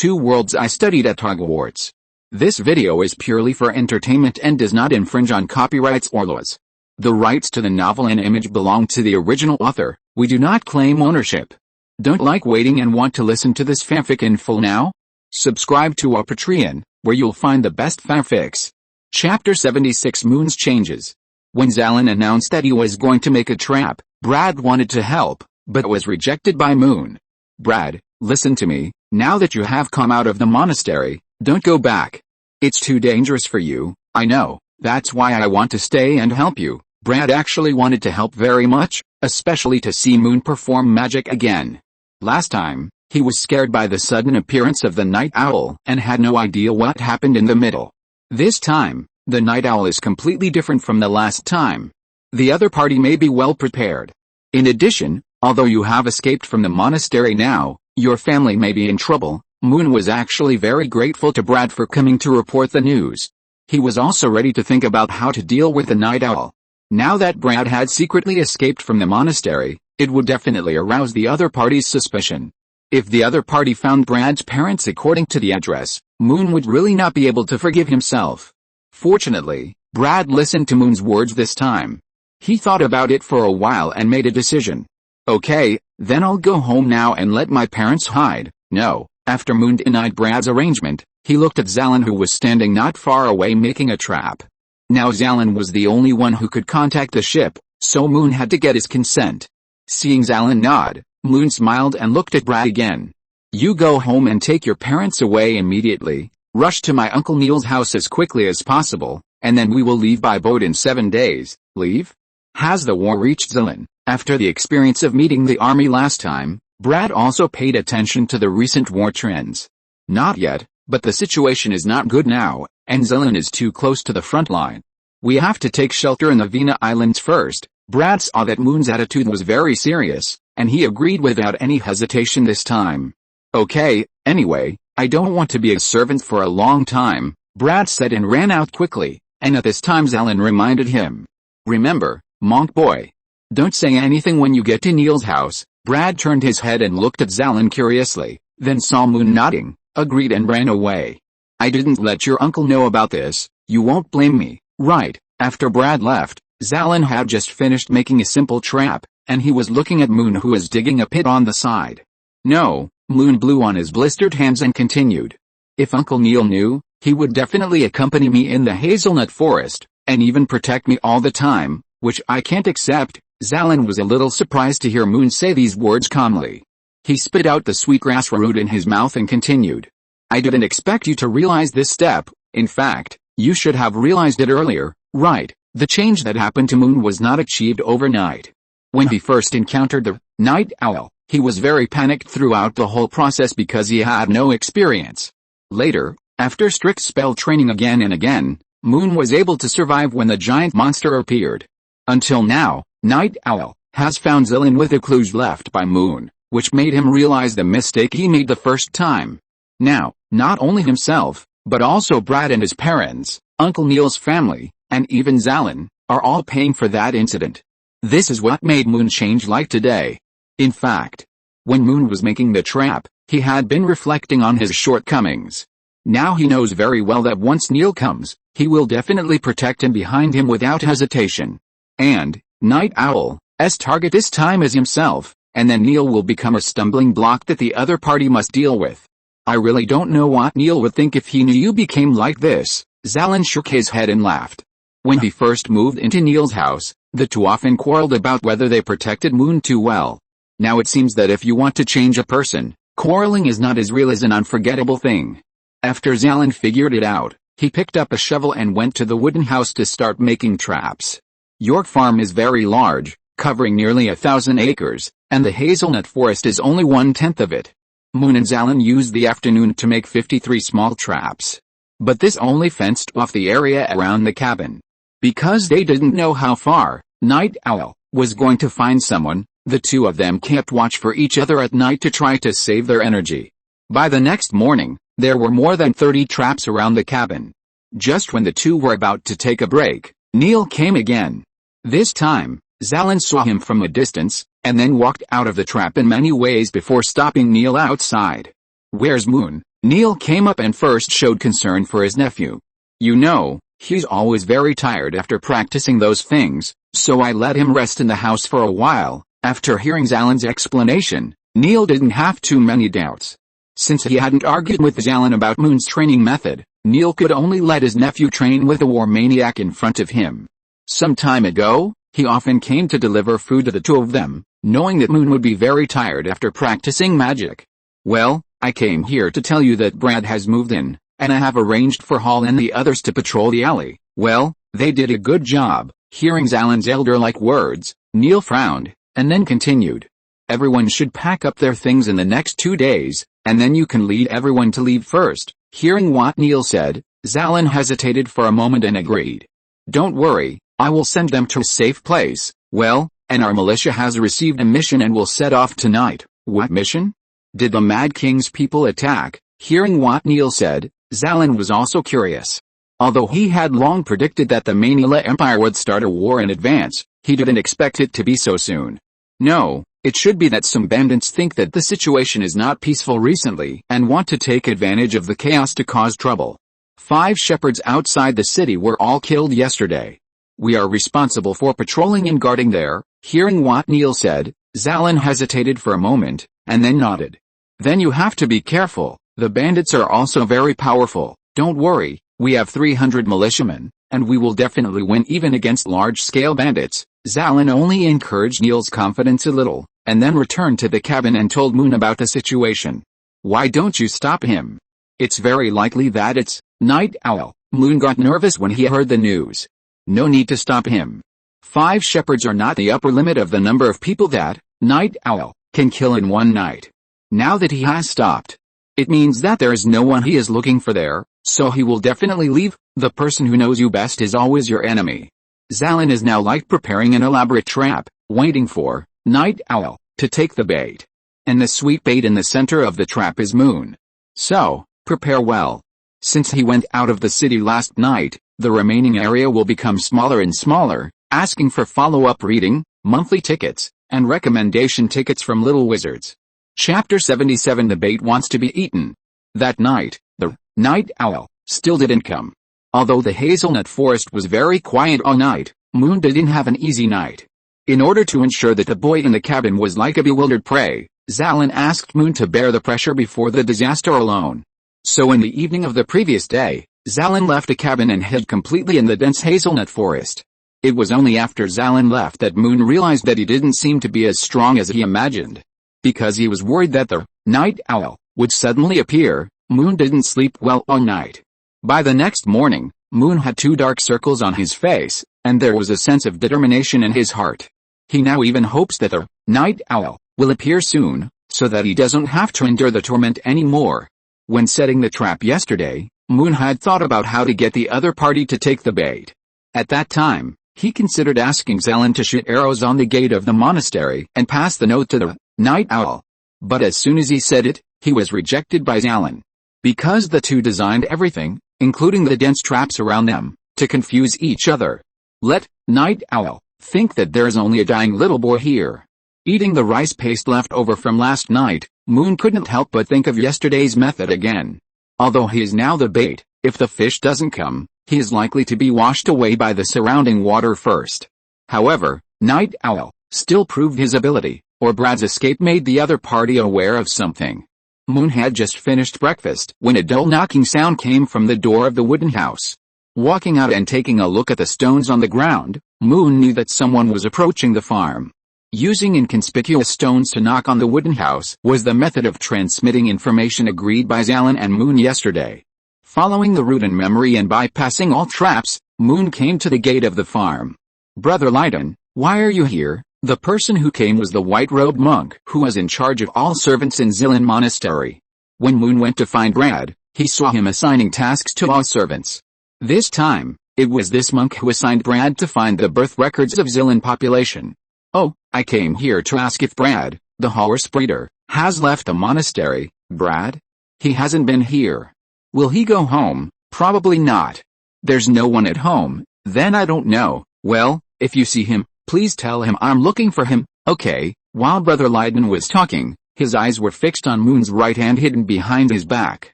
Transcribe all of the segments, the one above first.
2 worlds I studied at Hogwarts. This video is purely for entertainment and does not infringe on copyrights or laws. The rights to the novel and image belong to the original author. We do not claim ownership. Don't like waiting and want to listen to this fanfic in full now? Subscribe to our Patreon, where you'll find the best fanfics. Chapter 76 Moon's Changes. When Xilin announced that he was going to make a trap, Brad wanted to help, but was rejected by Moon. Brad, listen to me, now that you have come out of the monastery, don't go back. It's too dangerous for you, I know, that's why I want to stay and help you. Brad actually wanted to help very much, especially to see Moon perform magic again. Last time, he was scared by the sudden appearance of the night owl and had no idea what happened in the middle. This time, the night owl is completely different from the last time. The other party may be well prepared. In addition, although you have escaped from the monastery now, your family may be in trouble. Moon was actually very grateful to Brad for coming to report the news. He was also ready to think about how to deal with the night owl. Now that Brad had secretly escaped from the monastery, it would definitely arouse the other party's suspicion. If the other party found Brad's parents according to the address, Moon would really not be able to forgive himself. Fortunately, Brad listened to Moon's words this time. He thought about it for a while and made a decision. Okay, then I'll go home now and let my parents hide. No. After Moon denied Brad's arrangement, he looked at Xilin, who was standing not far away making a trap. Now Xilin was the only one who could contact the ship, so Moon had to get his consent. Seeing Xilin nod, Moon smiled and looked at Brad again. You go home and take your parents away immediately. Rush to my Uncle Neil's house as quickly as possible, and then we will leave by boat in 7 days. Leave? Has the war reached Xilin? After the experience of meeting the army last time, Brad also paid attention to the recent war trends. Not yet, but the situation is not good now, and Xilin is too close to the front line. We have to take shelter in the Vina Islands first. Brad saw that Moon's attitude was very serious, and he agreed without any hesitation this time. Okay, anyway, I don't want to be a servant for a long time, Brad said and ran out quickly, and at this time Xilin reminded him. Remember, monk boy. Don't say anything when you get to Neil's house. Brad turned his head and looked at Xilin curiously, then saw Moon nodding, agreed and ran away. I didn't let your uncle know about this, you won't blame me, right? After Brad left, Xilin had just finished making a simple trap, and he was looking at Moon, who was digging a pit on the side. No, Moon blew on his blistered hands and continued. If Uncle Neil knew, he would definitely accompany me in the hazelnut forest, and even protect me all the time, which I can't accept. Xilin was a little surprised to hear Moon say these words calmly. He spit out the sweetgrass root in his mouth and continued. I didn't expect you to realize this step. In fact, you should have realized it earlier, right? The change that happened to Moon was not achieved overnight. When he first encountered the night owl, he was very panicked throughout the whole process because he had no experience. Later, after strict spell training again and again, Moon was able to survive when the giant monster appeared. Until now, Night Owl has found Xilin with the clues left by Moon, which made him realize the mistake he made the first time. Now, not only himself, but also Brad and his parents, Uncle Neil's family, and even Xilin, are all paying for that incident. This is what made Moon change like today. In fact, when Moon was making the trap, he had been reflecting on his shortcomings. Now he knows very well that once Neil comes, he will definitely protect him behind him without hesitation. And Night Owl's target this time is himself, and then Neil will become a stumbling block that the other party must deal with. I really don't know what Neil would think if he knew you became like this. Xilin shook his head and laughed. When he first moved into Neil's house, the two often quarreled about whether they protected Moon too well. Now it seems that if you want to change a person, quarreling is not as real as an unforgettable thing. After Xilin figured it out, he picked up a shovel and went to the wooden house to start making traps. York Farm is very large, covering nearly 1,000 acres, and the hazelnut forest is only 1/10 of it. Moon and Xilin used the afternoon to make 53 small traps. But this only fenced off the area around the cabin. Because they didn't know how far Night Owl was going to find someone, the two of them kept watch for each other at night to try to save their energy. By the next morning, there were more than 30 traps around the cabin. Just when the two were about to take a break, Neil came again. This time, Xilin saw him from a distance, and then walked out of the trap in many ways before stopping Neil outside. Where's Moon? Neil came up and first showed concern for his nephew. You know, he's always very tired after practicing those things, so I let him rest in the house for a while. After hearing Xilin's explanation, Neil didn't have too many doubts. Since he hadn't argued with Xilin about Moon's training method, Neil could only let his nephew train with a war maniac in front of him. Some time ago, he often came to deliver food to the two of them, knowing that Moon would be very tired after practicing magic. Well, I came here to tell you that Brad has moved in, and I have arranged for Hall and the others to patrol the alley. Well, they did a good job. Hearing Xilin's elder-like words, Neil frowned, and then continued. Everyone should pack up their things in the next 2 days, and then you can lead everyone to leave first. Hearing what Neil said, Xilin hesitated for a moment and agreed. Don't worry, I will send them to a safe place. Well, and our militia has received a mission and will set off tonight. What mission? Did the Mad King's people attack? Hearing what Neil said, Xilin was also curious. Although he had long predicted that the Manila Empire would start a war in advance, he didn't expect it to be so soon. No, it should be that some bandits think that the situation is not peaceful recently and want to take advantage of the chaos to cause trouble. 5 shepherds outside the city were all killed yesterday. We are responsible for patrolling and guarding there. Hearing what Neil said, Xilin hesitated for a moment, and then nodded. Then you have to be careful, the bandits are also very powerful. Don't worry, we have 300 militiamen, and we will definitely win even against large-scale bandits. Xilin only encouraged Neil's confidence a little, and then returned to the cabin and told Moon about the situation. Why don't you stop him? It's very likely that it's Night Owl. Moon got nervous when he heard the news. No need to stop him. 5 shepherds are not the upper limit of the number of people that Night Owl can kill in one night. Now that he has stopped, it means that there is no one he is looking for there, so he will definitely leave. The person who knows you best is always your enemy. Xilin is now like preparing an elaborate trap, waiting for Night Owl to take the bait. And the sweet bait in the center of the trap is Moon. So, prepare well. Since he went out of the city last night, the remaining area will become smaller and smaller, asking for follow-up reading, monthly tickets, and recommendation tickets from little wizards. Chapter 77. The bait wants to be eaten. That night, the Night Owl still didn't come. Although the hazelnut forest was very quiet all night, Moon didn't have an easy night. In order to ensure that the boy in the cabin was like a bewildered prey, Xilin asked Moon to bear the pressure before the disaster alone. So in the evening of the previous day, Xilin left the cabin and hid completely in the dense hazelnut forest. It was only after Xilin left that Moon realized that he didn't seem to be as strong as he imagined. Because he was worried that the Night Owl would suddenly appear, Moon didn't sleep well all night. By the next morning, Moon had 2 dark circles on his face, and there was a sense of determination in his heart. He now even hopes that the Night Owl will appear soon, so that he doesn't have to endure the torment anymore. When setting the trap yesterday, Moon had thought about how to get the other party to take the bait. At that time, he considered asking Xilin to shoot arrows on the gate of the monastery and pass the note to the Night Owl. But as soon as he said it, he was rejected by Xilin. Because the two designed everything, including the dense traps around them, to confuse each other. Let Night Owl think that there is only a dying little boy here. Eating the rice paste left over from last night, Moon couldn't help but think of yesterday's method again. Although he is now the bait, if the fish doesn't come, he is likely to be washed away by the surrounding water first. However, Night Owl still proved his ability, or Brad's escape made the other party aware of something. Moon had just finished breakfast when a dull knocking sound came from the door of the wooden house. Walking out and taking a look at the stones on the ground, Moon knew that someone was approaching the farm. Using inconspicuous stones to knock on the wooden house was the method of transmitting information agreed by Xilin and Moon yesterday. Following the route in memory and bypassing all traps, Moon came to the gate of the farm. Brother Lydon, why are you here? The person who came was the white-robed monk who was in charge of all servants in Xilin Monastery. When Moon went to find Brad, he saw him assigning tasks to all servants. This time, it was this monk who assigned Brad to find the birth records of Xilin population. Oh, I came here to ask if Brad, the horse breeder, has left the monastery. Brad? He hasn't been here. Will he go home? Probably not. There's no one at home. Then I don't know. Well, if you see him, please tell him I'm looking for him. Okay. While Brother Lydon was talking, his eyes were fixed on Moon's right hand hidden behind his back.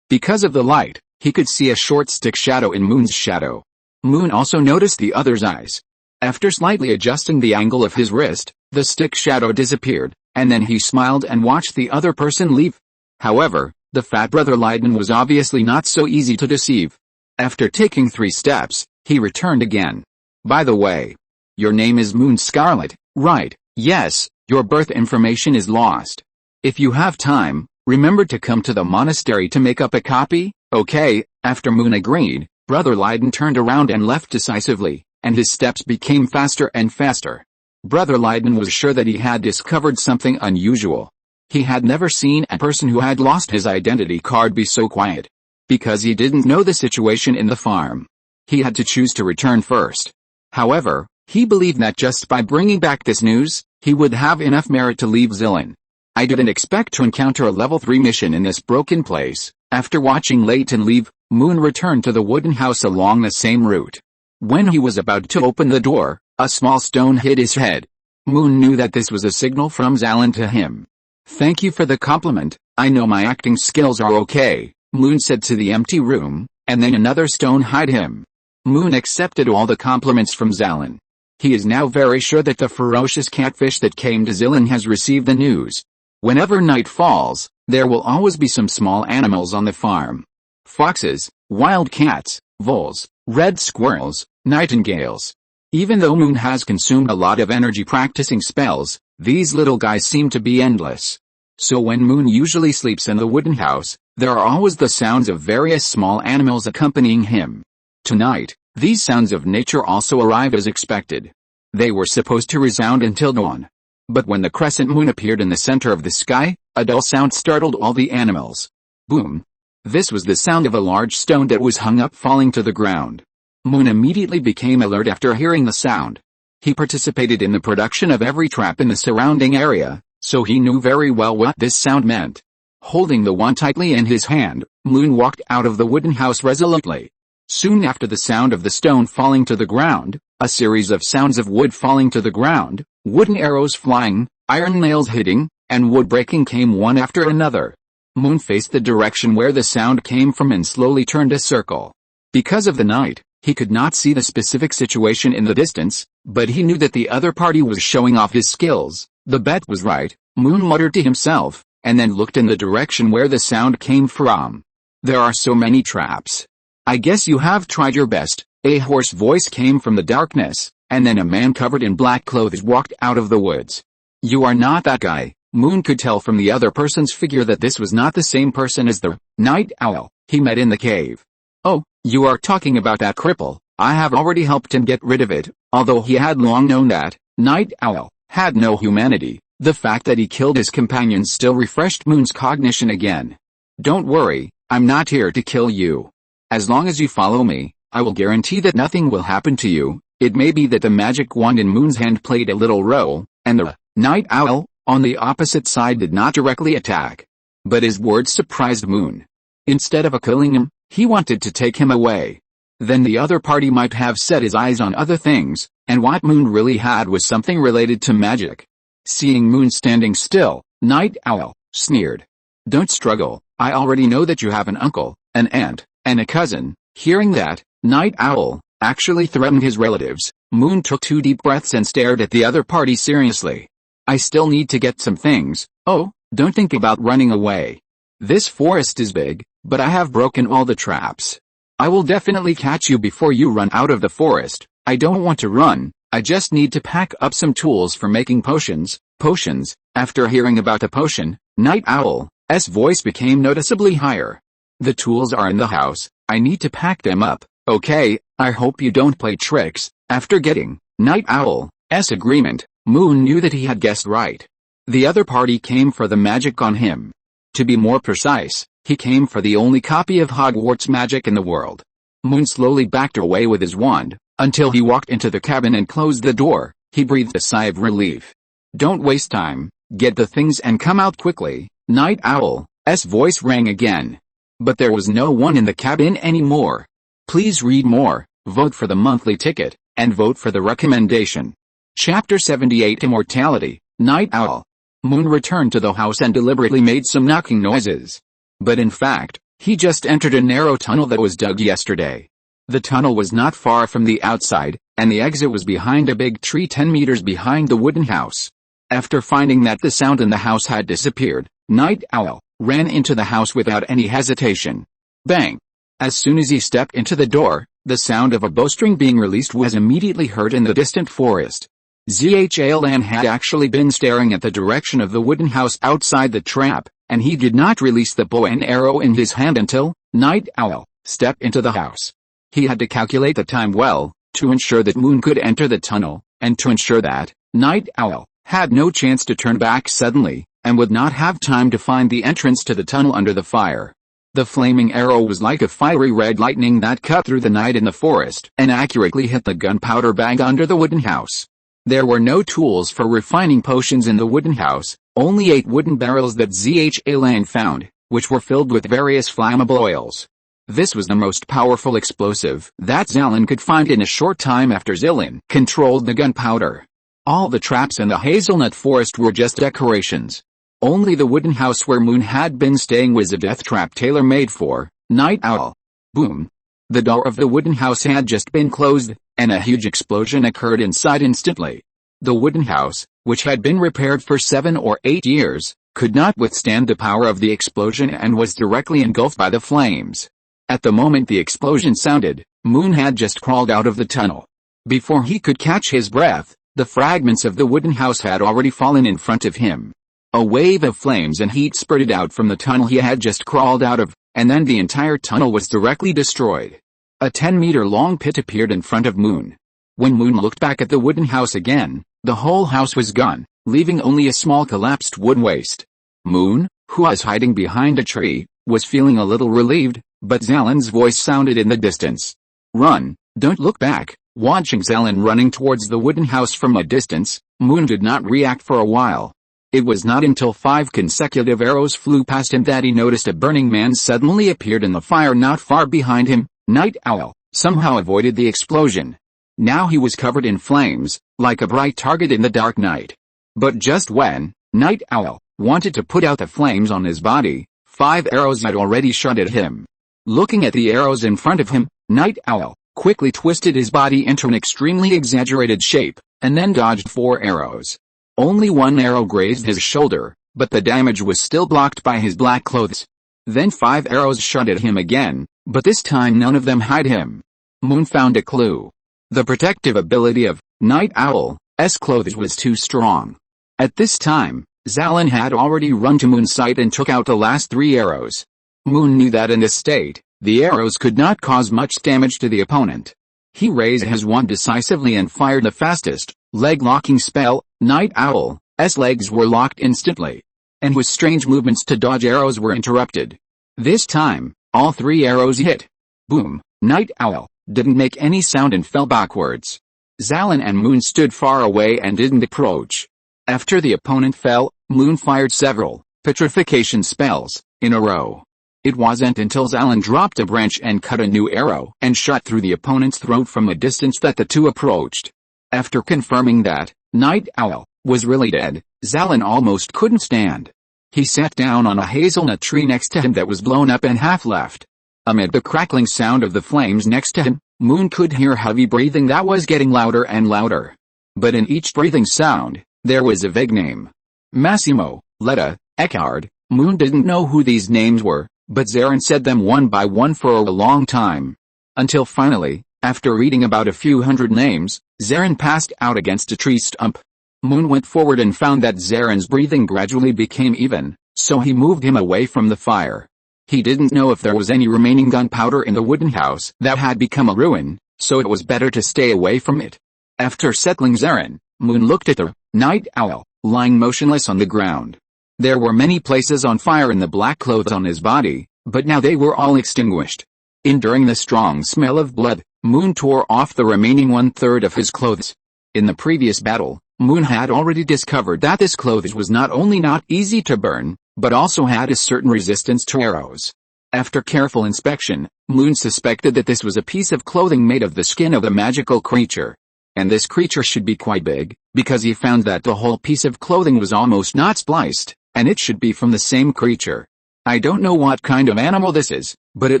Because of the light, he could see a short stick shadow in Moon's shadow. Moon also noticed the other's eyes. After slightly adjusting the angle of his wrist, the stick shadow disappeared, and then he smiled and watched the other person leave. However, the fat brother Lydon was obviously not so easy to deceive. After taking 3 steps, he returned again. By the way, your name is Moon Scarlett, right? Yes, your birth information is lost. If you have time, remember to come to the monastery to make up a copy, okay? After Moon agreed, Brother Lydon turned around and left decisively, and his steps became faster and faster. Brother Lydon was sure that he had discovered something unusual. He had never seen a person who had lost his identity card be so quiet. Because he didn't know the situation in the farm, he had to choose to return first. However, he believed that just by bringing back this news, he would have enough merit to leave Xilin. I didn't expect to encounter a level 3 mission in this broken place. After watching Layton leave, Moon returned to the wooden house along the same route. When he was about to open the door, a small stone hit his head. Moon knew that this was a signal from Xilin to him. Thank you for the compliment, I know my acting skills are okay, Moon said to the empty room, and then another stone hit him. Moon accepted all the compliments from Xilin. He is now very sure that the ferocious catfish that came to Xilin has received the news. Whenever night falls, there will always be some small animals on the farm. Foxes, wild cats, voles, red squirrels, nightingales. Even though Moon has consumed a lot of energy practicing spells, these little guys seem to be endless. So when Moon usually sleeps in the wooden house, there are always the sounds of various small animals accompanying him. Tonight, these sounds of nature also arrived as expected. They were supposed to resound until dawn. But when the crescent moon appeared in the center of the sky, a dull sound startled all the animals. Boom! This was the sound of a large stone that was hung up falling to the ground. Moon immediately became alert after hearing the sound. He participated in the production of every trap in the surrounding area, so he knew very well what this sound meant. Holding the wand tightly in his hand, Moon walked out of the wooden house resolutely. Soon after the sound of the stone falling to the ground, a series of sounds of wood falling to the ground, wooden arrows flying, iron nails hitting, and wood breaking came one after another. Moon faced the direction where the sound came from and slowly turned a circle. Because of the night, he could not see the specific situation in the distance, but he knew that the other party was showing off his skills. The bet was right, Moon muttered to himself, and then looked in the direction where the sound came from. There are so many traps. I guess you have tried your best, a hoarse voice came from the darkness, and then a man covered in black clothes walked out of the woods. You are not that guy. Moon could tell from the other person's figure that this was not the same person as the night owl he met in the cave. Oh, you are talking about that cripple. I have already helped him get rid of it, although he had long known that night owl had no humanity. The fact that he killed his companions still refreshed Moon's cognition again. Don't worry, I'm not here to kill you. As long as you follow me, I will guarantee that nothing will happen to you. It may be that the magic wand in Moon's hand played a little role, and the night owl on the opposite side did not directly attack. But his words surprised Moon. Instead of killing him, he wanted to take him away. Then the other party might have set his eyes on other things, and what Moon really had was something related to magic. Seeing Moon standing still, Night Owl sneered. Don't struggle, I already know that you have an uncle, an aunt, and a cousin. Hearing that, Night Owl actually threatened his relatives. Moon took 2 deep breaths and stared at the other party seriously. I still need to get some things. Oh, don't think about running away. This forest is big, but I have broken all the traps. I will definitely catch you before you run out of the forest. I don't want to run, I just need to pack up some tools for making potions. Potions? After hearing about a potion, Night Owl's voice became noticeably higher. The tools are in the house, I need to pack them up. Okay, I hope you don't play tricks. After getting Night Owl's agreement, Moon knew that he had guessed right. The other party came for the magic on him. To be more precise, he came for the only copy of Hogwarts magic in the world. Moon slowly backed away with his wand, until he walked into the cabin and closed the door. He breathed a sigh of relief. Don't waste time, get the things and come out quickly. Night Owl's voice rang again. But there was no one in the cabin anymore. Please read more, vote for the monthly ticket, and vote for the recommendation. Chapter 78 Immortality, Night Owl. Moon returned to the house and deliberately made some knocking noises. But in fact, He just entered a narrow tunnel that was dug yesterday. The tunnel was not far from the outside, and the exit was behind a big tree 10 meters behind the wooden house. After finding that the sound in the house had disappeared, Night Owl ran into the house without any hesitation. Bang! As soon as he stepped into the door, the sound of a bowstring being released was immediately heard in the distant forest. Xilin had actually been staring at the direction of the wooden house outside the trap, and he did not release the bow and arrow in his hand until Night Owl stepped into the house. He had to calculate the time well, to ensure that Moon could enter the tunnel, and to ensure that Night Owl had no chance to turn back suddenly, and would not have time to find the entrance to the tunnel under the fire. The flaming arrow was like a fiery red lightning that cut through the night in the forest and accurately hit the gunpowder bag under the wooden house. There were no tools for refining potions in the wooden house, only 8 wooden barrels that Xilin found, which were filled with various flammable oils. This was the most powerful explosive that Xilin could find in a short time after Xilin controlled the gunpowder. All the traps in the hazelnut forest were just decorations. Only the wooden house where Moon had been staying was a death trap tailor-made for Night Owl. Boom! The door of the wooden house had just been closed, and a huge explosion occurred inside instantly. The wooden house, which had been repaired for 7 or 8 years, could not withstand the power of the explosion and was directly engulfed by the flames. At the moment the explosion sounded, Moon had just crawled out of the tunnel. Before he could catch his breath, the fragments of the wooden house had already fallen in front of him. A wave of flames and heat spurted out from the tunnel he had just crawled out of, and then the entire tunnel was directly destroyed. A 10-meter-long pit appeared in front of Moon. When Moon looked back at the wooden house again, the whole house was gone, leaving only a small collapsed wood waste. Moon, who was hiding behind a tree, was feeling a little relieved, but Xilin's voice sounded in the distance. "Run, don't look back." Watching Xilin running towards the wooden house from a distance, Moon did not react for a while. It was not until 5 consecutive arrows flew past him that he noticed a burning man suddenly appeared in the fire not far behind him. Night Owl somehow avoided the explosion. Now he was covered in flames, like a bright target in the dark night. But just when Night Owl wanted to put out the flames on his body, 5 arrows had already shot at him. Looking at the arrows in front of him, Night Owl quickly twisted his body into an extremely exaggerated shape, and then dodged 4 arrows. Only 1 arrow grazed his shoulder, but the damage was still blocked by his black clothes. Then 5 arrows shot at him again, but this time none of them hit him. Moon found a clue. The protective ability of Night Owl's clothes was too strong. At this time, Xilin had already run to Moon's side and took out the last 3 arrows. Moon knew that in this state, the arrows could not cause much damage to the opponent. He raised his wand decisively and fired the fastest, leg-locking spell. Night Owl's legs were locked instantly, and with strange movements to dodge arrows were interrupted. This time, all 3 arrows hit. Boom! Night Owl didn't make any sound and fell backwards. Xilin and Moon stood far away and didn't approach. After the opponent fell, Moon fired several petrification spells in a row. It wasn't until Xilin dropped a branch and cut a new arrow and shot through the opponent's throat from a distance that the two approached. After confirming that Night Owl was really dead, Xilin almost couldn't stand. He sat down on a hazelnut tree next to him that was blown up and half left. Amid the crackling sound of the flames next to him, Moon could hear heavy breathing that was getting louder and louder. But in each breathing sound, there was a vague name. Massimo, Letta, Eckhard. Moon didn't know who these names were, but Xilin said them one by one for a long time. Until finally, after reading about a few hundred names, Xilin passed out against a tree stump. Moon went forward and found that Xilин's breathing gradually became even, so he moved him away from the fire. He didn't know if there was any remaining gunpowder in the wooden house that had become a ruin, so it was better to stay away from it. After settling Xilin, Moon looked at the Night Owl, lying motionless on the ground. There were many places on fire in the black clothes on his body, but now they were all extinguished. Enduring the strong smell of blood, Moon tore off the remaining 1/3 of his clothes. In the previous battle, Moon had already discovered that this clothes was not only not easy to burn, but also had a certain resistance to arrows. After careful inspection, Moon suspected that this was a piece of clothing made of the skin of a magical creature. And this creature should be quite big, because he found that the whole piece of clothing was almost not spliced, and it should be from the same creature. I don't know what kind of animal this is, but it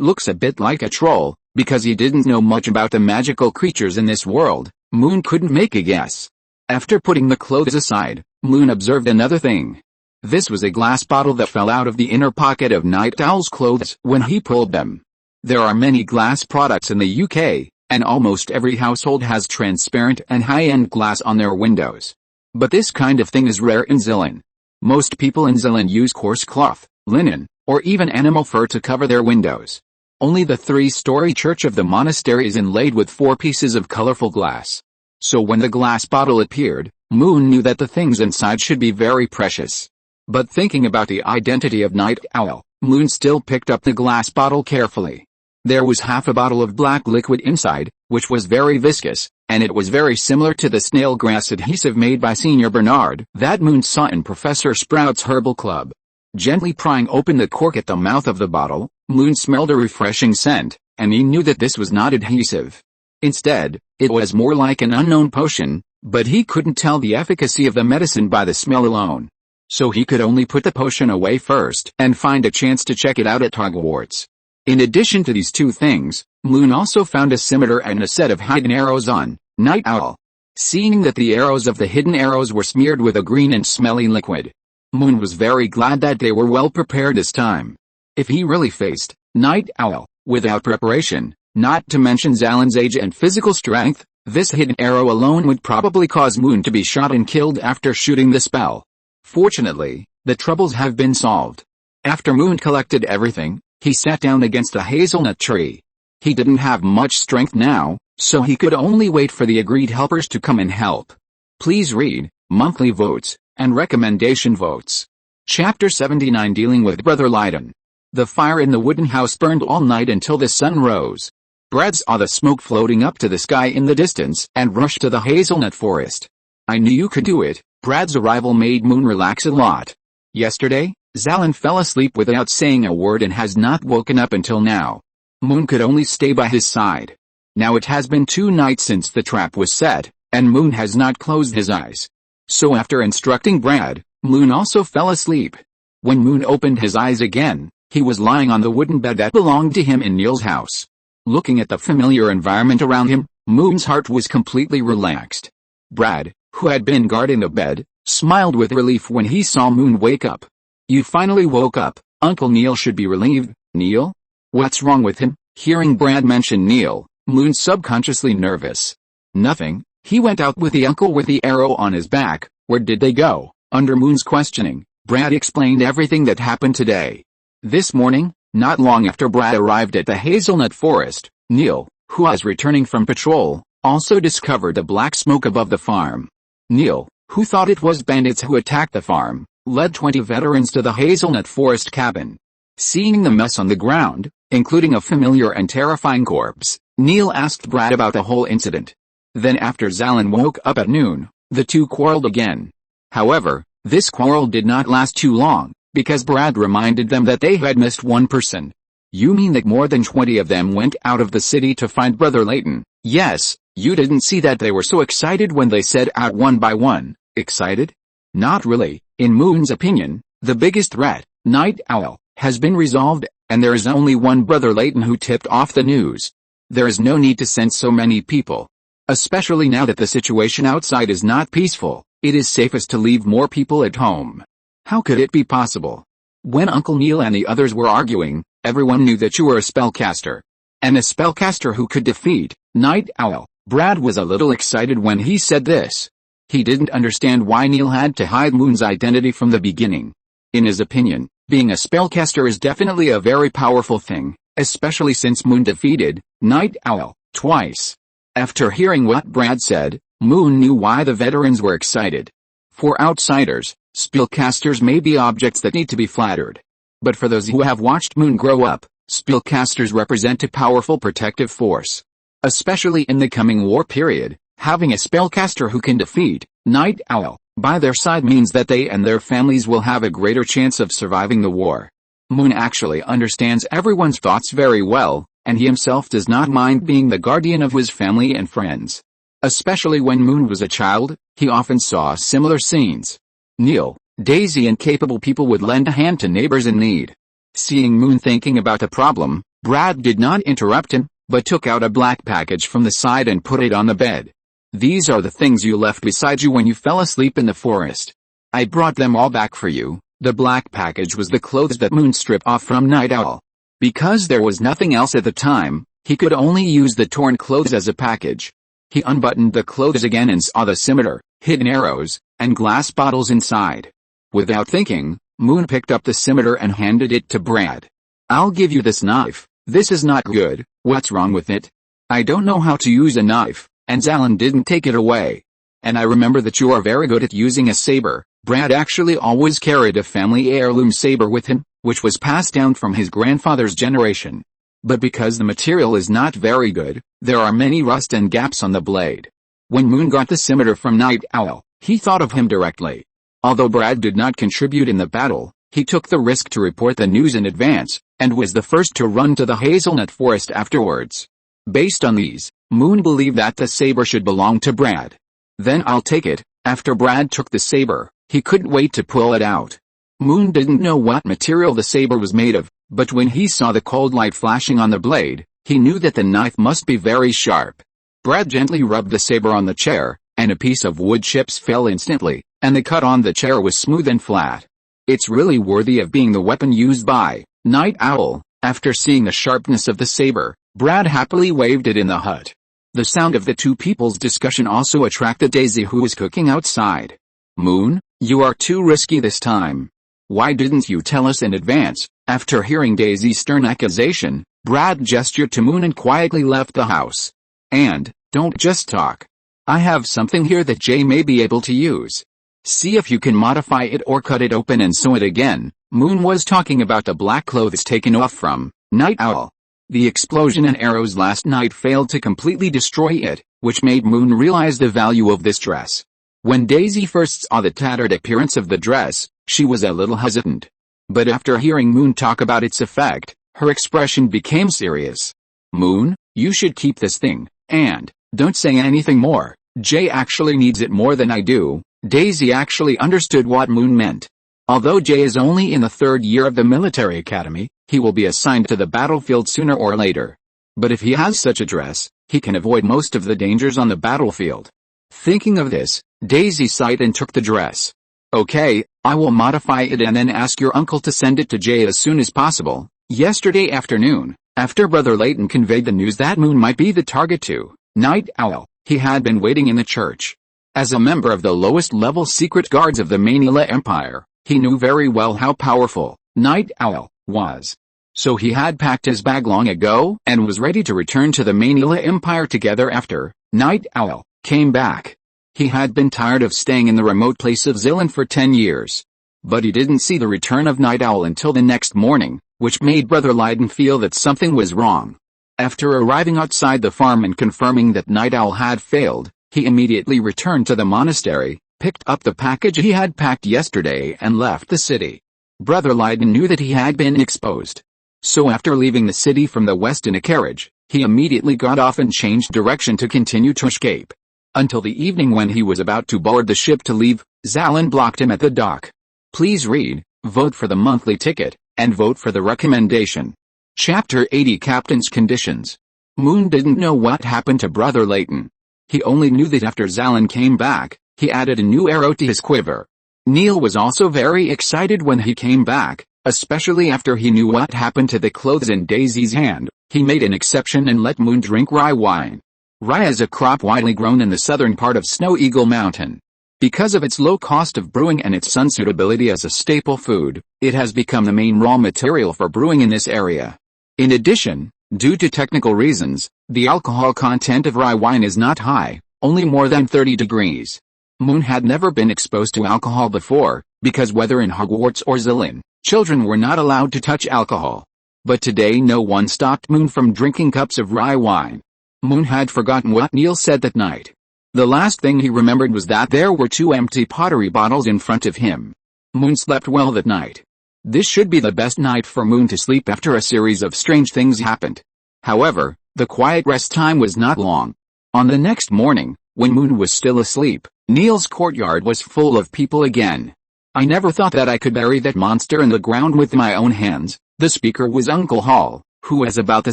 looks a bit like a troll. Because he didn't know much about the magical creatures in this world, Moon couldn't make a guess. After putting the clothes aside, Moon observed another thing. This was a glass bottle that fell out of the inner pocket of Night Owl's clothes when he pulled them. There are many glass products in the UK, and almost every household has transparent and high-end glass on their windows. But this kind of thing is rare in Xilin. Most people in Xilin use coarse cloth, linen, or even animal fur to cover their windows. Only the 3-story church of the monastery is inlaid with 4 pieces of colorful glass. So when the glass bottle appeared, Moon knew that the things inside should be very precious. But thinking about the identity of Night Owl, Moon still picked up the glass bottle carefully. There was half a bottle of black liquid inside, which was very viscous, and it was very similar to the snail grass adhesive made by Senior Bernard that Moon saw in Professor Sprout's Herbal Club. Gently prying open the cork at the mouth of the bottle, Moon smelled a refreshing scent, and he knew that this was not adhesive. Instead, it was more like an unknown potion, but he couldn't tell the efficacy of the medicine by the smell alone. So he could only put the potion away first and find a chance to check it out at Hogwarts. In addition to these 2 things, Moon also found a scimitar and a set of hidden arrows on Night Owl. Seeing that the arrows of the hidden arrows were smeared with a green and smelly liquid, Moon was very glad that they were well prepared this time. If he really faced Night Owl without preparation, not to mention Xilin's age and physical strength, this hidden arrow alone would probably cause Moon to be shot and killed after shooting the spell. Fortunately, the troubles have been solved. After Moon collected everything, he sat down against a hazelnut tree. He didn't have much strength now, so he could only wait for the agreed helpers to come and help. Please read monthly votes and recommendation votes. Chapter 79, Dealing with Brother Lydon. The fire in the wooden house burned all night until the sun rose. Brad saw the smoke floating up to the sky in the distance and rushed to the hazelnut forest. I knew you could do it. Brad's arrival made Moon relax a lot. Yesterday, Xilin fell asleep without saying a word and has not woken up until now. Moon could only stay by his side. Now it has been 2 nights since the trap was set, and Moon has not closed his eyes. So after instructing Brad, Moon also fell asleep. When Moon opened his eyes again, he was lying on the wooden bed that belonged to him in Neil's house. Looking at the familiar environment around him, Moon's heart was completely relaxed. Brad, who had been guarding the bed, smiled with relief when he saw Moon wake up. You finally woke up. Uncle Neil should be relieved. Neil? What's wrong with him? Hearing Brad mention Neil, Moon's subconsciously nervous. Nothing. He went out with the uncle with the arrow on his back. Where did they go? Under Moon's questioning, Brad explained everything that happened today. This morning, not long after Brad arrived at the hazelnut forest, Neil, who was returning from patrol, also discovered the black smoke above the farm. Neil, who thought it was bandits who attacked the farm, led 20 veterans to the hazelnut forest cabin. Seeing the mess on the ground, including a familiar and terrifying corpse, Neil asked Brad about the whole incident. Then after Xilin woke up at noon, the two quarreled again. However, this quarrel did not last too long, because Brad reminded them that they had missed one person. You mean that more than 20 of them went out of the city to find Brother Layton? Yes, you didn't see that they were so excited when they set out one by one. Excited? Not really. In Moon's opinion, the biggest threat, Night Owl, has been resolved, and there is only one Brother Layton who tipped off the news. There is no need to send so many people. Especially now that the situation outside is not peaceful, it is safest to leave more people at home. How could it be possible? When Uncle Neil and the others were arguing, everyone knew that you were a spellcaster. And a spellcaster who could defeat Night Owl. Brad was a little excited when he said this. He didn't understand why Neil had to hide Moon's identity from the beginning. In his opinion, being a spellcaster is definitely a very powerful thing, especially since Moon defeated Night Owl twice. After hearing what Brad said, Moon knew why the veterans were excited. For outsiders, spellcasters may be objects that need to be flattered. But for those who have watched Moon grow up, spellcasters represent a powerful protective force. Especially in the coming war period, having a spellcaster who can defeat Night Owl by their side means that they and their families will have a greater chance of surviving the war. Moon actually understands everyone's thoughts very well, and he himself does not mind being the guardian of his family and friends. Especially when Moon was a child, he often saw similar scenes. Neil, Daisy and capable people would lend a hand to neighbors in need. Seeing Moon thinking about the problem, Brad did not interrupt him, but took out a black package from the side and put it on the bed. These are the things you left beside you when you fell asleep in the forest. I brought them all back for you. The black package was the clothes that Moon stripped off from Night Owl. Because there was nothing else at the time, he could only use the torn clothes as a package. He unbuttoned the clothes again and saw the scimitar, hidden arrows, and glass bottles inside. Without thinking, Moon picked up the scimitar and handed it to Brad. I'll give you this knife. This is not good. What's wrong with it? I don't know how to use a knife, and Xilin didn't take it away. And I remember that you are very good at using a saber. Brad actually always carried a family heirloom saber with him, which was passed down from his grandfather's generation. But because the material is not very good, there are many rust and gaps on the blade. When Moon got the scimitar from Night Owl, he thought of him directly. Although Brad did not contribute in the battle, he took the risk to report the news in advance, and was the first to run to the hazelnut forest afterwards. Based on these, Moon believed that the saber should belong to Brad. Then I'll take it. After Brad took the saber, he couldn't wait to pull it out. Moon didn't know what material the saber was made of, but when he saw the cold light flashing on the blade, he knew that the knife must be very sharp. Brad gently rubbed the saber on the chair, and a piece of wood chips fell instantly, and the cut on the chair was smooth and flat. It's really worthy of being the weapon used by Night Owl. After seeing the sharpness of the saber, Brad happily waved it in the hut. The sound of the two people's discussion also attracted Daisy, who was cooking outside. Moon, you are too risky this time. Why didn't you tell us in advance? After hearing Daisy's stern accusation, Brad gestured to Moon and quietly left the house. And, don't just talk. I have something here that Jay may be able to use. See if you can modify it or cut it open and sew it again. Moon was talking about the black clothes taken off from Night Owl. The explosion and arrows last night failed to completely destroy it, which made Moon realize the value of this dress. When Daisy first saw the tattered appearance of the dress, she was a little hesitant. But after hearing Moon talk about its effect, her expression became serious. Moon, you should keep this thing, and don't say anything more. Jay actually needs it more than I do. Daisy actually understood what Moon meant. Although Jay is only in the 3rd year of the military academy, he will be assigned to the battlefield sooner or later. But if he has such a dress, he can avoid most of the dangers on the battlefield. Thinking of this, Daisy sighed and took the dress. Okay, I will modify it and then ask your uncle to send it to Jay as soon as possible. Yesterday afternoon, after Brother Layton conveyed the news that Moon might be the target to Night Owl, he had been waiting in the church. As a member of the lowest level secret guards of the Manila Empire, he knew very well how powerful Night Owl was. So he had packed his bag long ago and was ready to return to the Manila Empire together after Night Owl came back. He had been tired of staying in the remote place of Xilin for 10 years. But he didn't see the return of Night Owl until the next morning, which made Brother Layton feel that something was wrong. After arriving outside the farm and confirming that Night Owl had failed, he immediately returned to the monastery, picked up the package he had packed yesterday and left the city. Brother Layton knew that he had been exposed. So after leaving the city from the west in a carriage, he immediately got off and changed direction to continue to escape. Until the evening when he was about to board the ship to leave, Xilin blocked him at the dock. Please read, vote for the monthly ticket, and vote for the recommendation. Chapter 80 Captain's Conditions. Moon didn't know what happened to Brother Layton. He only knew that after Xilin came back, he added a new arrow to his quiver. Neil was also very excited when he came back, especially after he knew what happened to the clothes in Daisy's hand. He made an exception and let Moon drink rye wine. Rye is a crop widely grown in the southern part of Snow Eagle Mountain. Because of its low cost of brewing and its unsuitability as a staple food, it has become the main raw material for brewing in this area. In addition, due to technical reasons, the alcohol content of rye wine is not high, only more than 30 degrees. Moon had never been exposed to alcohol before, because whether in Hogwarts or Xilin, children were not allowed to touch alcohol. But today no one stopped Moon from drinking cups of rye wine. Moon had forgotten what Neil said that night. The last thing he remembered was that there were 2 empty pottery bottles in front of him. Moon slept well that night. This should be the best night for Moon to sleep after a series of strange things happened. However, the quiet rest time was not long. On the next morning, when Moon was still asleep, Neil's courtyard was full of people again. I never thought that I could bury that monster in the ground with my own hands, The speaker was Uncle Hall, who was about the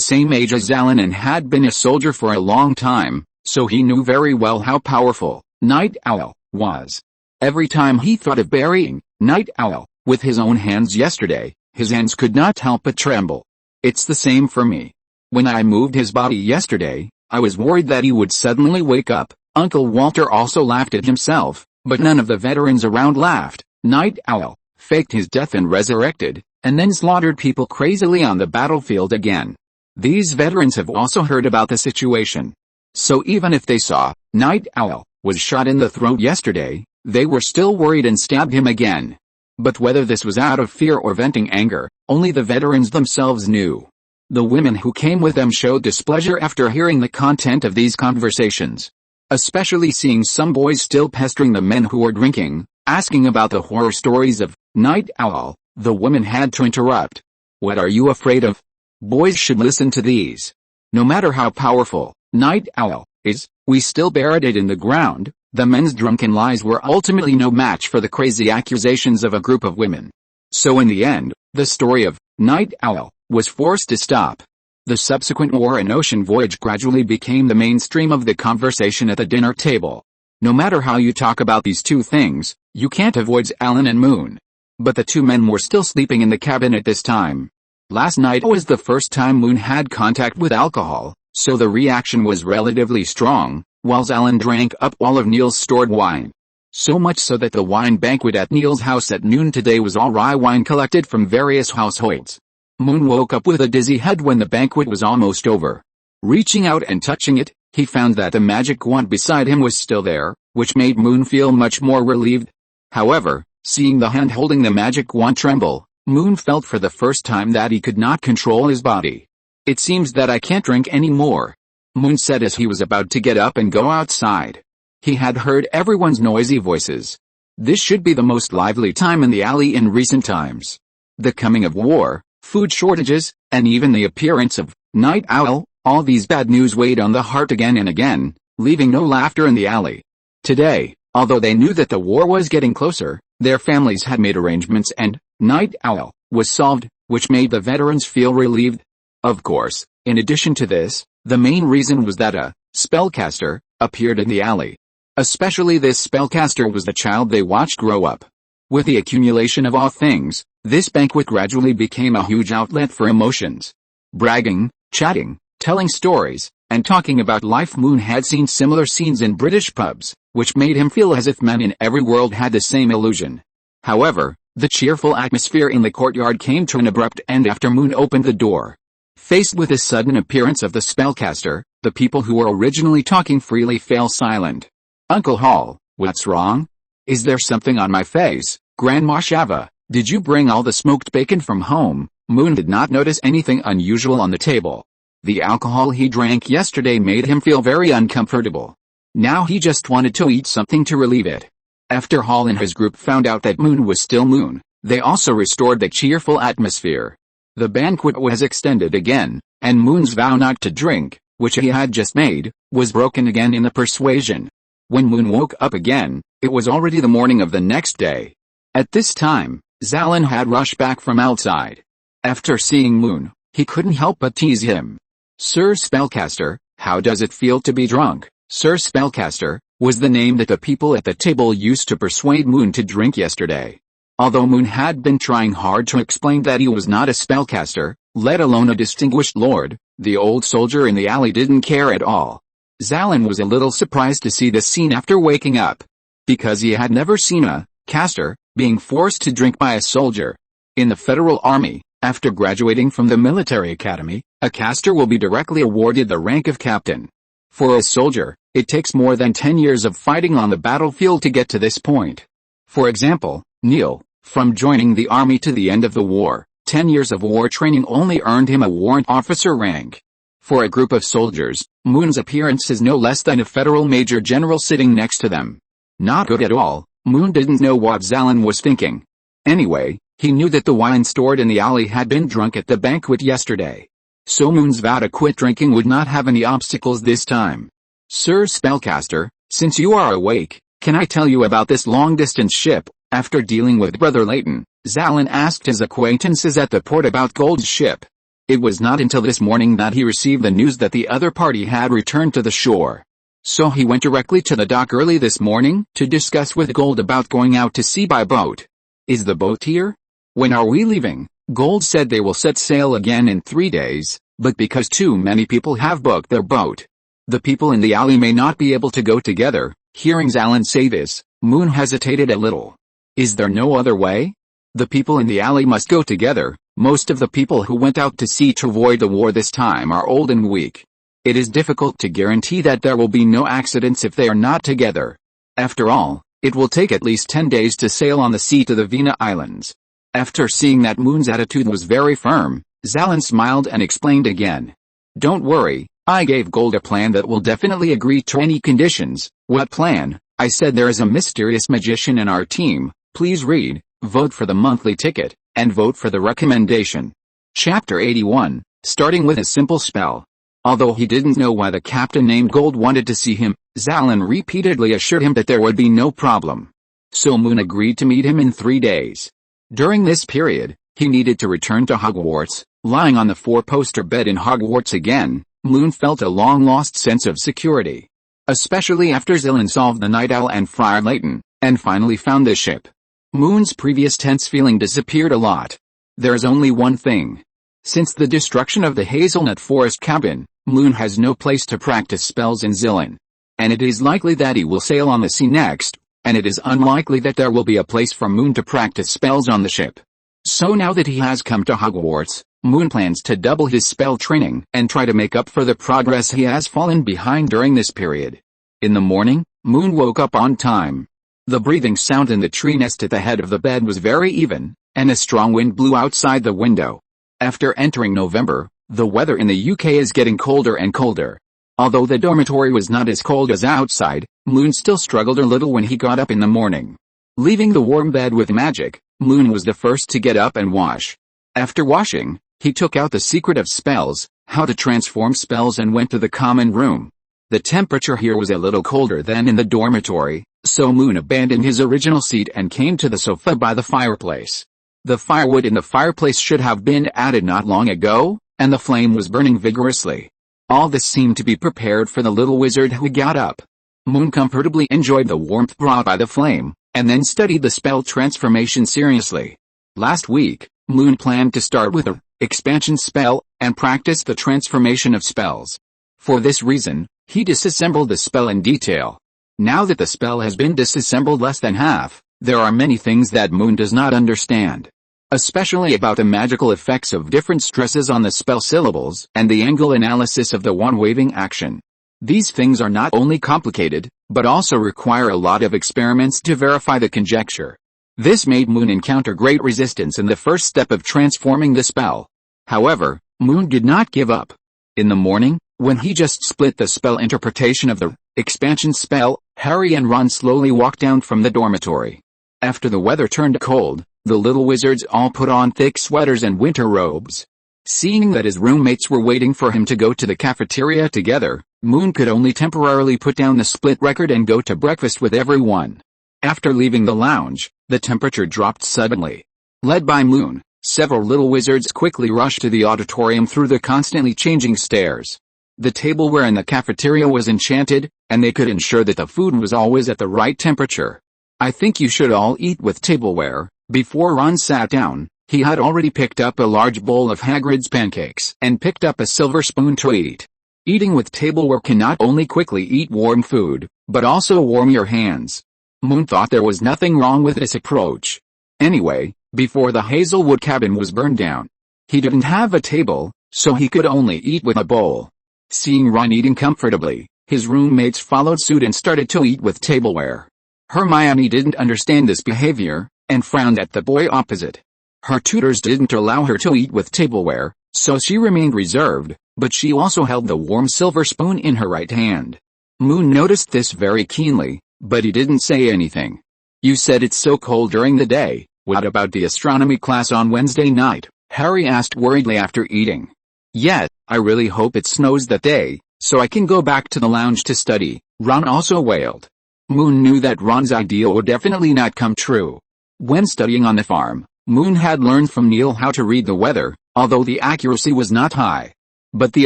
same age as Xilin and had been a soldier for a long time, so he knew very well how powerful Night Owl was. Every time he thought of burying Night Owl with his own hands yesterday, his hands could not help but tremble. It's the same for me. When I moved his body yesterday, I was worried that he would suddenly wake up. Uncle Walter also laughed at himself, but none of the veterans around laughed. Night Owl faked his death and resurrected, and then slaughtered people crazily on the battlefield again. These veterans have also heard about the situation. So even if they saw Night Owl was shot in the throat yesterday, they were still worried and stabbed him again. But whether this was out of fear or venting anger, only the veterans themselves knew. The women who came with them showed displeasure after hearing the content of these conversations. Especially seeing some boys still pestering the men who were drinking, asking about the horror stories of Night Owl. The women had to interrupt. What are you afraid of? Boys should listen to these. No matter how powerful Night Owl is, we still buried it in the ground. The men's drunken lies were ultimately no match for the crazy accusations of a group of women. So in the end, the story of Night Owl was forced to stop. The subsequent war and ocean voyage gradually became the mainstream of the conversation at the dinner table. No matter how you talk about these two things, you can't avoid Xilin and Moon. But the two men were still sleeping in the cabin at this time. Last night was the first time Moon had contact with alcohol, so the reaction was relatively strong, while Xilin drank up all of Neil's stored wine. So much so that the wine banquet at Neil's house at noon today was all rye wine collected from various households. Moon woke up with a dizzy head when the banquet was almost over. Reaching out and touching it, he found that the magic wand beside him was still there, which made Moon feel much more relieved. However, seeing the hand holding the magic wand tremble, Moon felt for the first time that he could not control his body. It seems that I can't drink anymore, Moon said as he was about to get up and go outside. He had heard everyone's noisy voices. This should be the most lively time in the alley in recent times. The coming of war, food shortages, and even the appearance of Night Owl, all these bad news weighed on the heart again and again, leaving no laughter in the alley. Today, although they knew that the war was getting closer, their families had made arrangements and Night Owl was solved, which made the veterans feel relieved. Of course, in addition to this, the main reason was that a spellcaster appeared in the alley. Especially this spellcaster was the child they watched grow up. With the accumulation of all things, this banquet gradually became a huge outlet for emotions. Bragging, chatting, telling stories, and talking about life. Moon had seen similar scenes in British pubs, which made him feel as if men in every world had the same illusion. However, the cheerful atmosphere in the courtyard came to an abrupt end after Moon opened the door. Faced with the sudden appearance of the spellcaster, the people who were originally talking freely fell silent. Uncle Hall, what's wrong? Is there something on my face? Grandma Shava, did you bring all the smoked bacon from home? Moon did not notice anything unusual on the table. The alcohol he drank yesterday made him feel very uncomfortable. Now he just wanted to eat something to relieve it. After Hall and his group found out that Moon was still Moon, they also restored the cheerful atmosphere. The banquet was extended again, and Moon's vow not to drink, which he had just made, was broken again in the persuasion. When Moon woke up again, it was already the morning of the next day. At this time, Xilin had rushed back from outside. After seeing Moon, he couldn't help but tease him. Sir Spellcaster, how does it feel to be drunk? Sir Spellcaster was the name that the people at the table used to persuade Moon to drink yesterday. Although Moon had been trying hard to explain that he was not a spellcaster, let alone a distinguished lord, the old soldier in the alley didn't care at all. Xilin was a little surprised to see this scene after waking up, because he had never seen a caster being forced to drink by a soldier. In the Federal Army, after graduating from the military academy, a caster will be directly awarded the rank of captain. For a soldier, it takes more than 10 years of fighting on the battlefield to get to this point. For example, Neil, from joining the army to the end of the war, 10 years of war training only earned him a warrant officer rank. For a group of soldiers, Moon's appearance is no less than a federal major general sitting next to them. Not good at all. Moon didn't know what Xilin was thinking. Anyway, he knew that the wine stored in the alley had been drunk at the banquet yesterday. So Moon's vow to quit drinking would not have any obstacles this time. Sir Spellcaster, since you are awake, can I tell you about this long-distance ship? After dealing with Brother Layton, Xilin asked his acquaintances at the port about Gold's ship. It was not until this morning that he received the news that the other party had returned to the shore. So he went directly to the dock early this morning to discuss with Gold about going out to sea by boat. Is the boat here? When are we leaving? Gold said they will set sail again in 3 days, but because too many people have booked their boat, the people in the alley may not be able to go together. Hearing Xilin say this, Moon hesitated a little. Is there no other way? The people in the alley must go together. Most of the people who went out to sea to avoid the war this time are old and weak. It is difficult to guarantee that there will be no accidents if they are not together. After all, it will take at least 10 days to sail on the sea to the Vina Islands. After seeing that Moon's attitude was very firm, Xilin smiled and explained again. Don't worry, I gave Gold a plan that will definitely agree to any conditions. What plan? I said there is a mysterious magician in our team. Please read, vote for the monthly ticket, and vote for the recommendation. Chapter 81, starting with a simple spell. Although he didn't know why the captain named Gold wanted to see him, Xilin repeatedly assured him that there would be no problem. So Moon agreed to meet him in 3 days. During this period, he needed to return to Hogwarts. Lying on the 4-poster bed in Hogwarts again, Moon felt a long-lost sense of security. Especially after Xilin solved the Night Owl and Friar Layton, and finally found the ship. Moon's previous tense feeling disappeared a lot. There's only one thing. Since the destruction of the Hazelnut Forest cabin, Moon has no place to practice spells in Xilin. And it is likely that he will sail on the sea next, and it is unlikely that there will be a place for Moon to practice spells on the ship. So now that he has come to Hogwarts, Moon plans to double his spell training and try to make up for the progress he has fallen behind during this period. In the morning, Moon woke up on time. The breathing sound in the tree nest at the head of the bed was very even, and a strong wind blew outside the window. After entering November, the weather in the UK is getting colder and colder. Although the dormitory was not as cold as outside, Moon still struggled a little when he got up in the morning. Leaving the warm bed with magic, Moon was the first to get up and wash. After washing, he took out the secret of spells, how to transform spells, and went to the common room. The temperature here was a little colder than in the dormitory, so Moon abandoned his original seat and came to the sofa by the fireplace. The firewood in the fireplace should have been added not long ago, and the flame was burning vigorously. All this seemed to be prepared for the little wizard who got up. Moon comfortably enjoyed the warmth brought by the flame, and then studied the spell transformation seriously. Last week, Moon planned to start with a expansion spell, and practice the transformation of spells. For this reason, he disassembled the spell in detail. Now that the spell has been disassembled less than half, there are many things that Moon does not understand. Especially about the magical effects of different stresses on the spell syllables and the angle analysis of the wand-waving action. These things are not only complicated, but also require a lot of experiments to verify the conjecture. This made Moon encounter great resistance in the first step of transforming the spell. However, Moon did not give up. In the morning, when he just split the spell interpretation of the expansion spell, Harry and Ron slowly walked down from the dormitory. After the weather turned cold, the little wizards all put on thick sweaters and winter robes. Seeing that his roommates were waiting for him to go to the cafeteria together, Moon could only temporarily put down the split record and go to breakfast with everyone. After leaving the lounge, the temperature dropped suddenly. Led by Moon, several little wizards quickly rushed to the auditorium through the constantly changing stairs. The tableware in the cafeteria was enchanted, and they could ensure that the food was always at the right temperature. I think you should all eat with tableware. Before Ron sat down, he had already picked up a large bowl of Hagrid's pancakes and picked up a silver spoon to eat. Eating with tableware can not only quickly eat warm food, but also warm your hands. Moon thought there was nothing wrong with this approach. Anyway, before the Hazelwood cabin was burned down, he didn't have a table, so he could only eat with a bowl. Seeing Ron eating comfortably, his roommates followed suit and started to eat with tableware. Hermione didn't understand this behavior, and frowned at the boy opposite. Her tutors didn't allow her to eat with tableware, so she remained reserved, but she also held the warm silver spoon in her right hand. Moon noticed this very keenly, but he didn't say anything. You said it's so cold during the day, what about the astronomy class on Wednesday night? Harry asked worriedly after eating. Yeah, I really hope it snows that day, so I can go back to the lounge to study, Ron also wailed. Moon knew that Ron's idea would definitely not come true. When studying on the farm, Moon had learned from Neil how to read the weather, although the accuracy was not high. But the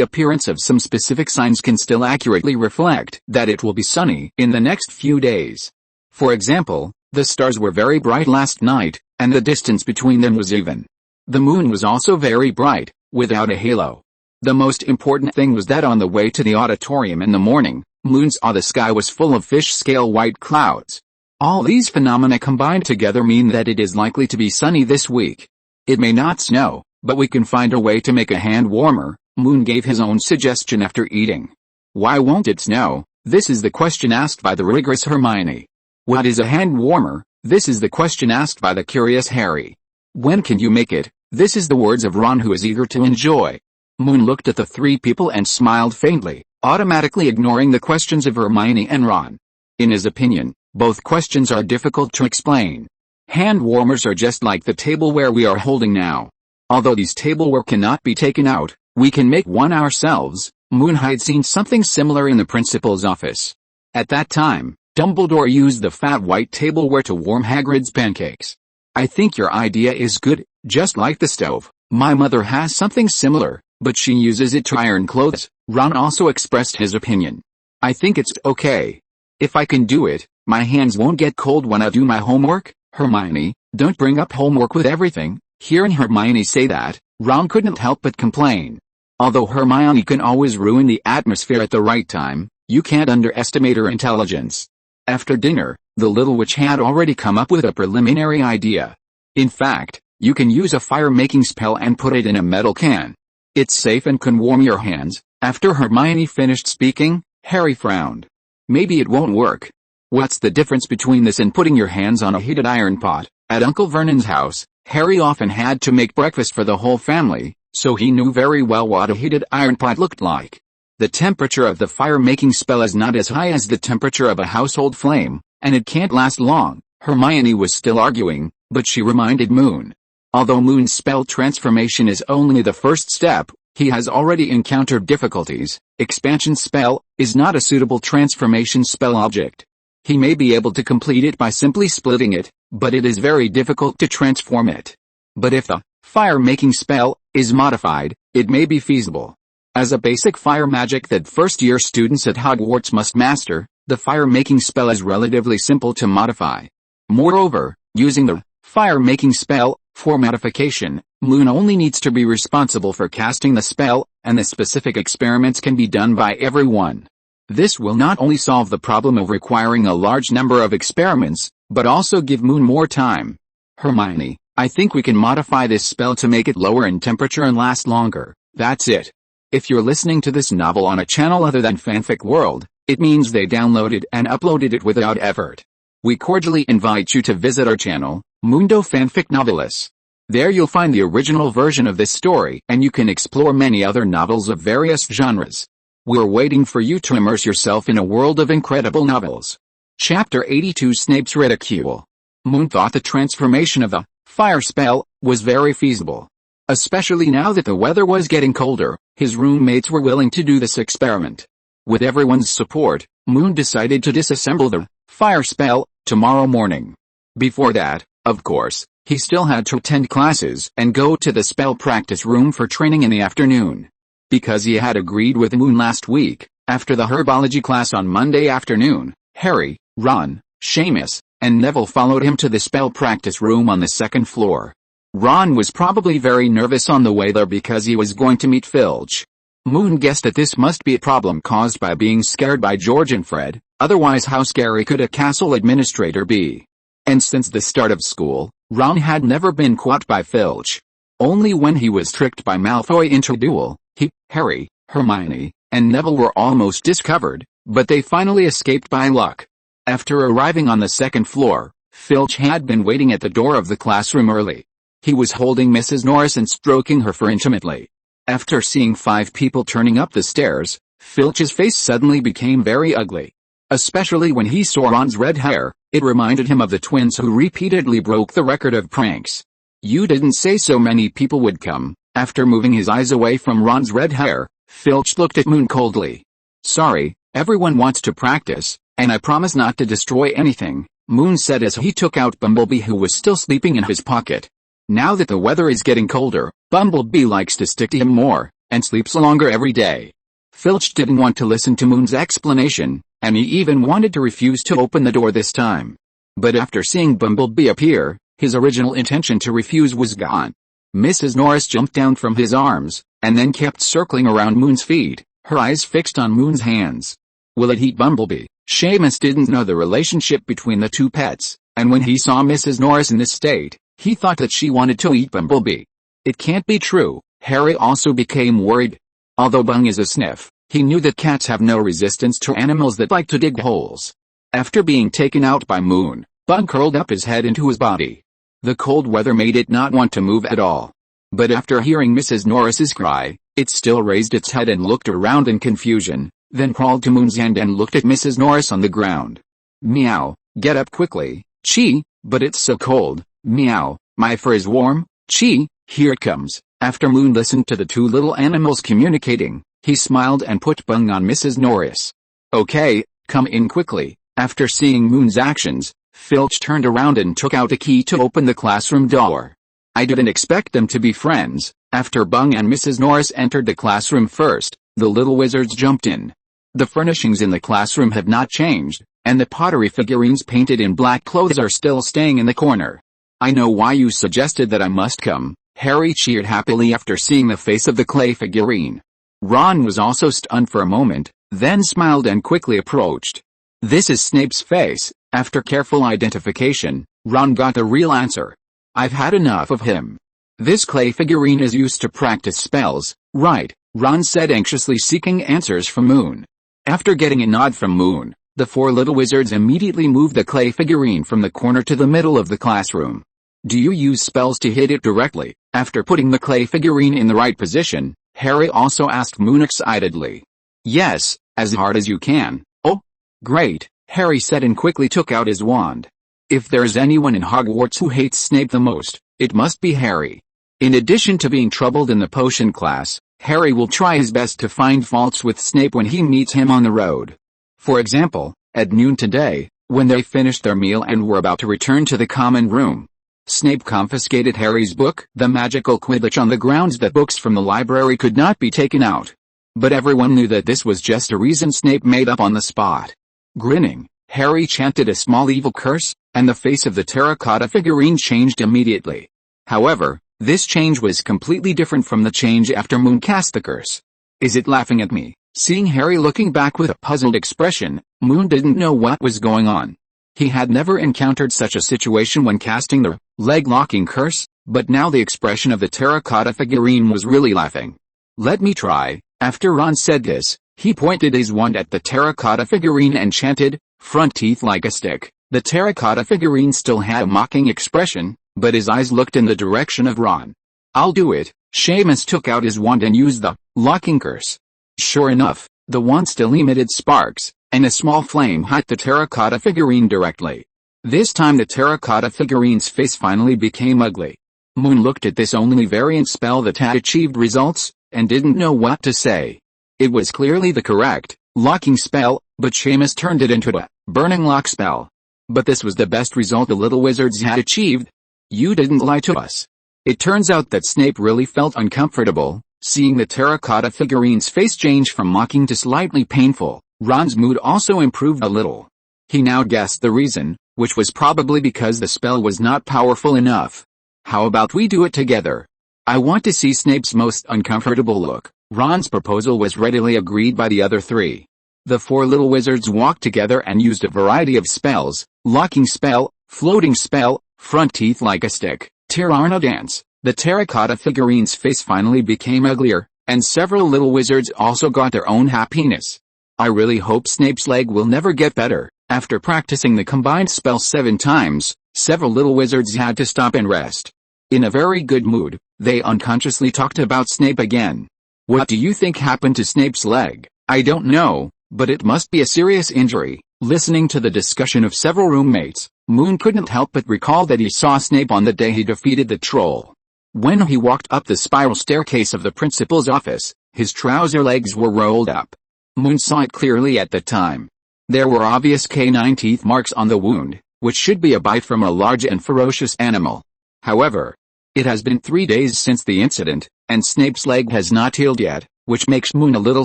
appearance of some specific signs can still accurately reflect that it will be sunny in the next few days. For example, the stars were very bright last night, and the distance between them was even. The moon was also very bright, without a halo. The most important thing was that on the way to the auditorium in the morning, Moon saw the sky was full of fish-scale white clouds. All these phenomena combined together mean that it is likely to be sunny this week. It may not snow, but we can find a way to make a hand warmer, Moon gave his own suggestion after eating. Why won't it snow? This is the question asked by the rigorous Hermione. What is a hand warmer? This is the question asked by the curious Harry. When can you make it? This is the words of Ron, who is eager to enjoy. Moon looked at the three people and smiled faintly, automatically ignoring the questions of Hermione and Ron. In his opinion, both questions are difficult to explain. Hand warmers are just like the tableware we are holding now. Although these tableware cannot be taken out, we can make one ourselves. Moon had seen something similar in the principal's office. At that time, Dumbledore used the fat white tableware to warm Hagrid's pancakes. I think your idea is good, just like the stove. My mother has something similar, but she uses it to iron clothes. Ron also expressed his opinion. I think it's okay. If I can do it, my hands won't get cold when I do my homework. Hermione, don't bring up homework with everything. Hearing Hermione say that, Ron couldn't help but complain. Although Hermione can always ruin the atmosphere at the right time, you can't underestimate her intelligence. After dinner, the little witch had already come up with a preliminary idea. In fact, you can use a fire-making spell and put it in a metal can. It's safe and can warm your hands. After Hermione finished speaking, Harry frowned. Maybe it won't work. What's the difference between this and putting your hands on a heated iron pot? At Uncle Vernon's house, Harry often had to make breakfast for the whole family, so he knew very well what a heated iron pot looked like. The temperature of the fire-making spell is not as high as the temperature of a household flame, and it can't last long. Hermione was still arguing, but she reminded Moon. Although Moon's spell transformation is only the first step, he has already encountered difficulties. Expansion spell is not a suitable transformation spell object. He may be able to complete it by simply splitting it, but it is very difficult to transform it. But if the fire-making spell is modified, it may be feasible. As a basic fire magic that first-year students at Hogwarts must master, the fire-making spell is relatively simple to modify. Moreover, using the fire-making spell for modification, Moon only needs to be responsible for casting the spell, and the specific experiments can be done by everyone. This will not only solve the problem of requiring a large number of experiments, but also give Moon more time. Hermione, I think we can modify this spell to make it lower in temperature and last longer. That's it. If you're listening to this novel on a channel other than Fanfic World, it means they downloaded and uploaded it without effort. We cordially invite you to visit our channel, Mundo Fanfic Novelis. There you'll find the original version of this story, and you can explore many other novels of various genres. We're waiting for you to immerse yourself in a world of incredible novels. Chapter 82, Snape's Ridicule. Moon thought the transformation of the fire spell was very feasible. Especially now that the weather was getting colder, his roommates were willing to do this experiment. With everyone's support, Moon decided to disassemble the fire spell tomorrow morning. Before that, of course, he still had to attend classes and go to the spell practice room for training in the afternoon. Because he had agreed with Moon last week, after the herbology class on Monday afternoon, Harry, Ron, Seamus, and Neville followed him to the spell practice room on the second floor. Ron was probably very nervous on the way there because he was going to meet Filch. Moon guessed that this must be a problem caused by being scared by George and Fred, otherwise how scary could a castle administrator be? And since the start of school, Ron had never been caught by Filch. Only when he was tricked by Malfoy into a duel, he, Harry, Hermione, and Neville were almost discovered, but they finally escaped by luck. After arriving on the second floor, Filch had been waiting at the door of the classroom early. He was holding Mrs. Norris and stroking her fur intimately. After seeing 5 people turning up the stairs, Filch's face suddenly became very ugly. Especially when he saw Ron's red hair, it reminded him of the twins who repeatedly broke the record of pranks. You didn't say so many people would come. After moving his eyes away from Ron's red hair, Filch looked at Moon coldly. Sorry, everyone wants to practice, and I promise not to destroy anything, Moon said as he took out Bumblebee, who was still sleeping, in his pocket. Now that the weather is getting colder, Bumblebee likes to stick to him more, and sleeps longer every day. Filch didn't want to listen to Moon's explanation, and he even wanted to refuse to open the door this time. But after seeing Bumblebee appear, his original intention to refuse was gone. Mrs. Norris jumped down from his arms, and then kept circling around Moon's feet, her eyes fixed on Moon's hands. Will it eat Bumblebee? Seamus didn't know the relationship between the two pets, and when he saw Mrs. Norris in this state, he thought that she wanted to eat Bumblebee. It can't be true. Harry also became worried. Although Bung is a sniff, he knew that cats have no resistance to animals that like to dig holes. After being taken out by Moon, Bung curled up his head into his body. The cold weather made it not want to move at all. But after hearing Mrs. Norris's cry, it still raised its head and looked around in confusion, then crawled to Moon's end and looked at Mrs. Norris on the ground. Meow, get up quickly, Chee, but it's so cold, meow, my fur is warm, Chee, here it comes. After Moon listened to the two little animals communicating, he smiled and put Bung on Mrs. Norris. Okay, come in quickly. After seeing Moon's actions, Filch turned around and took out a key to open the classroom door. I didn't expect them to be friends. After Bung and Mrs. Norris entered the classroom first, the little wizards jumped in. The furnishings in the classroom have not changed, and the pottery figurines painted in black clothes are still staying in the corner. I know why you suggested that I must come, Harry cheered happily after seeing the face of the clay figurine. Ron was also stunned for a moment, then smiled and quickly approached. This is Snape's face. After careful identification, Ron got the real answer. I've had enough of him. This clay figurine is used to practice spells, right? Ron said, anxiously seeking answers from Moon. After getting a nod from Moon, the four little wizards immediately moved the clay figurine from the corner to the middle of the classroom. Do you use spells to hit it directly? After putting the clay figurine in the right position, Harry also asked Moon excitedly. Yes, as hard as you can. Oh, great, Harry said and quickly took out his wand. If there's anyone in Hogwarts who hates Snape the most, it must be Harry. In addition to being troubled in the potion class, Harry will try his best to find faults with Snape when he meets him on the road. For example, at noon today, when they finished their meal and were about to return to the common room, Snape confiscated Harry's book, The Magical Quidditch, on the grounds that books from the library could not be taken out. But everyone knew that this was just a reason Snape made up on the spot. Grinning, Harry chanted a small evil curse, and the face of the terracotta figurine changed immediately. However, this change was completely different from the change after Moon cast the curse. Is it laughing at me? Seeing Harry looking back with a puzzled expression, Moon didn't know what was going on. He had never encountered such a situation when casting the leg-locking curse, but now the expression of the terracotta figurine was really laughing. Let me try. After Ron said this, he pointed his wand at the terracotta figurine and chanted, front teeth like a stick. The terracotta figurine still had a mocking expression, but his eyes looked in the direction of Ron. I'll do it. Seamus took out his wand and used the locking curse. Sure enough, the wand still emitted sparks, and a small flame hit the terracotta figurine directly. This time the terracotta figurine's face finally became ugly. Moon looked at this only variant spell that had achieved results, and didn't know what to say. It was clearly the correct locking spell, but Seamus turned it into a burning lock spell. But this was the best result the little wizards had achieved. You didn't lie to us. It turns out that Snape really felt uncomfortable, seeing the terracotta figurine's face change from mocking to slightly painful. Ron's mood also improved a little. He now guessed the reason, which was probably because the spell was not powerful enough. How about we do it together? I want to see Snape's most uncomfortable look. Ron's proposal was readily agreed by the other three. The four little wizards walked together and used a variety of spells: locking spell, floating spell, front teeth like a stick, Tirana dance. The terracotta figurine's face finally became uglier, and several little wizards also got their own happiness. I really hope Snape's leg will never get better. After practicing the combined spell 7 times, several little wizards had to stop and rest. In a very good mood, they unconsciously talked about Snape again. What do you think happened to Snape's leg? I don't know, but it must be a serious injury. Listening to the discussion of several roommates, Moon couldn't help but recall that he saw Snape on the day he defeated the troll. When he walked up the spiral staircase of the principal's office, his trouser legs were rolled up. Moon saw it clearly at the time. There were obvious canine teeth marks on the wound, which should be a bite from a large and ferocious animal. However, It has been 3 days since the incident, and Snape's leg has not healed yet, which makes Moon a little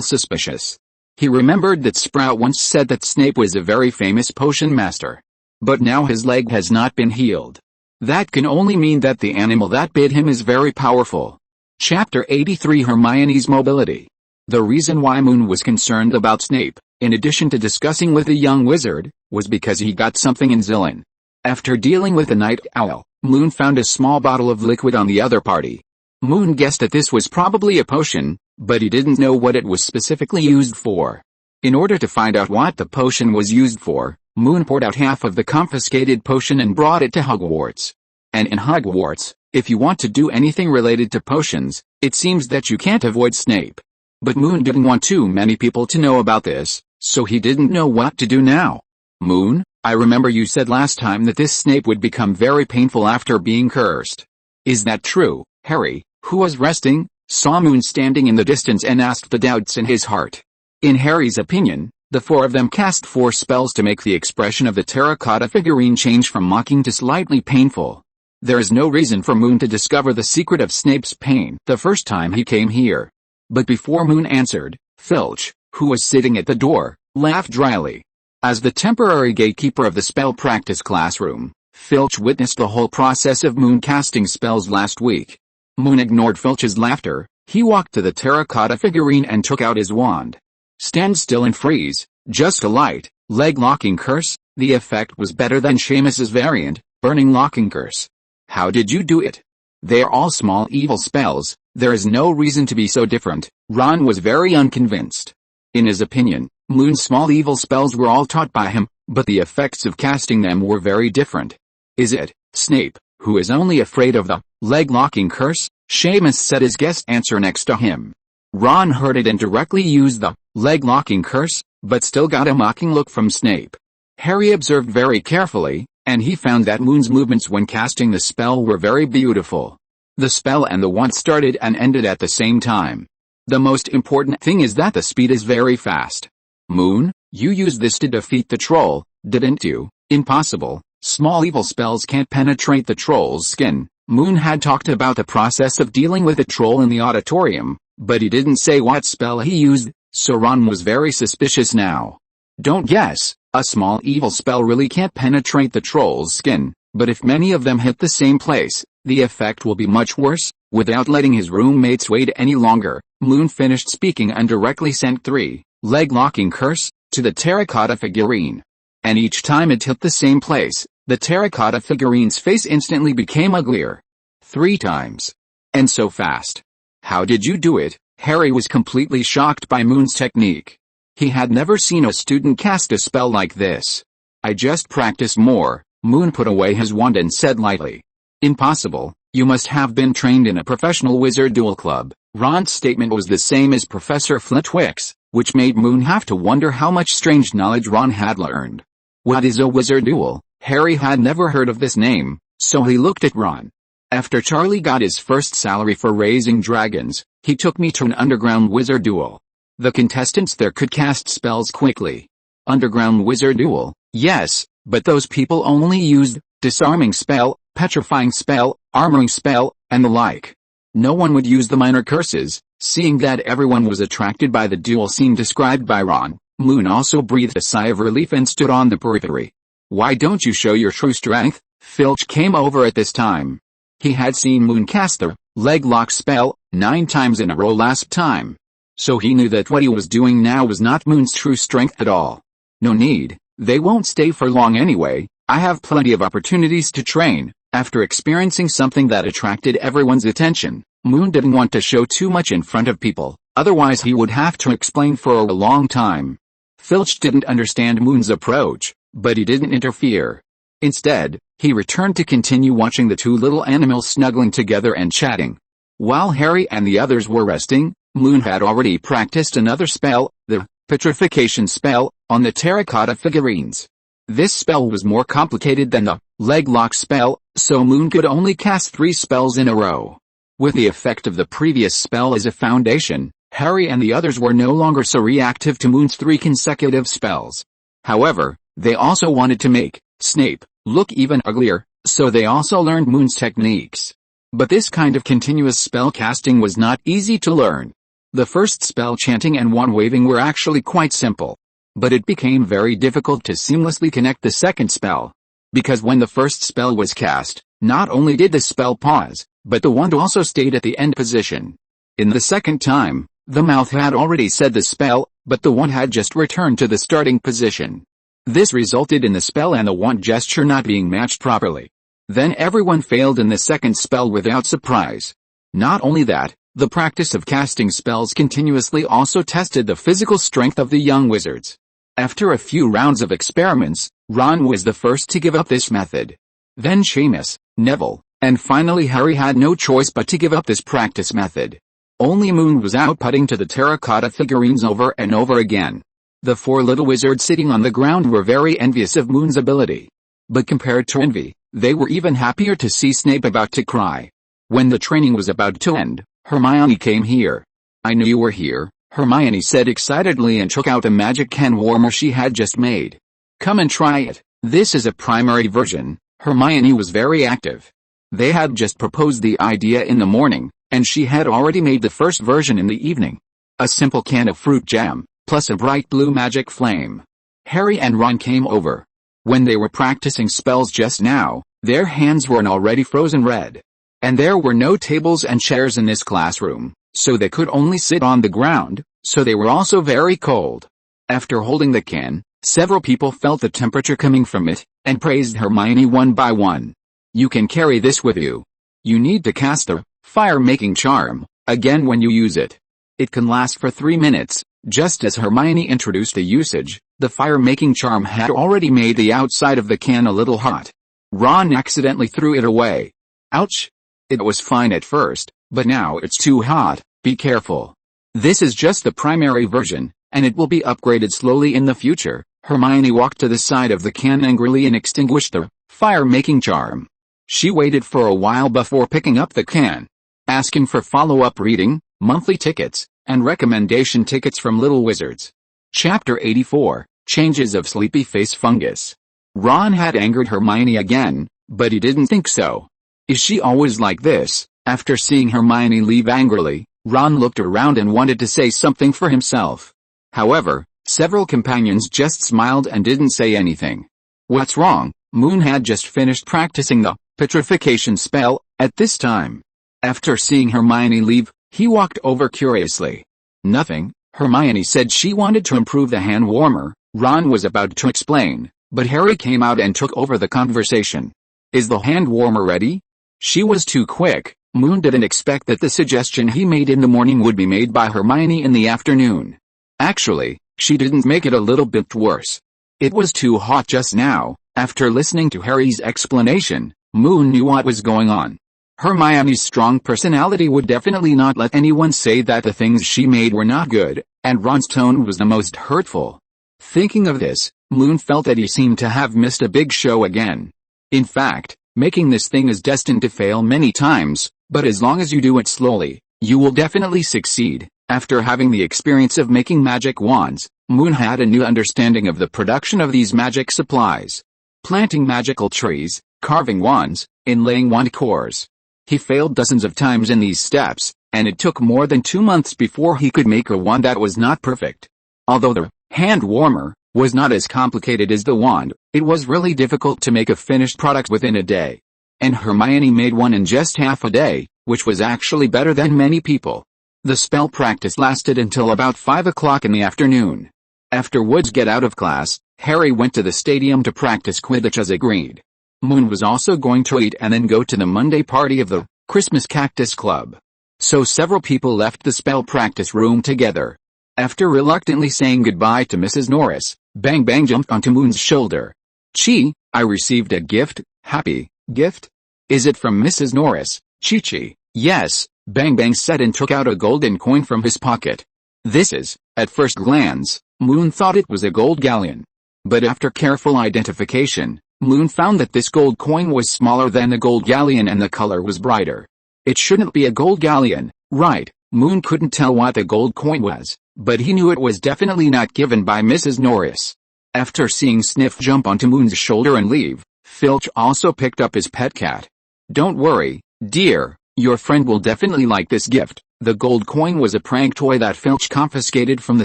suspicious. He remembered that Sprout once said that Snape was a very famous potion master. But now his leg has not been healed. That can only mean that the animal that bit him is very powerful. Chapter 83 Hermione's Mobility. The reason why Moon was concerned about Snape, in addition to discussing with the young wizard, was because he got something in Xilin. After dealing with the night owl, Moon found a small bottle of liquid on the other party. Moon guessed that this was probably a potion, but he didn't know what it was specifically used for. In order to find out what the potion was used for, Moon poured out half of the confiscated potion and brought it to Hogwarts. And in Hogwarts, if you want to do anything related to potions, it seems that you can't avoid Snape. But Moon didn't want too many people to know about this, so he didn't know what to do now. Moon, I remember you said last time that this Snape would become very painful after being cursed. Is that true? Harry, who was resting, saw Moon standing in the distance and asked the doubts in his heart. In Harry's opinion, the four of them cast 4 spells to make the expression of the terracotta figurine change from mocking to slightly painful. There is no reason for Moon to discover the secret of Snape's pain the first time he came here. But before Moon answered, Filch, who was sitting at the door, laughed dryly. As the temporary gatekeeper of the spell practice classroom, Filch witnessed the whole process of Moon casting spells last week. Moon ignored Filch's laughter. He walked to the terracotta figurine and took out his wand. Stand still and freeze, just a light, leg-locking curse. The effect was better than Seamus's variant, burning locking curse. How did you do it? They are all small evil spells, there is no reason to be so different. Ron was very unconvinced. In his opinion, Moon's small evil spells were all taught by him, but the effects of casting them were very different. Is it Snape, who is only afraid of the leg-locking curse? Seamus said his guest answer next to him. Ron heard it and directly used the leg-locking curse, but still got a mocking look from Snape. Harry observed very carefully, and he found that Moon's movements when casting the spell were very beautiful. The spell and the wand started and ended at the same time. The most important thing is that the speed is very fast. Moon, you used this to defeat the troll, didn't you? Impossible. Small evil spells can't penetrate the troll's skin. Moon had talked about the process of dealing with a troll in the auditorium, but he didn't say what spell he used, so Ron was very suspicious now. Don't guess, a small evil spell really can't penetrate the troll's skin, but if many of them hit the same place, the effect will be much worse. Without letting his roommates wait any longer, Moon finished speaking and directly sent 3 leg-locking curse to the terracotta figurine. And each time it hit the same place, the terracotta figurine's face instantly became uglier. 3 times. And so fast. How did you do it? Harry was completely shocked by Moon's technique. He had never seen a student cast a spell like this. I just practiced more. Moon put away his wand and said lightly. Impossible, you must have been trained in a professional wizard duel club. Ron's statement was the same as Professor Flitwick's, which made Moon have to wonder how much strange knowledge Ron had learned. What is a wizard duel? Harry had never heard of this name, so he looked at Ron. After Charlie got his first salary for raising dragons, he took me to an underground wizard duel. The contestants there could cast spells quickly. Underground wizard duel, yes, but those people only used disarming spell, petrifying spell, armoring spell, and the like. No one would use the minor curses. Seeing that everyone was attracted by the duel scene described by Ron, Moon also breathed a sigh of relief and stood on the periphery. Why don't you show your true strength? Filch came over at this time. He had seen Moon cast the leg lock spell 9 times in a row last time. So he knew that what he was doing now was not Moon's true strength at all. No need, they won't stay for long anyway. I have plenty of opportunities to train. After experiencing something that attracted everyone's attention, Moon didn't want to show too much in front of people, otherwise he would have to explain for a long time. Filch didn't understand Moon's approach, but he didn't interfere. Instead, he returned to continue watching the 2 little animals snuggling together and chatting. While Harry and the others were resting, Moon had already practiced another spell, the petrification spell, on the terracotta figurines. This spell was more complicated than the leg lock spell, so Moon could only cast 3 spells in a row. With the effect of the previous spell as a foundation, Harry and the others were no longer so reactive to Moon's 3 consecutive spells. However, they also wanted to make Snape look even uglier, so they also learned Moon's techniques. But this kind of continuous spell casting was not easy to learn. The first spell chanting and wand waving were actually quite simple. But it became very difficult to seamlessly connect the second spell. Because when the first spell was cast, not only did the spell pause, but the wand also stayed at the end position. In the second time, the mouth had already said the spell, but the wand had just returned to the starting position. This resulted in the spell and the wand gesture not being matched properly. Then everyone failed in the second spell without surprise. Not only that, the practice of casting spells continuously also tested the physical strength of the young wizards. After a few rounds of experiments, Ron was the first to give up this method. Then Seamus, Neville, and finally Harry had no choice but to give up this practice method. Only Moon was outputting to the terracotta figurines over and over again. The four little wizards sitting on the ground were very envious of Moon's ability. But compared to envy, they were even happier to see Snape about to cry. When the training was about to end, Hermione came here. "I knew you were here," Hermione said excitedly and took out a magic can warmer she had just made. "Come and try it. This is a primary version." Hermione was very active. They had just proposed the idea in the morning, and she had already made the first version in the evening. A simple can of fruit jam, plus a bright blue magic flame. Harry and Ron came over. When they were practicing spells just now, their hands were already frozen red. And there were no tables and chairs in this classroom, so they could only sit on the ground, so they were also very cold. After holding the can, several people felt the temperature coming from it, and praised Hermione one by one. "You can carry this with you. You need to cast the fire-making charm again when you use it. It can last for 3 minutes." Just as Hermione introduced the usage, the fire-making charm had already made the outside of the can a little hot. Ron accidentally threw it away. "Ouch! It was fine at first, but now it's too hot, be careful. This is just the primary version, and it will be upgraded slowly in the future." Hermione walked to the side of the can angrily and extinguished the fire-making charm. She waited for a while before picking up the can. Asking for follow-up reading, monthly tickets, and recommendation tickets from Little Wizards. Chapter 84, Changes of Sleepy Face Fungus. Ron had angered Hermione again, but he didn't think so. Is she always like this? After seeing Hermione leave angrily, Ron looked around and wanted to say something for himself. However, several companions just smiled and didn't say anything. What's wrong? Moon had just finished practicing the petrification spell at this time. After seeing Hermione leave, he walked over curiously. "Nothing," Hermione said. She wanted to improve the hand warmer. Ron was about to explain, but Harry came out and took over the conversation. "Is the hand warmer ready?" She was too quick. Moon didn't expect that the suggestion he made in the morning would be made by Hermione in the afternoon. Actually, she didn't make it a little bit worse. It was too hot just now. After listening to Harry's explanation, Moon knew what was going on. Hermione's strong personality would definitely not let anyone say that the things she made were not good, and Ron's tone was the most hurtful. Thinking of this, Moon felt that he seemed to have missed a big show again. In fact, making this thing is destined to fail many times, but as long as you do it slowly, you will definitely succeed. After having the experience of making magic wands, Moon had a new understanding of the production of these magic supplies. Planting magical trees, carving wands, inlaying wand cores. He failed dozens of times in these steps, and it took more than 2 months before he could make a wand that was not perfect. Although the hand warmer was not as complicated as the wand, it was really difficult to make a finished product within a day. And Hermione made one in just half a day, which was actually better than many people. The spell practice lasted until about 5 o'clock in the afternoon. After Woods get out of class, Harry went to the stadium to practice Quidditch as agreed. Moon was also going to eat and then go to the Monday party of the Christmas Cactus Club. So several people left the spell practice room together. After reluctantly saying goodbye to Mrs. Norris, Bengbeng jumped onto Moon's shoulder. "Chi, I received a gift." "Happy gift? Is it from Mrs. Norris?" "Chi-Chi." "Yes," Bengbeng said and took out a golden coin from his pocket. This is, at first glance, Moon thought it was a gold galleon. But after careful identification, Moon found that this gold coin was smaller than the gold galleon and the color was brighter. It shouldn't be a gold galleon, right? Moon couldn't tell what the gold coin was, but he knew it was definitely not given by Mrs. Norris. After seeing Sniff jump onto Moon's shoulder and leave, Filch also picked up his pet cat. "Don't worry, dear," Your friend will definitely like this gift. The gold coin was a prank toy that Filch confiscated from the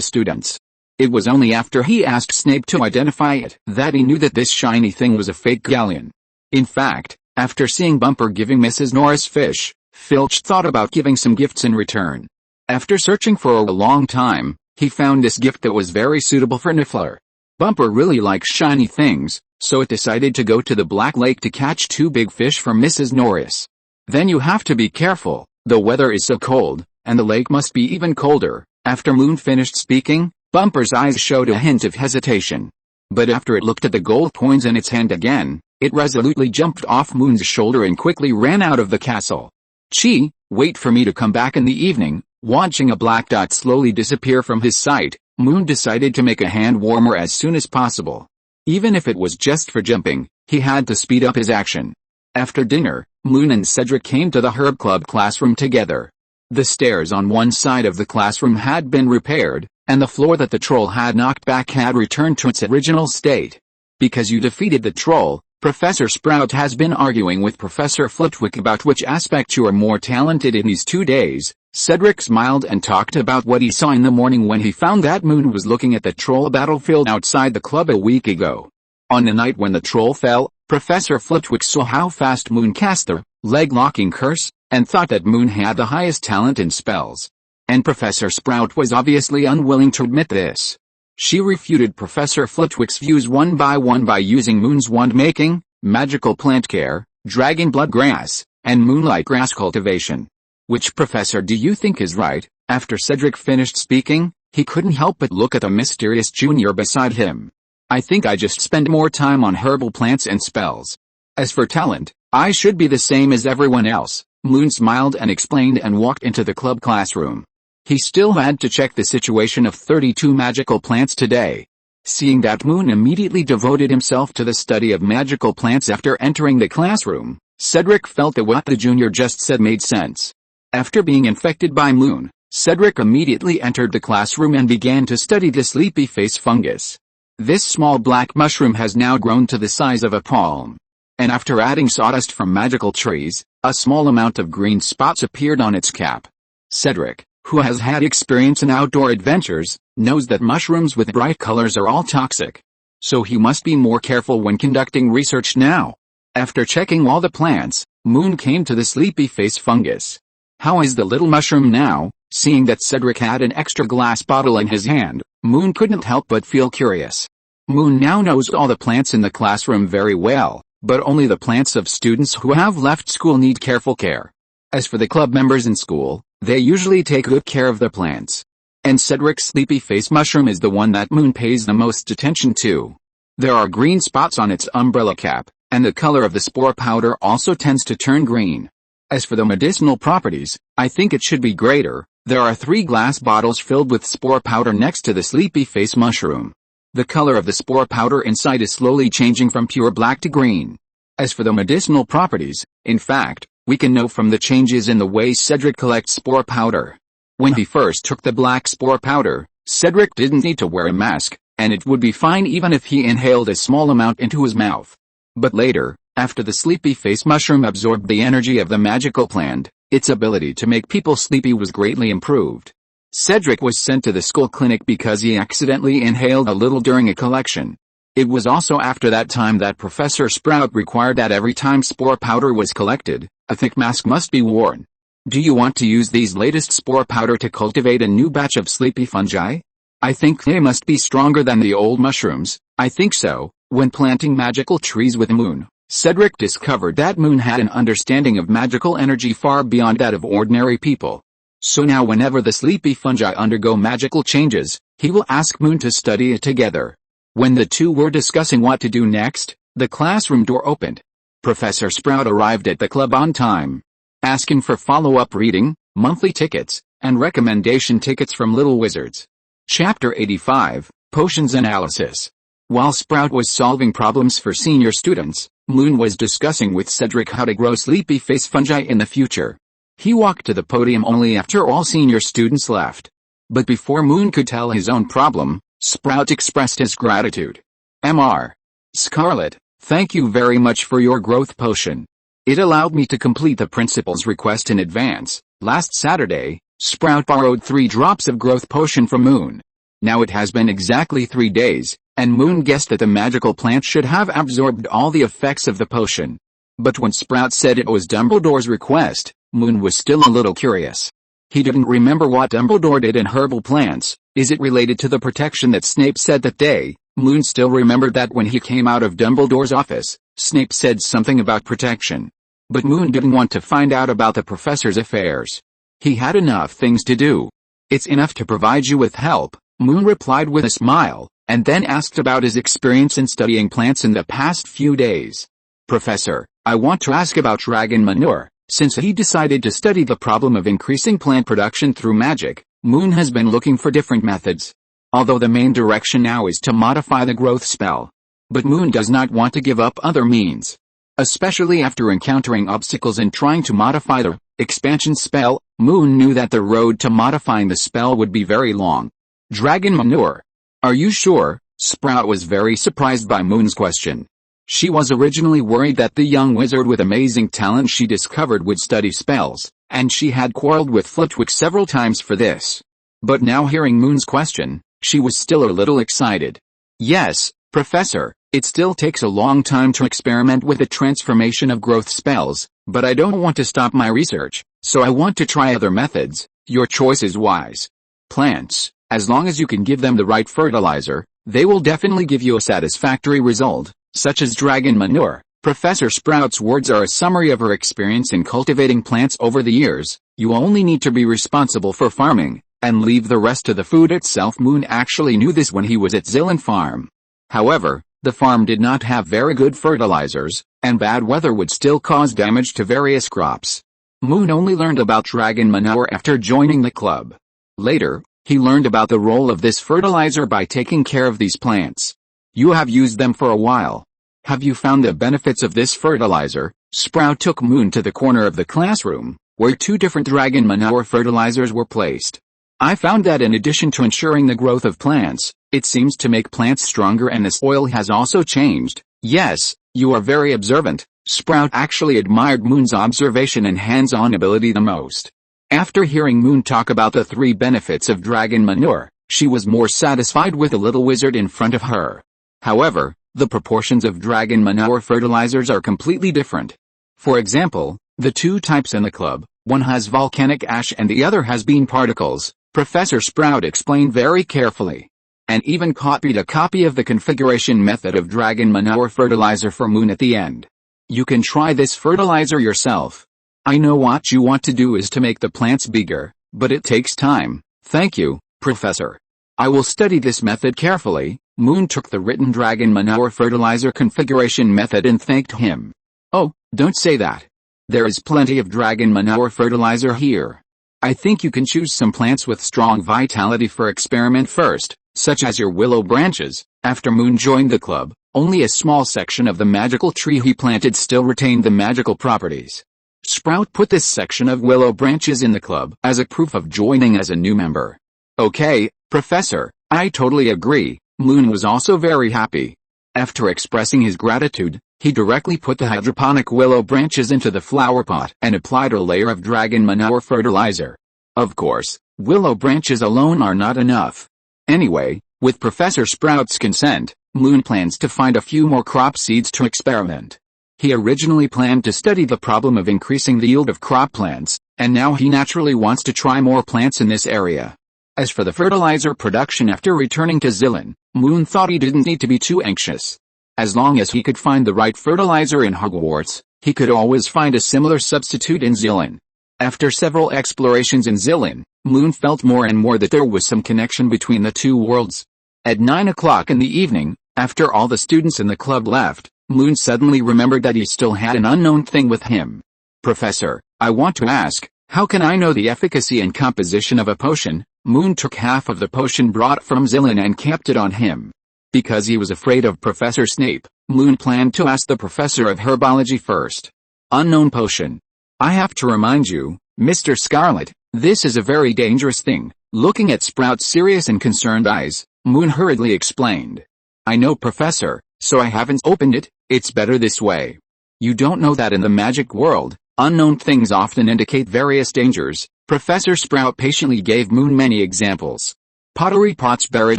students. It was only after he asked Snape to identify it that he knew that this shiny thing was a fake galleon. In fact, after seeing Bumper giving Mrs. Norris fish, Filch thought about giving some gifts in return. After searching for a long time, he found this gift that was very suitable for Niffler. Bumper really likes shiny things, so it decided to go to the Black Lake to catch 2 big fish for Mrs. Norris. Then you have to be careful, the weather is so cold, and the lake must be even colder. After Moon finished speaking, Bumper's eyes showed a hint of hesitation. But after it looked at the gold coins in its hand again, it resolutely jumped off Moon's shoulder and quickly ran out of the castle. Chi, wait for me to come back in the evening. Watching a black dot slowly disappear from his sight, Moon decided to make a hand warmer as soon as possible. Even if it was just for jumping, he had to speed up his action. After dinner, Moon and Cedric came to the Herb Club classroom together. The stairs on one side of the classroom had been repaired, and the floor that the troll had knocked back had returned to its original state. Because you defeated the troll, Professor Sprout has been arguing with Professor Flitwick about which aspect you are more talented in these 2 days. Cedric smiled and talked about what he saw in the morning when he found that Moon was looking at the troll battlefield outside the club a week ago. On the night when the troll fell, Professor Flitwick saw how fast Moon cast the leg-locking curse, and thought that Moon had the highest talent in spells. And Professor Sprout was obviously unwilling to admit this. She refuted Professor Flitwick's views one by using Moon's wand-making, magical plant care, dragon blood grass, and moonlight grass cultivation. Which professor do you think is right? After Cedric finished speaking, he couldn't help but look at the mysterious junior beside him. I think I just spend more time on herbal plants and spells. As for talent, I should be the same as everyone else. Moon smiled and explained and walked into the club classroom. He still had to check the situation of 32 magical plants today. Seeing that, Moon immediately devoted himself to the study of magical plants after entering the classroom. Cedric felt that what the junior just said made sense. After being infected by Moon, Cedric immediately entered the classroom and began to study the sleepy face fungus. This small black mushroom has now grown to the size of a palm. And after adding sawdust from magical trees, a small amount of green spots appeared on its cap. Cedric, who has had experience in outdoor adventures, knows that mushrooms with bright colors are all toxic. So he must be more careful when conducting research now. After checking all the plants, Moon came to the sleepy face fungus. How is the little mushroom now? Seeing that Cedric had an extra glass bottle in his hand, Moon couldn't help but feel curious. Moon now knows all the plants in the classroom very well, but only the plants of students who have left school need careful care. As for the club members in school, they usually take good care of their plants. And Cedric's sleepy face mushroom is the one that Moon pays the most attention to. There are green spots on its umbrella cap, and the color of the spore powder also tends to turn green. As for the medicinal properties, I think it should be greater. There are 3 glass bottles filled with spore powder next to the sleepy face mushroom. The color of the spore powder inside is slowly changing from pure black to green. As for the medicinal properties, in fact, we can know from the changes in the way Cedric collects spore powder. When he first took the black spore powder, Cedric didn't need to wear a mask, and it would be fine even if he inhaled a small amount into his mouth. But later, after the sleepy face mushroom absorbed the energy of the magical plant, its ability to make people sleepy was greatly improved. Cedric was sent to the school clinic because he accidentally inhaled a little during a collection. It was also after that time that Professor Sprout required that every time spore powder was collected, a thick mask must be worn. Do you want to use these latest spore powder to cultivate a new batch of sleepy fungi? I think they must be stronger than the old mushrooms. I think so. When planting magical trees with Moon, Cedric discovered that Moon had an understanding of magical energy far beyond that of ordinary people. So now whenever the sleepy fungi undergo magical changes, he will ask Moon to study it together. When the two were discussing what to do next, the classroom door opened. Professor Sprout arrived at the club on time, asking for follow-up reading, monthly tickets, and recommendation tickets from Little Wizards. Chapter 85, Potions Analysis. While Sprout was solving problems for senior students, Moon was discussing with Cedric how to grow sleepy face fungi in the future. He walked to the podium only after all senior students left. But before Moon could tell his own problem, Sprout expressed his gratitude. Mr. Scarlett, thank you very much for your growth potion. It allowed me to complete the principal's request in advance. Last Saturday, Sprout borrowed 3 drops of growth potion from Moon. Now it has been exactly 3 days, and Moon guessed that the magical plant should have absorbed all the effects of the potion. But when Sprout said it was Dumbledore's request, Moon was still a little curious. He didn't remember what Dumbledore did in herbal plants. Is it related to the protection that Snape said that day? Moon still remembered that when he came out of Dumbledore's office, Snape said something about protection. But Moon didn't want to find out about the professor's affairs. He had enough things to do. It's enough to provide you with help, Moon replied with a smile, and then asked about his experience in studying plants in the past few days. Professor, I want to ask about dragon manure. Since he decided to study the problem of increasing plant production through magic, Moon has been looking for different methods. Although the main direction now is to modify the growth spell. But Moon does not want to give up other means. Especially after encountering obstacles in trying to modify the expansion spell, Moon knew that the road to modifying the spell would be very long. Dragon manure. Are you sure? Sprout was very surprised by Moon's question. She was originally worried that the young wizard with amazing talent she discovered would study spells, and she had quarreled with Flitwick several times for this. But now hearing Moon's question, she was still a little excited. Yes, Professor, it still takes a long time to experiment with the transformation of growth spells, but I don't want to stop my research, so I want to try other methods. Your choice is wise. Plants, as long as you can give them the right fertilizer, they will definitely give you a satisfactory result, such as dragon manure. Professor Sprout's words are a summary of her experience in cultivating plants over the years. You only need to be responsible for farming, and leave the rest to the food itself. Moon actually knew this when he was at Xilin farm. However, the farm did not have very good fertilizers, and bad weather would still cause damage to various crops. Moon only learned about dragon manure after joining the club. Later, he learned about the role of this fertilizer by taking care of these plants. You have used them for a while. Have you found the benefits of this fertilizer? Sprout took Moon to the corner of the classroom, where 2 different dragon manure fertilizers were placed. I found that in addition to ensuring the growth of plants, it seems to make plants stronger, and the soil has also changed. Yes, you are very observant. Sprout actually admired Moon's observation and hands-on ability the most. After hearing Moon talk about the 3 benefits of dragon manure, she was more satisfied with the little wizard in front of her. However, the proportions of dragon manure fertilizers are completely different. For example, the 2 types in the club, one has volcanic ash and the other has bean particles, Professor Sprout explained very carefully. And even copied a copy of the configuration method of dragon manure fertilizer for Moon at the end. You can try this fertilizer yourself. I know what you want to do is to make the plants bigger, but it takes time. Thank you, Professor. I will study this method carefully. Moon took the written dragon manure fertilizer configuration method and thanked him. Oh, don't say that. There is plenty of dragon manure fertilizer here. I think you can choose some plants with strong vitality for experiment first, such as your willow branches. After Moon joined the club, only a small section of the magical tree he planted still retained the magical properties. Sprout put this section of willow branches in the club as a proof of joining as a new member. Okay, Professor, I totally agree. Moon was also very happy. After expressing his gratitude, he directly put the hydroponic willow branches into the flower pot and applied a layer of dragon manure fertilizer. Of course, willow branches alone are not enough. Anyway, with Professor Sprout's consent, Moon plans to find a few more crop seeds to experiment. He originally planned to study the problem of increasing the yield of crop plants, and now he naturally wants to try more plants in this area. As for the fertilizer production after returning to Xilin, Moon thought he didn't need to be too anxious. As long as he could find the right fertilizer in Hogwarts, he could always find a similar substitute in Xilin. After several explorations in Xilin, Moon felt more and more that there was some connection between the 2 worlds. At 9 o'clock in the evening, after all the students in the club left, Moon suddenly remembered that he still had an unknown thing with him. Professor, I want to ask, how can I know the efficacy and composition of a potion? Moon took half of the potion brought from Xilin and kept it on him. Because he was afraid of Professor Snape, Moon planned to ask the professor of herbology first. Unknown potion. I have to remind you, Mr. Scarlett, this is a very dangerous thing. Looking at Sprout's serious and concerned eyes, Moon hurriedly explained. I know, Professor, so I haven't opened it. It's better this way. You don't know that in the magic world, unknown things often indicate various dangers. Professor Sprout patiently gave Moon many examples. Pottery pots buried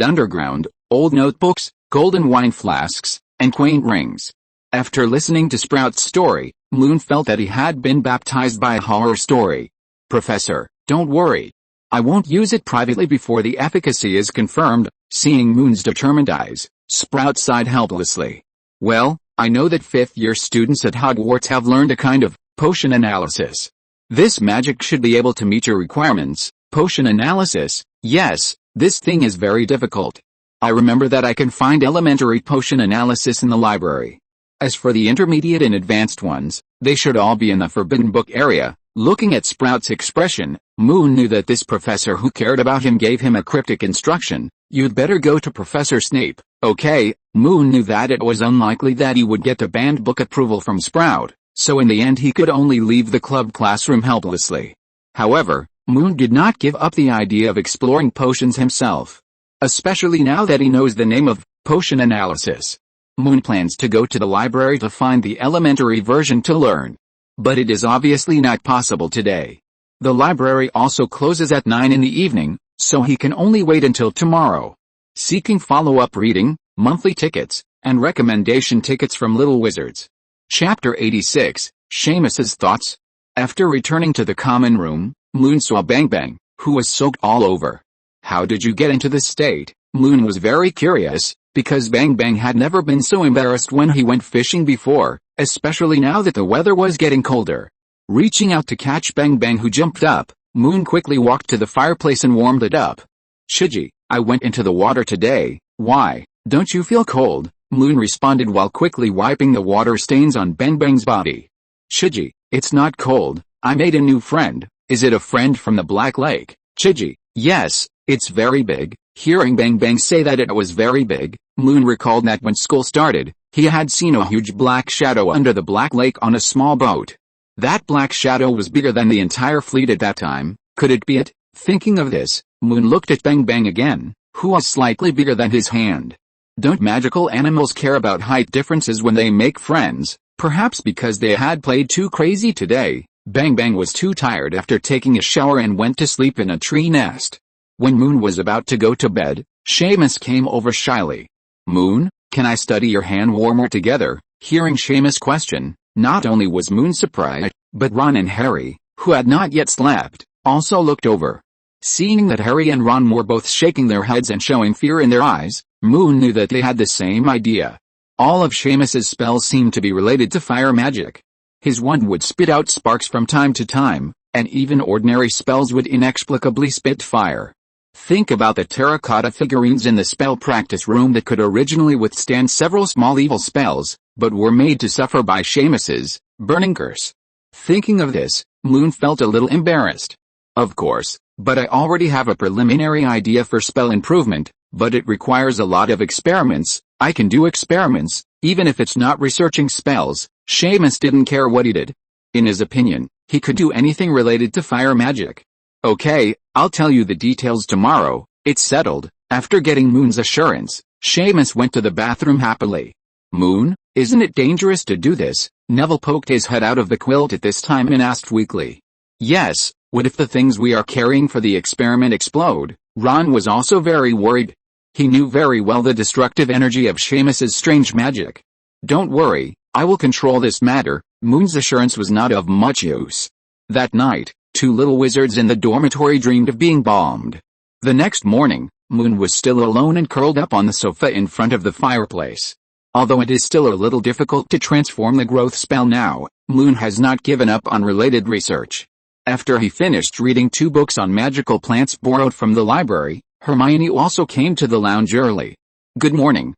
underground, old notebooks, golden wine flasks, and quaint rings. After listening to Sprout's story, Moon felt that he had been baptized by a horror story. Professor, don't worry. I won't use it privately before the efficacy is confirmed. Seeing Moon's determined eyes, Sprout sighed helplessly. Well, I know that fifth-year students at Hogwarts have learned a kind of potion analysis. This magic should be able to meet your requirements. Potion analysis? Yes, this thing is very difficult. I remember that I can find elementary potion analysis in the library. As for the intermediate and advanced ones, they should all be in the forbidden book area. Looking at Sprout's expression, Moon knew that this professor who cared about him gave him a cryptic instruction. You'd better go to Professor Snape. Okay, Moon knew that it was unlikely that he would get the banned book approval from Sprout, so in the end he could only leave the club classroom helplessly. However, Moon did not give up the idea of exploring potions himself. Especially now that he knows the name of potion analysis. Moon plans to go to the library to find the elementary version to learn. But it is obviously not possible today. The library also closes at 9 in the evening, so he can only wait until tomorrow. Seeking follow-up reading, monthly tickets, and recommendation tickets from Little Wizards. Chapter 86, Seamus's Thoughts. After returning to the common room, Moon saw Bengbeng, who was soaked all over. How did you get into this state? Moon was very curious, because Bengbeng had never been so embarrassed when he went fishing before, especially now that the weather was getting colder. Reaching out to catch Bengbeng, who jumped up, Moon quickly walked to the fireplace and warmed it up. Chiji, I went into the water today. Why, don't you feel cold? Moon responded while quickly wiping the water stains on Bengbeng's body. Chiji, it's not cold, I made a new friend. Is it a friend from the Black Lake? Chiji, yes, it's very big. Hearing Bengbeng say that it was very big, Moon recalled that when school started, he had seen a huge black shadow under the Black Lake on a small boat. That black shadow was bigger than the entire fleet at that time. Could it be it? Thinking of this, Moon looked at Bengbeng again, who was slightly bigger than his hand. Don't magical animals care about height differences when they make friends? Perhaps because they had played too crazy today, Bengbeng was too tired after taking a shower and went to sleep in a tree nest. When Moon was about to go to bed, Seamus came over shyly. Moon, can I study your hand warmer together? Hearing Seamus' question, not only was Moon surprised, but Ron and Harry, who had not yet slept, also looked over. Seeing that Harry and Ron were both shaking their heads and showing fear in their eyes, Moon knew that they had the same idea. All of Seamus's spells seemed to be related to fire magic. His wand would spit out sparks from time to time, and even ordinary spells would inexplicably spit fire. Think about the terracotta figurines in the spell practice room that could originally withstand several small evil spells, but were made to suffer by Seamus's burning curse. Thinking of this, Moon felt a little embarrassed. Of course, but I already have a preliminary idea for spell improvement, but it requires a lot of experiments. I can do experiments, even if it's not researching spells. Seamus didn't care what he did. In his opinion, he could do anything related to fire magic. Okay, I'll tell you the details tomorrow. It's settled. After getting Moon's assurance, Seamus went to the bathroom happily. Moon, isn't it dangerous to do this? Neville poked his head out of the quilt at this time and asked weakly. Yes, what if the things we are carrying for the experiment explode? Ron was also very worried. He knew very well the destructive energy of Seamus's strange magic. Don't worry, I will control this matter. Moon's assurance was not of much use. That night, two little wizards in the dormitory dreamed of being bombed. The next morning, Moon was still alone and curled up on the sofa in front of the fireplace. Although it is still a little difficult to transform the growth spell now, Moon has not given up on related research. After he finished reading 2 books on magical plants borrowed from the library, Hermione also came to the lounge early. Good morning,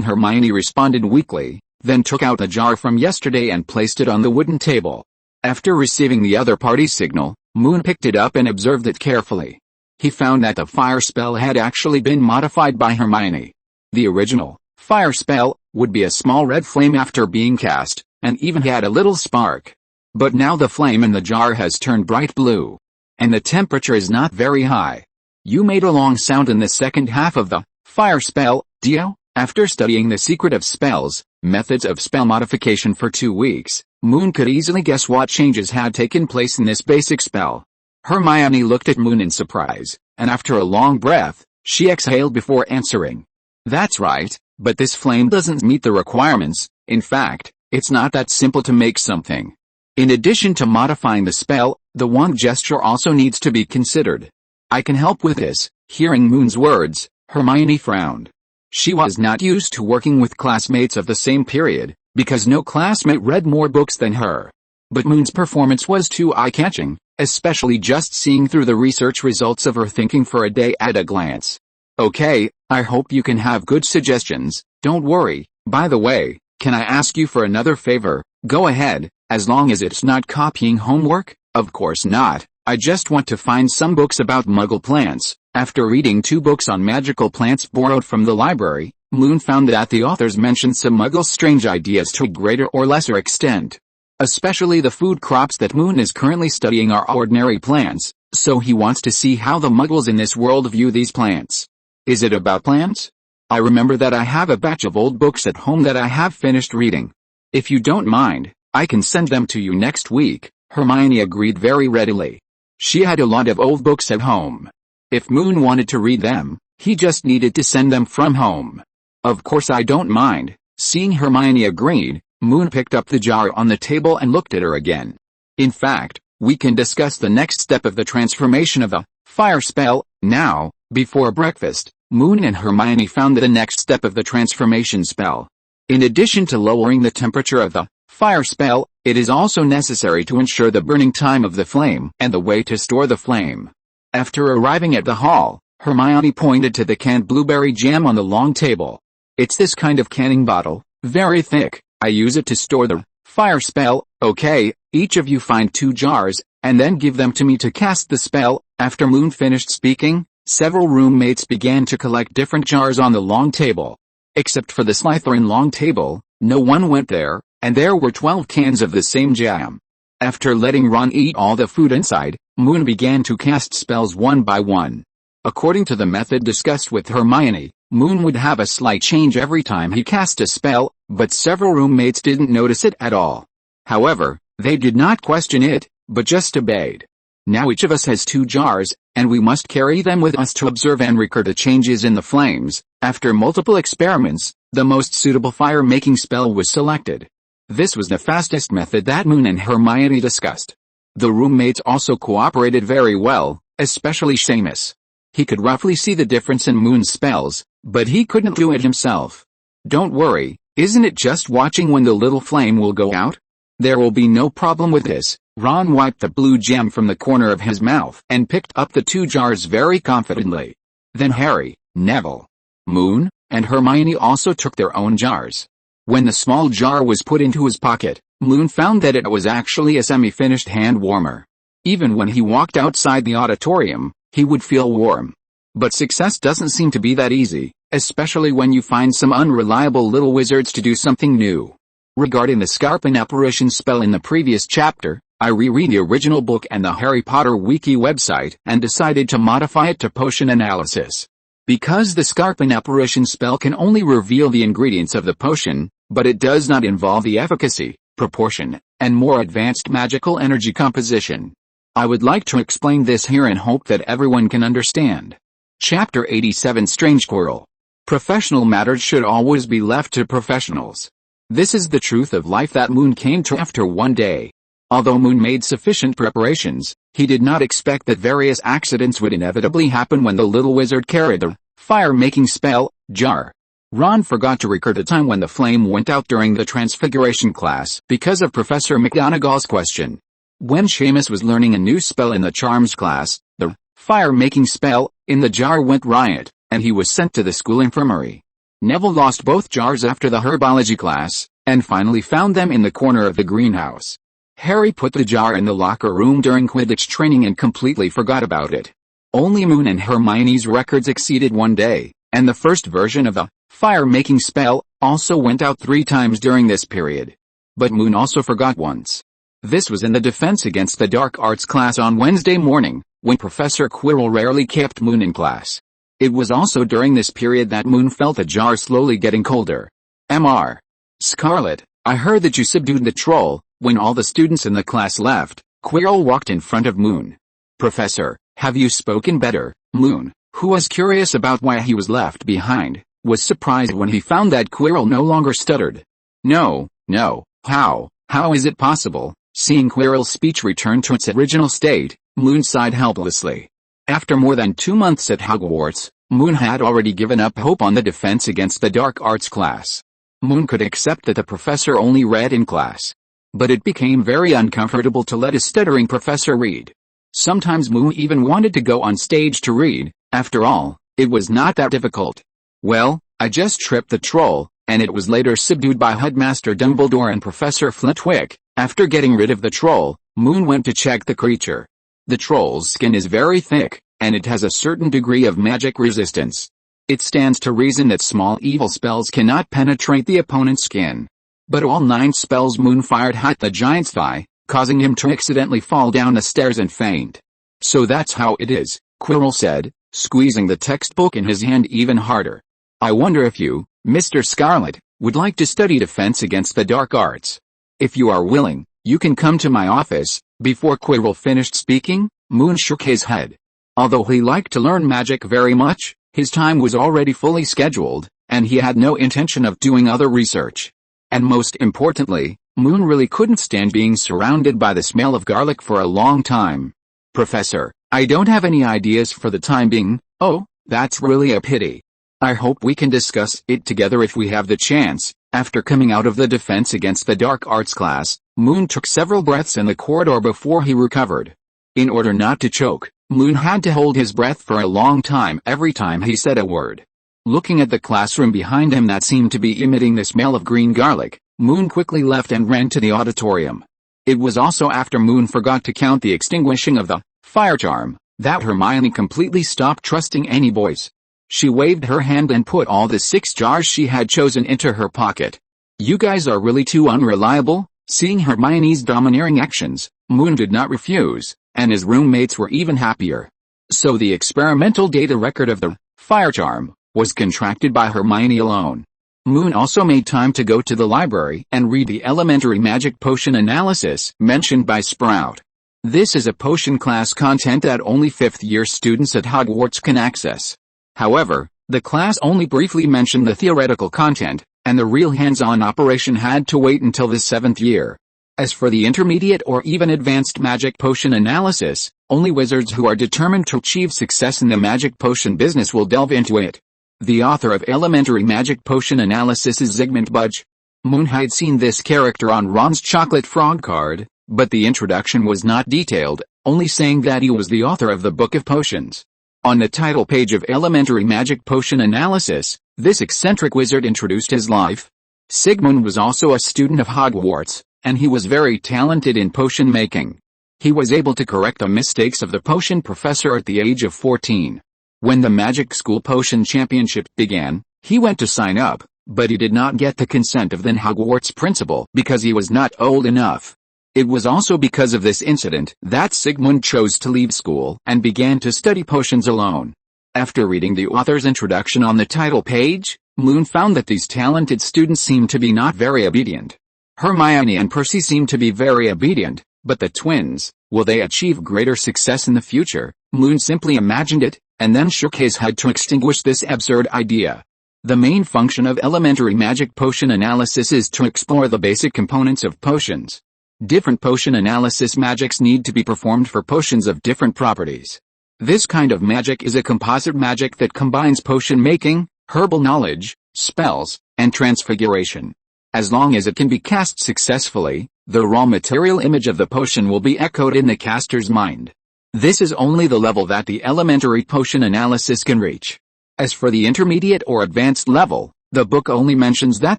Hermione responded weakly, then took out a jar from yesterday and placed it on the wooden table. After receiving the other party's signal, Moon picked it up and observed it carefully. He found that the fire spell had actually been modified by Hermione. The original fire spell would be a small red flame after being cast, and even had a little spark. But now the flame in the jar has turned bright blue. And the temperature is not very high. You made a long sound in the second half of the fire spell, Dio? After studying the secret of spells, methods of spell modification for 2 weeks, Moon could easily guess what changes had taken place in this basic spell. Hermione looked at Moon in surprise, and after a long breath, she exhaled before answering. That's right, but this flame doesn't meet the requirements. In fact, it's not that simple to make something. In addition to modifying the spell, the wand gesture also needs to be considered. I can help with this. Hearing Moon's words, Hermione frowned. She was not used to working with classmates of the same period, because no classmate read more books than her. But Moon's performance was too eye-catching, especially just seeing through the research results of her thinking for a day at a glance. Okay, I hope you can have good suggestions. Don't worry. By the way, can I ask you for another favor? Go ahead, as long as it's not copying homework. Of course not. I just want to find some books about Muggle plants. After reading 2 books on magical plants borrowed from the library, Moon found that the authors mentioned some Muggle strange ideas to a greater or lesser extent. Especially the food crops that Moon is currently studying are ordinary plants, so he wants to see how the Muggles in this world view these plants. Is it about plants? I remember that I have a batch of old books at home that I have finished reading. If you don't mind, I can send them to you next week. Hermione agreed very readily. She had a lot of old books at home. If Moon wanted to read them, he just needed to send them from home. Of course I don't mind. Seeing Hermione agreed, Moon picked up the jar on the table and looked at her again. In fact, we can discuss the next step of the transformation of a fire spell now. Before breakfast, Moon and Hermione found the next step of the transformation spell. In addition to lowering the temperature of the fire spell, it is also necessary to ensure the burning time of the flame and the way to store the flame. After arriving at the hall, Hermione pointed to the canned blueberry jam on the long table. It's this kind of canning bottle, very thick. I use it to store the fire spell. Okay, each of you find 2 jars, and then give them to me to cast the spell. After Moon finished speaking, several roommates began to collect different jars on the long table. Except for the Slytherin long table, no one went there, and there were 12 cans of the same jam. After letting Ron eat all the food inside, Moon began to cast spells one by one. According to the method discussed with Hermione, Moon would have a slight change every time he cast a spell, but several roommates didn't notice it at all. However, they did not question it, but just obeyed. Now each of us has 2 jars, and we must carry them with us to observe and record the changes in the flames. After multiple experiments, the most suitable fire-making spell was selected. This was the fastest method that Moon and Hermione discussed. The roommates also cooperated very well, especially Seamus. He could roughly see the difference in Moon's spells, but he couldn't do it himself. Don't worry, isn't it just watching when the little flame will go out? There will be no problem with this. Ron wiped the blue gem from the corner of his mouth and picked up the 2 jars very confidently. Then Harry, Neville, Moon, and Hermione also took their own jars. When the small jar was put into his pocket, Moon found that it was actually a semi-finished hand warmer. Even when he walked outside the auditorium, he would feel warm. But success doesn't seem to be that easy, especially when you find some unreliable little wizards to do something new. Regarding the Scarpin apparition spell in the previous chapter, I reread the original book and the Harry Potter Wiki website and decided to modify it to potion analysis. Because the Scarpin apparition spell can only reveal the ingredients of the potion, but it does not involve the efficacy, proportion, and more advanced magical energy composition. I would like to explain this here and hope that everyone can understand. Chapter 87 Strange Quarrel. Professional matters should always be left to professionals. This is the truth of life that Moon came to after one day. Although Moon made sufficient preparations, he did not expect that various accidents would inevitably happen when the little wizard carried the fire-making spell jar. Ron forgot to record the time when the flame went out during the transfiguration class because of Professor McGonagall's question. When Seamus was learning a new spell in the charms class, the fire-making spell in the jar went riot, and he was sent to the school infirmary. Neville lost both jars after the herbology class, and finally found them in the corner of the greenhouse. Harry put the jar in the locker room during Quidditch training and completely forgot about it. Only Moon and Hermione's records exceeded one day, and the first version of the fire-making spell also went out 3 times during this period. But Moon also forgot once. This was in the Defense Against the Dark Arts class on Wednesday morning, when Professor Quirrell rarely kept Moon in class. It was also during this period that Moon felt the jar slowly getting colder. Mr. Scarlett, I heard that you subdued the troll. When all the students in the class left, Quirrell walked in front of Moon. Professor, have you spoken better? Moon, who was curious about why he was left behind, was surprised when he found that Quirrell no longer stuttered. No, how is it possible? Seeing Quirrell's speech return to its original state, Moon sighed helplessly. After more than 2 months at Hogwarts, Moon had already given up hope on the defense against the dark arts class. Moon could accept that the professor only read in class. But it became very uncomfortable to let a stuttering professor read. Sometimes Moon even wanted to go on stage to read. After all, it was not that difficult. Well, I just tripped the troll, and it was later subdued by Headmaster Dumbledore and Professor Flitwick. After getting rid of the troll, Moon went to check the creature. The troll's skin is very thick, and it has a certain degree of magic resistance. It stands to reason that small evil spells cannot penetrate the opponent's skin. But all 9 spells Moon fired hit the giant's thigh, causing him to accidentally fall down the stairs and faint. So that's how it is, Quirrell said, squeezing the textbook in his hand even harder. I wonder if you, Mr. Scarlett, would like to study defense against the dark arts. If you are willing, you can come to my office. Before Quirrell finished speaking, Moon shook his head. Although he liked to learn magic very much, his time was already fully scheduled, and he had no intention of doing other research. And most importantly, Moon really couldn't stand being surrounded by the smell of garlic for a long time. Professor, I don't have any ideas for the time being. Oh, that's really a pity. I hope we can discuss it together if we have the chance. After coming out of the defense against the dark arts class, Moon took several breaths in the corridor before he recovered. In order not to choke, Moon had to hold his breath for a long time every time he said a word. Looking at the classroom behind him that seemed to be emitting the smell of green garlic, Moon quickly left and ran to the auditorium. It was also after Moon forgot to count the extinguishing of the fire charm that Hermione completely stopped trusting any boys. She waved her hand and put all the 6 jars she had chosen into her pocket. You guys are really too unreliable. Seeing Hermione's domineering actions, Moon did not refuse, and his roommates were even happier. So the experimental data record of the fire charm was contracted by Hermione alone. Moon also made time to go to the library and read the elementary magic potion analysis mentioned by Sprout. This is a potion class content that only 5th-year students at Hogwarts can access. However, the class only briefly mentioned the theoretical content, and the real hands-on operation had to wait until the 7th year. As for the intermediate or even advanced magic potion analysis, only wizards who are determined to achieve success in the magic potion business will delve into it. The author of elementary magic potion analysis is Zygmunt Budge. Moon had seen this character on Ron's chocolate frog card, but the introduction was not detailed, only saying that he was the author of the Book of Potions. On the title page of Elementary Magic Potion Analysis, this eccentric wizard introduced his life. Zygmunt was also a student of Hogwarts, and he was very talented in potion making. He was able to correct the mistakes of the potion professor at the age of 14. When the Magic School Potion Championship began, he went to sign up, but he did not get the consent of the Hogwarts principal because he was not old enough. It was also because of this incident that Zygmunt chose to leave school and began to study potions alone. After reading the author's introduction on the title page, Moon found that these talented students seemed to be not very obedient. Hermione and Percy seemed to be very obedient, but the twins, will they achieve greater success in the future? Moon simply imagined it, and then shook his head to extinguish this absurd idea. The main function of elementary magic potion analysis is to explore the basic components of potions. Different potion analysis magics need to be performed for potions of different properties. This kind of magic is a composite magic that combines potion making, herbal knowledge, spells, and transfiguration. As long as it can be cast successfully, the raw material image of the potion will be echoed in the caster's mind. This is only the level that the elementary potion analysis can reach. As for the intermediate or advanced level, the book only mentions that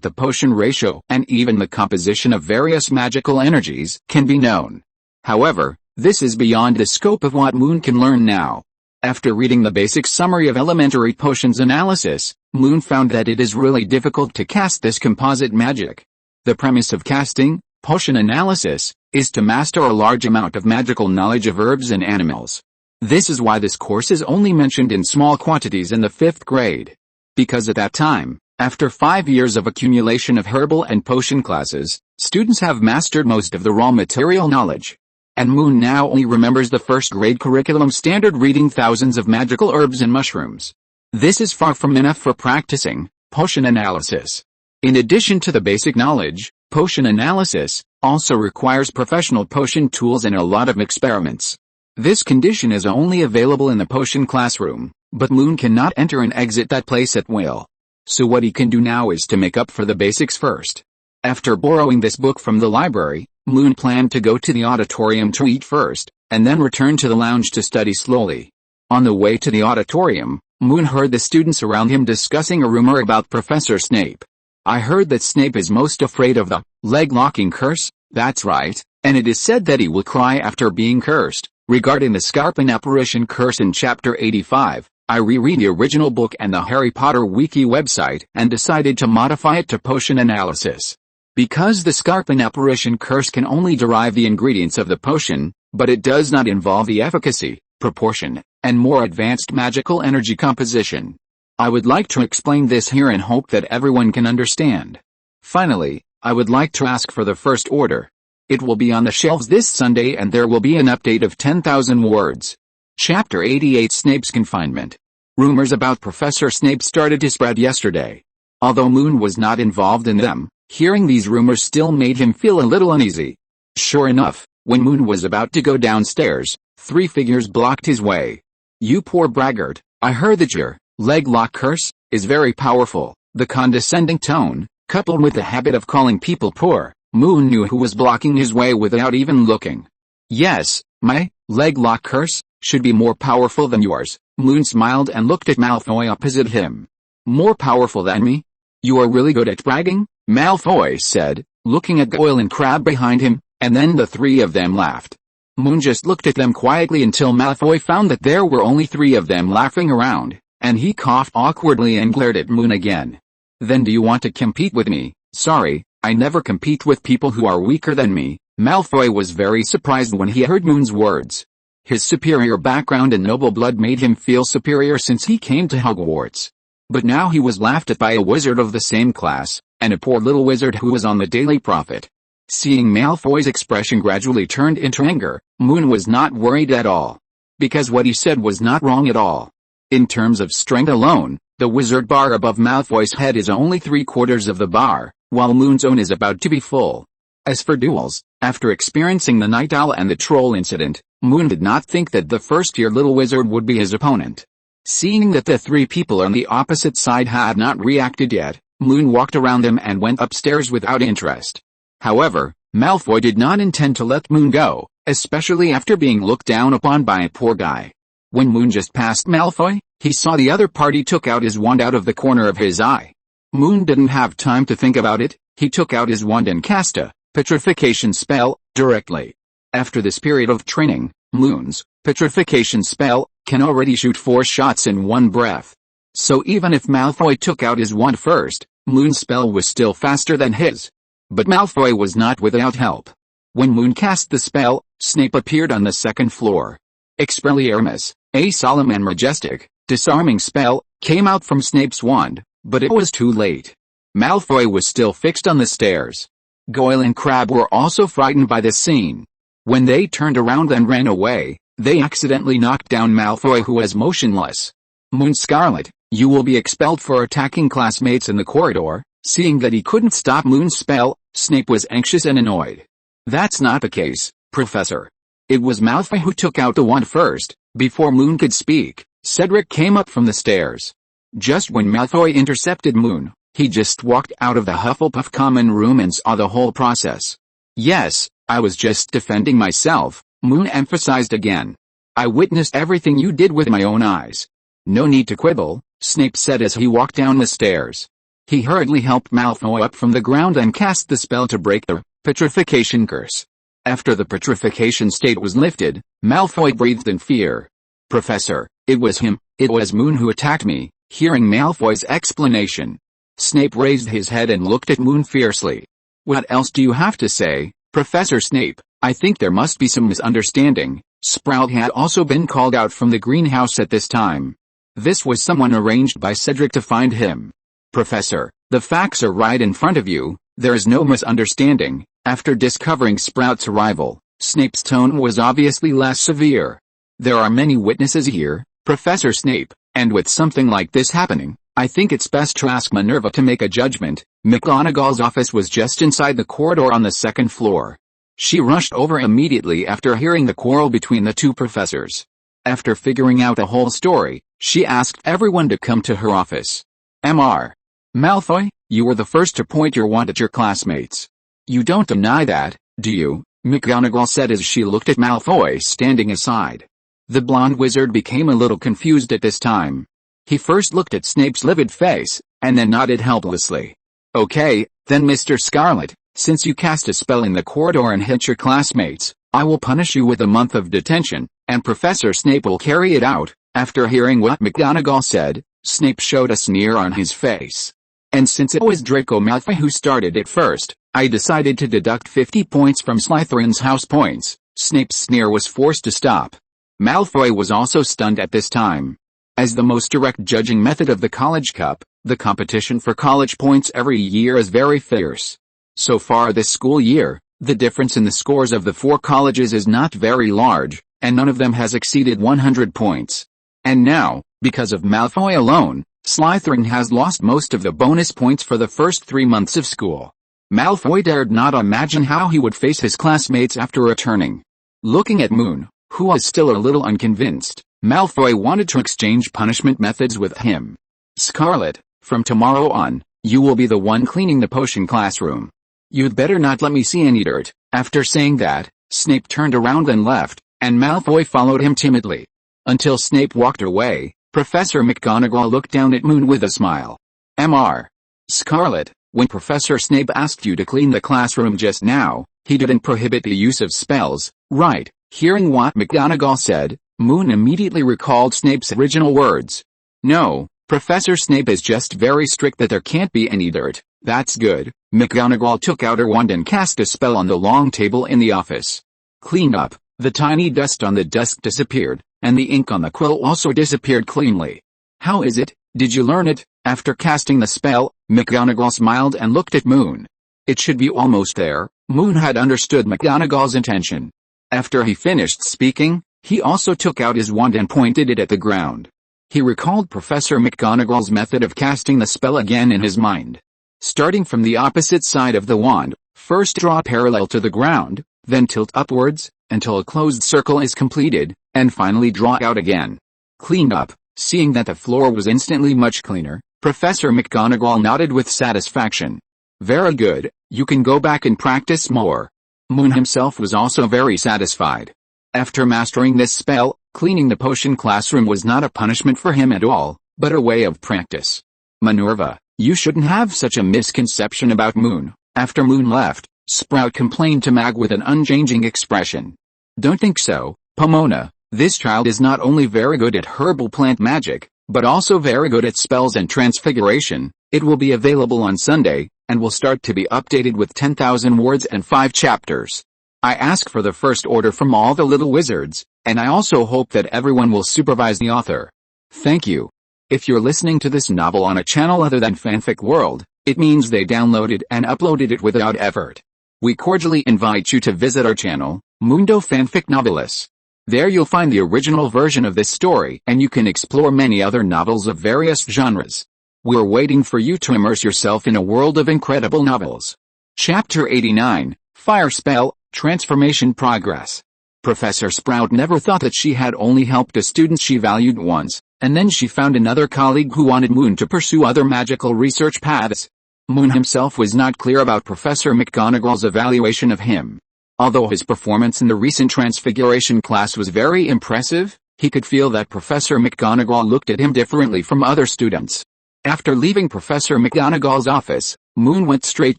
the potion ratio and even the composition of various magical energies can be known. However, this is beyond the scope of what Moon can learn now. After reading the basic summary of elementary potions analysis, Moon found that it is really difficult to cast this composite magic. The premise of casting potion analysis is to master a large amount of magical knowledge of herbs and animals. This is why this course is only mentioned in small quantities in the 5th grade. Because at that time, after 5 years of accumulation of herbal and potion classes, students have mastered most of the raw material knowledge. And Moon now only remembers the 1st grade curriculum standard reading thousands of magical herbs and mushrooms. This is far from enough for practicing potion analysis. In addition to the basic knowledge, potion analysis also requires professional potion tools and a lot of experiments. This condition is only available in the potion classroom, but Moon cannot enter and exit that place at will. So what he can do now is to make up for the basics first. After borrowing this book from the library, Moon planned to go to the auditorium to eat first, and then return to the lounge to study slowly. On the way to the auditorium, Moon heard the students around him discussing a rumor about Professor Snape. I heard that Snape is most afraid of the leg-locking curse. That's right, and it is said that he will cry after being cursed. Regarding the Scarpin apparition curse in Chapter 85, I reread the original book and the Harry Potter Wiki website and decided to modify it to potion analysis. Because the Scarpin apparition curse can only derive the ingredients of the potion, but it does not involve the efficacy, proportion, and more advanced magical energy composition. I would like to explain this here and hope that everyone can understand. Finally, I would like to ask for the first order. It will be on the shelves this Sunday and there will be an update of 10,000 words. Chapter 88 Snape's Confinement. Rumors about Professor Snape started to spread yesterday. Although Moon was not involved in them, hearing these rumors still made him feel a little uneasy. Sure enough, when Moon was about to go downstairs, 3 figures blocked his way. You poor braggart, I heard that your leg lock curse is very powerful. The condescending tone, coupled with the habit of calling people poor, Moon knew who was blocking his way without even looking. Yes, my leg lock curse should be more powerful than yours. Moon smiled and looked at Malfoy opposite him. More powerful than me? You are really good at bragging, Malfoy said, looking at Goyle and Crabbe behind him, and then the 3 of them laughed. Moon just looked at them quietly until Malfoy found that there were only 3 of them laughing around, and he coughed awkwardly and glared at Moon again. Then do you want to compete with me? Sorry, I never compete with people who are weaker than me. Malfoy was very surprised when he heard Moon's words. His superior background and noble blood made him feel superior since he came to Hogwarts. But now he was laughed at by a wizard of the same class, and a poor little wizard who was on the Daily Prophet. Seeing Malfoy's expression gradually turned into anger, Moon was not worried at all. Because what he said was not wrong at all. In terms of strength alone, the wizard bar above Malfoy's head is only 3/4 of the bar, while Moon's own is about to be full. As for duels, after experiencing the Night Owl and the Troll incident, Moon did not think that the first-year little wizard would be his opponent. Seeing that the 3 people on the opposite side had not reacted yet, Moon walked around them and went upstairs without interest. However, Malfoy did not intend to let Moon go, especially after being looked down upon by a poor guy. When Moon just passed Malfoy, he saw the other party took out his wand out of the corner of his eye. Moon didn't have time to think about it, he took out his wand and cast a petrification spell directly. After this period of training, Moon's petrification spell can already shoot 4 shots in one breath. So even if Malfoy took out his wand first, Moon's spell was still faster than his. But Malfoy was not without help. When Moon cast the spell, Snape appeared on the 2nd floor. Expelliarmus, a solemn and majestic, disarming spell, came out from Snape's wand, but it was too late. Malfoy was still fixed on the stairs. Goyle and Crabbe were also frightened by this scene. When they turned around and ran away, they accidentally knocked down Malfoy, who was motionless. Moon Scarlett, you will be expelled for attacking classmates in the corridor. Seeing that he couldn't stop Moon's spell, Snape was anxious and annoyed. That's not the case, Professor. It was Malfoy who took out the wand first. Before Moon could speak, Cedric came up from the stairs. Just when Malfoy intercepted Moon, he just walked out of the Hufflepuff common room and saw the whole process. Yes, I was just defending myself, Moon emphasized again. I witnessed everything you did with my own eyes. No need to quibble, Snape said as he walked down the stairs. He hurriedly helped Malfoy up from the ground and cast the spell to break the petrification curse. After the petrification state was lifted, Malfoy breathed in fear. Professor, it was him, it was Moon who attacked me. Hearing Malfoy's explanation, Snape raised his head and looked at Moon fiercely. What else do you have to say, Professor Snape? I think there must be some misunderstanding. Sprout had also been called out from the greenhouse at this time. This was someone arranged by Cedric to find him. Professor, the facts are right in front of you, there is no misunderstanding. After discovering Sprout's arrival, Snape's tone was obviously less severe. There are many witnesses here, Professor Snape, and with something like this happening, I think it's best to ask Minerva to make a judgment. McGonagall's office was just inside the corridor on the second floor. She rushed over immediately after hearing the quarrel between the two professors. After figuring out the whole story, she asked everyone to come to her office. Mr. Malfoy, you were the first to point your wand at your classmates. You don't deny that, do you? McGonagall said as she looked at Malfoy standing aside. The blonde wizard became a little confused at this time. He first looked at Snape's livid face, and then nodded helplessly. Okay, then Mr. Scarlett, since you cast a spell in the corridor and hit your classmates, I will punish you with a month of detention, and Professor Snape will carry it out. After hearing what McGonagall said, Snape showed a sneer on his face. And since it was Draco Malfoy who started it first, I decided to deduct 50 points from Slytherin's house points. Snape's sneer was forced to stop. Malfoy was also stunned at this time. As the most direct judging method of the College Cup, the competition for college points every year is very fierce. So far this school year, the difference in the scores of the 4 colleges is not very large, and none of them has exceeded 100 points. And now, because of Malfoy alone, Slytherin has lost most of the bonus points for the first 3 months of school. Malfoy dared not imagine how he would face his classmates after returning. Looking at Moon, who was still a little unconvinced, Malfoy wanted to exchange punishment methods with him. Scarlett, from tomorrow on, you will be the one cleaning the potion classroom. You'd better not let me see any dirt. After saying that, Snape turned around and left, and Malfoy followed him timidly. Until Snape walked away, Professor McGonagall looked down at Moon with a smile. Mr. Scarlett, when Professor Snape asked you to clean the classroom just now, he didn't prohibit the use of spells, right? Hearing what McGonagall said, Moon immediately recalled Snape's original words. No, Professor Snape is just very strict that there can't be any dirt. That's good. McGonagall took out her wand and cast a spell on the long table in the office. Clean up. The tiny dust on the desk disappeared, and the ink on the quill also disappeared cleanly. How is it? Did you learn it? After casting the spell, McGonagall smiled and looked at Moon. It should be almost there. Moon had understood McGonagall's intention. After he finished speaking, he also took out his wand and pointed it at the ground. He recalled Professor McGonagall's method of casting the spell again in his mind. Starting from the opposite side of the wand, first draw parallel to the ground, then tilt upwards, until a closed circle is completed, and finally draw out again. Clean up. Seeing that the floor was instantly much cleaner, Professor McGonagall nodded with satisfaction. Very good, you can go back and practice more. Moon himself was also very satisfied. After mastering this spell, cleaning the potion classroom was not a punishment for him at all, but a way of practice. Minerva, you shouldn't have such a misconception about Moon. After Moon left, Sprout complained to Mag with an unchanging expression. Don't think so, Pomona. This child is not only very good at herbal plant magic, but also very good at spells and transfiguration. It will be available on Sunday, and will start to be updated with 10,000 words and 5 chapters. I ask for the first order from all the little wizards, and I also hope that everyone will supervise the author. Thank you. If you're listening to this novel on a channel other than Fanfic World, it means they downloaded and uploaded it without effort. We cordially invite you to visit our channel, Mundo Fanfic Novelis. There you'll find the original version of this story, and you can explore many other novels of various genres. We're waiting for you to immerse yourself in a world of incredible novels. Chapter 89, Fire Spell, Transformation Progress. Professor Sprout never thought that she had only helped a student she valued once, and then she found another colleague who wanted Moon to pursue other magical research paths. Moon himself was not clear about Professor McGonagall's evaluation of him. Although his performance in the recent Transfiguration class was very impressive, he could feel that Professor McGonagall looked at him differently from other students. After leaving Professor McGonagall's office, Moon went straight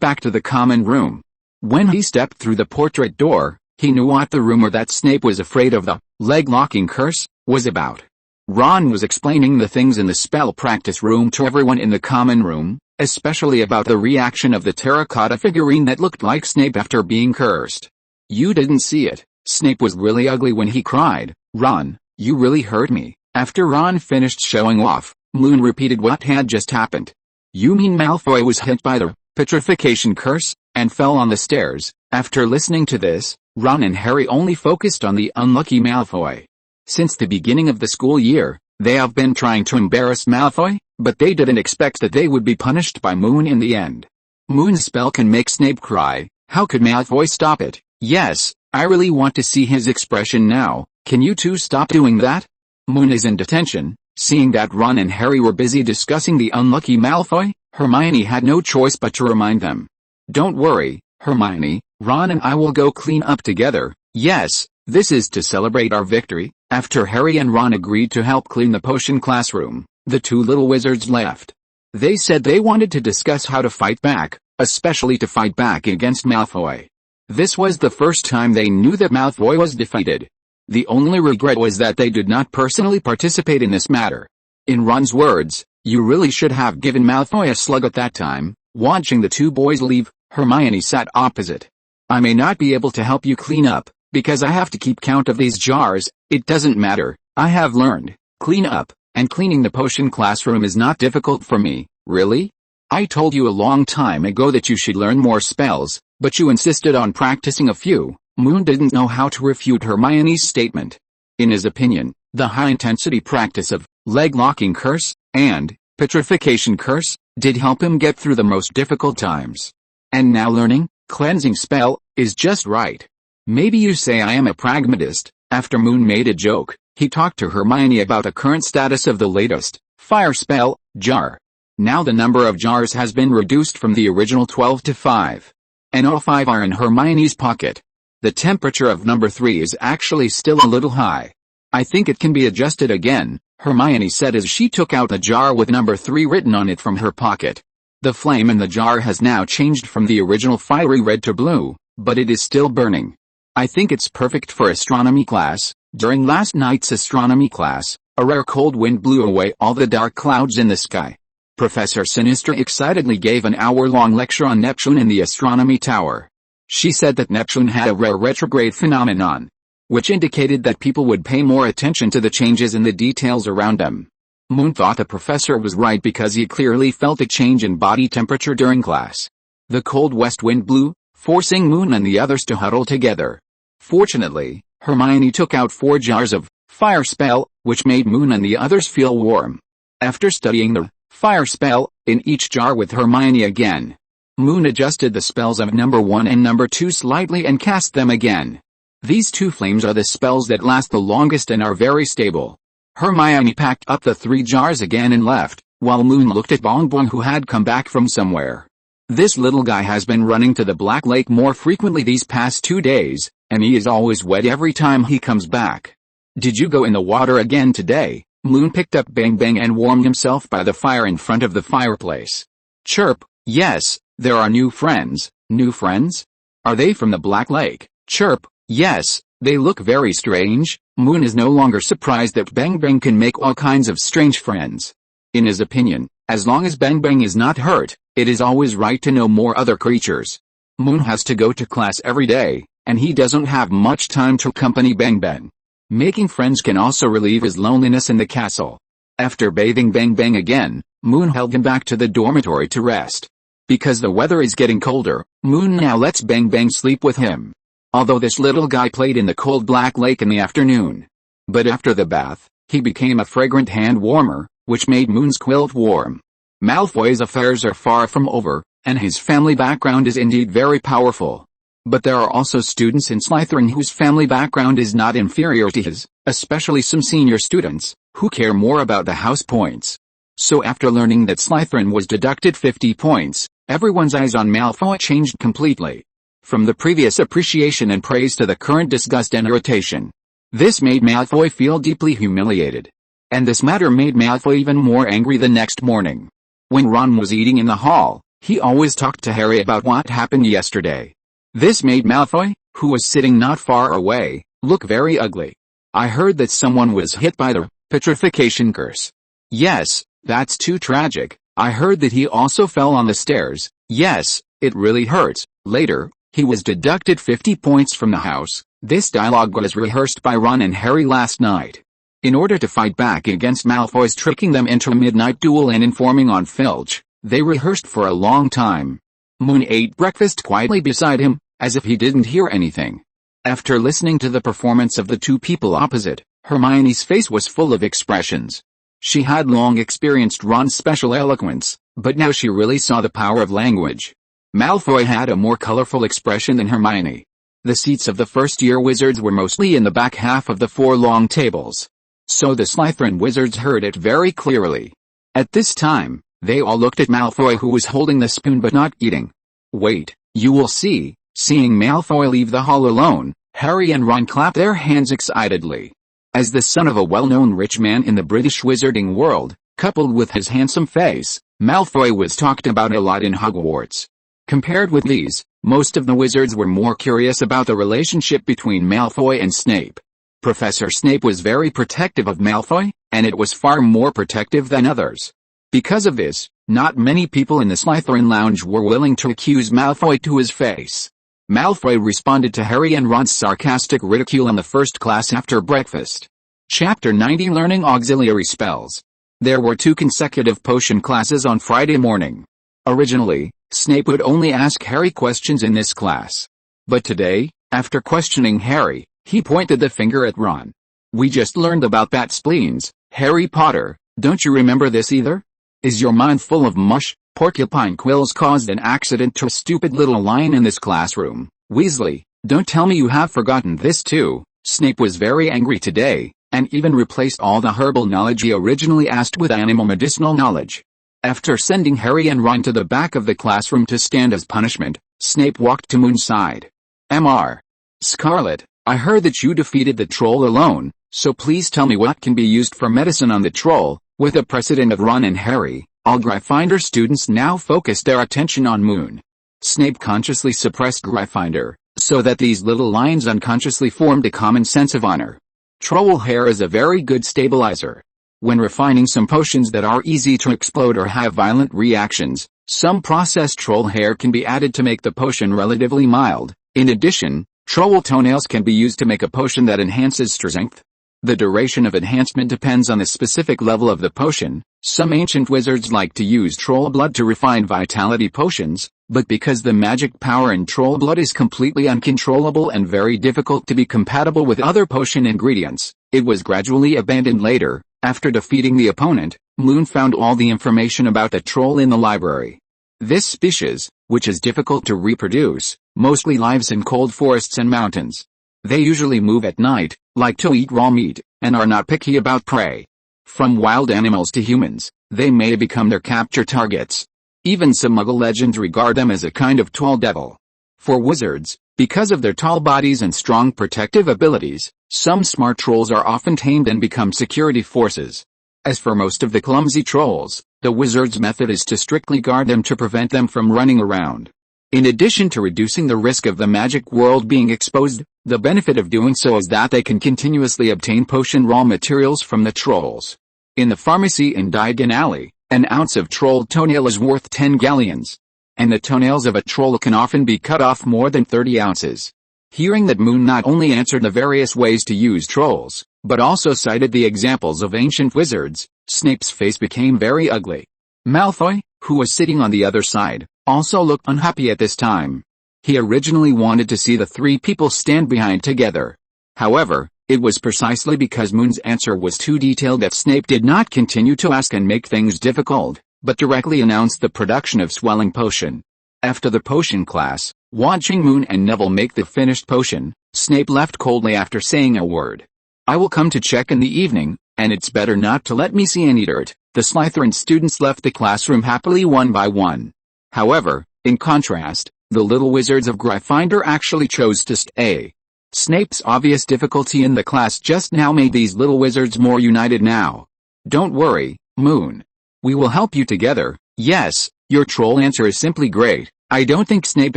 back to the common room. When he stepped through the portrait door, he knew what the rumor that Snape was afraid of the leg-locking curse was about. Ron was explaining the things in the spell practice room to everyone in the common room, especially about the reaction of the terracotta figurine that looked like Snape after being cursed. You didn't see it, Snape was really ugly when he cried, "Ron, you really hurt me." After Ron finished showing off, Moon repeated what had just happened. "You mean Malfoy was hit by the petrification curse, and fell on the stairs?" After listening to this, Ron and Harry only focused on the unlucky Malfoy. Since the beginning of the school year, they have been trying to embarrass Malfoy, but they didn't expect that they would be punished by Moon in the end. Moon's spell can make Snape cry. How could Malfoy stop it? Yes, I really want to see his expression now. Can you two stop doing that? Moon is in detention. Seeing that Ron and Harry were busy discussing the unlucky Malfoy, Hermione had no choice but to remind them. "Don't worry, Hermione, Ron and I will go clean up together." Yes, this is to celebrate our victory. After Harry and Ron agreed to help clean the potion classroom, the two little wizards left. They said they wanted to discuss how to fight back, especially to fight back against Malfoy. This was the first time they knew that Malfoy was defeated. The only regret was that they did not personally participate in this matter. In Ron's words, "You really should have given Malfoy a slug at that time." Watching the two boys leave, Hermione sat opposite. "I may not be able to help you clean up, because I have to keep count of these jars. It doesn't matter. I have learned. Clean up, and cleaning the potion classroom is not difficult for me." "Really? I told you a long time ago that you should learn more spells, but you insisted on practicing a few." Moon didn't know how to refute Hermione's statement. In his opinion, the high-intensity practice of leg-locking curse and petrification curse did help him get through the most difficult times. And now learning cleansing spell is just right. "Maybe you say I am a pragmatist." After Moon made a joke, he talked to Hermione about the current status of the latest fire spell jar. Now the number of jars has been reduced from the original 12 to 5. And all 5 are in Hermione's pocket. The temperature of number 3 is actually still a little high. "I think it can be adjusted again," Hermione said as she took out a jar with number 3 written on it from her pocket. The flame in the jar has now changed from the original fiery red to blue, but it is still burning. "I think it's perfect for astronomy class." During last night's astronomy class, a rare cold wind blew away all the dark clouds in the sky. Professor Sinister excitedly gave an hour-long lecture on Neptune in the astronomy tower. She said that Neptune had a rare retrograde phenomenon, which indicated that people would pay more attention to the changes in the details around them. Moon thought the professor was right because he clearly felt a change in body temperature during class. The cold west wind blew, forcing Moon and the others to huddle together. Fortunately, Hermione took out 4 jars of fire spell, which made Moon and the others feel warm. After studying the fire spell in each jar with Hermione again, Moon adjusted the spells of number 1 and number 2 slightly and cast them again. These 2 flames are the spells that last the longest and are very stable. Hermione packed up the 3 jars again and left, while Moon looked at Bengbeng, who had come back from somewhere. This little guy has been running to the Black Lake more frequently these past 2 days, and he is always wet every time he comes back. "Did you go in the water again today?" Moon picked up Bengbeng and warmed himself by the fire in front of the fireplace. Chirp, "Yes, there are new friends." "New friends? Are they from the Black Lake?" Chirp, "Yes, they look very strange." Moon is no longer surprised that Bengbeng can make all kinds of strange friends. In his opinion, as long as Bengbeng is not hurt, it is always right to know more other creatures. Moon has to go to class every day, and he doesn't have much time to accompany Bengbeng. Making friends can also relieve his loneliness in the castle. After bathing Bengbeng again, Moon held him back to the dormitory to rest. Because the weather is getting colder, Moon now lets Bengbeng sleep with him. Although this little guy played in the cold Black Lake in the afternoon. But after the bath, he became a fragrant hand warmer, which made Moon's quilt warm. Malfoy's affairs are far from over, and his family background is indeed very powerful. But there are also students in Slytherin whose family background is not inferior to his, especially some senior students, who care more about the house points. So after learning that Slytherin was deducted 50 points, everyone's eyes on Malfoy changed completely. From the previous appreciation and praise to the current disgust and irritation. This made Malfoy feel deeply humiliated. And this matter made Malfoy even more angry the next morning. When Ron was eating in the hall, he always talked to Harry about what happened yesterday. This made Malfoy, who was sitting not far away, look very ugly. "I heard that someone was hit by the petrification curse." "Yes, that's too tragic. I heard that he also fell on the stairs." "Yes, it really hurts." Later, He was deducted 50 points from the house. This dialogue was rehearsed by Ron and Harry last night. In order to fight back against Malfoy's tricking them into a midnight duel and informing on Filch, they rehearsed for a long time. Moon ate breakfast quietly beside him, as if he didn't hear anything. After listening to the performance of the two people opposite, Hermione's face was full of expressions. She had long experienced Ron's special eloquence, but now she really saw the power of language. Malfoy had a more colorful expression than Hermione. The seats of the first-year wizards were mostly in the back half of the 4 long tables. So the Slytherin wizards heard it very clearly. At this time, they all looked at Malfoy, who was holding the spoon but not eating. Wait, you will see. Seeing Malfoy leave the hall alone, Harry and Ron clapped their hands excitedly. As the son of a well-known rich man in the British wizarding world, coupled with his handsome face, Malfoy was talked about a lot in Hogwarts. Compared with these, most of the wizards were more curious about the relationship between Malfoy and Snape. Professor Snape was very protective of Malfoy, and it was far more protective than others. Because of this, not many people in the Slytherin lounge were willing to accuse Malfoy to his face. Malfoy responded to Harry and Ron's sarcastic ridicule in the first class after breakfast. Chapter 90 Learning Auxiliary Spells. There were 2 consecutive potion classes on Friday morning. Originally, Snape would only ask Harry questions in this class. But today, after questioning Harry, he pointed the finger at Ron. We just learned about bat spleens, Harry Potter, don't you remember this either? Is your mind full of mush? Porcupine quills caused an accident to a stupid little lion in this classroom. Weasley, don't tell me you have forgotten this too. Snape was very angry today, and even replaced all the herbal knowledge he originally asked with animal medicinal knowledge. After sending Harry and Ron to the back of the classroom to stand as punishment, Snape walked to Moon's side. Mr. Scarlett, I heard that you defeated the troll alone, so please tell me what can be used for medicine on the troll. With a precedent of Ron and Harry, all Gryffindor students now focused their attention on Moon. Snape consciously suppressed Gryffindor, so that these little lions unconsciously formed a common sense of honor. Troll hair is a very good stabilizer. When refining some potions that are easy to explode or have violent reactions, some processed troll hair can be added to make the potion relatively mild. In addition, troll toenails can be used to make a potion that enhances strength. The duration of enhancement depends on the specific level of the potion. Some ancient wizards like to use troll blood to refine vitality potions, but because the magic power in troll blood is completely uncontrollable and very difficult to be compatible with other potion ingredients, it was gradually abandoned later. After defeating the opponent, Moon found all the information about the troll in the library. This species, which is difficult to reproduce, mostly lives in cold forests and mountains. They usually move at night, like to eat raw meat, and are not picky about prey. From wild animals to humans, they may become their capture targets. Even some Muggle legends regard them as a kind of tall devil. For wizards, because of their tall bodies and strong protective abilities, some smart trolls are often tamed and become security forces. As for most of the clumsy trolls, the wizard's method is to strictly guard them to prevent them from running around. In addition to reducing the risk of the magic world being exposed, the benefit of doing so is that they can continuously obtain potion raw materials from the trolls. In the pharmacy in Diagon Alley, an ounce of troll toenail is worth 10 galleons. And the toenails of a troll can often be cut off more than 30 ounces. Hearing that Moon not only answered the various ways to use trolls, but also cited the examples of ancient wizards, Snape's face became very ugly. Malfoy, who was sitting on the other side, also looked unhappy at this time. He originally wanted to see the 3 people stand behind together. However, it was precisely because Moon's answer was too detailed that Snape did not continue to ask and make things difficult, but directly announced the production of Swelling Potion. After the potion class, watching Moon and Neville make the finished potion, Snape left coldly after saying a word. I will come to check in the evening, and it's better not to let me see any dirt. The Slytherin students left the classroom happily one by one. However, in contrast, the little wizards of Gryffindor actually chose to stay. Snape's obvious difficulty in the class just now made these little wizards more united now. Don't worry, Moon. We will help you together. Yes, your troll answer is simply great. I don't think Snape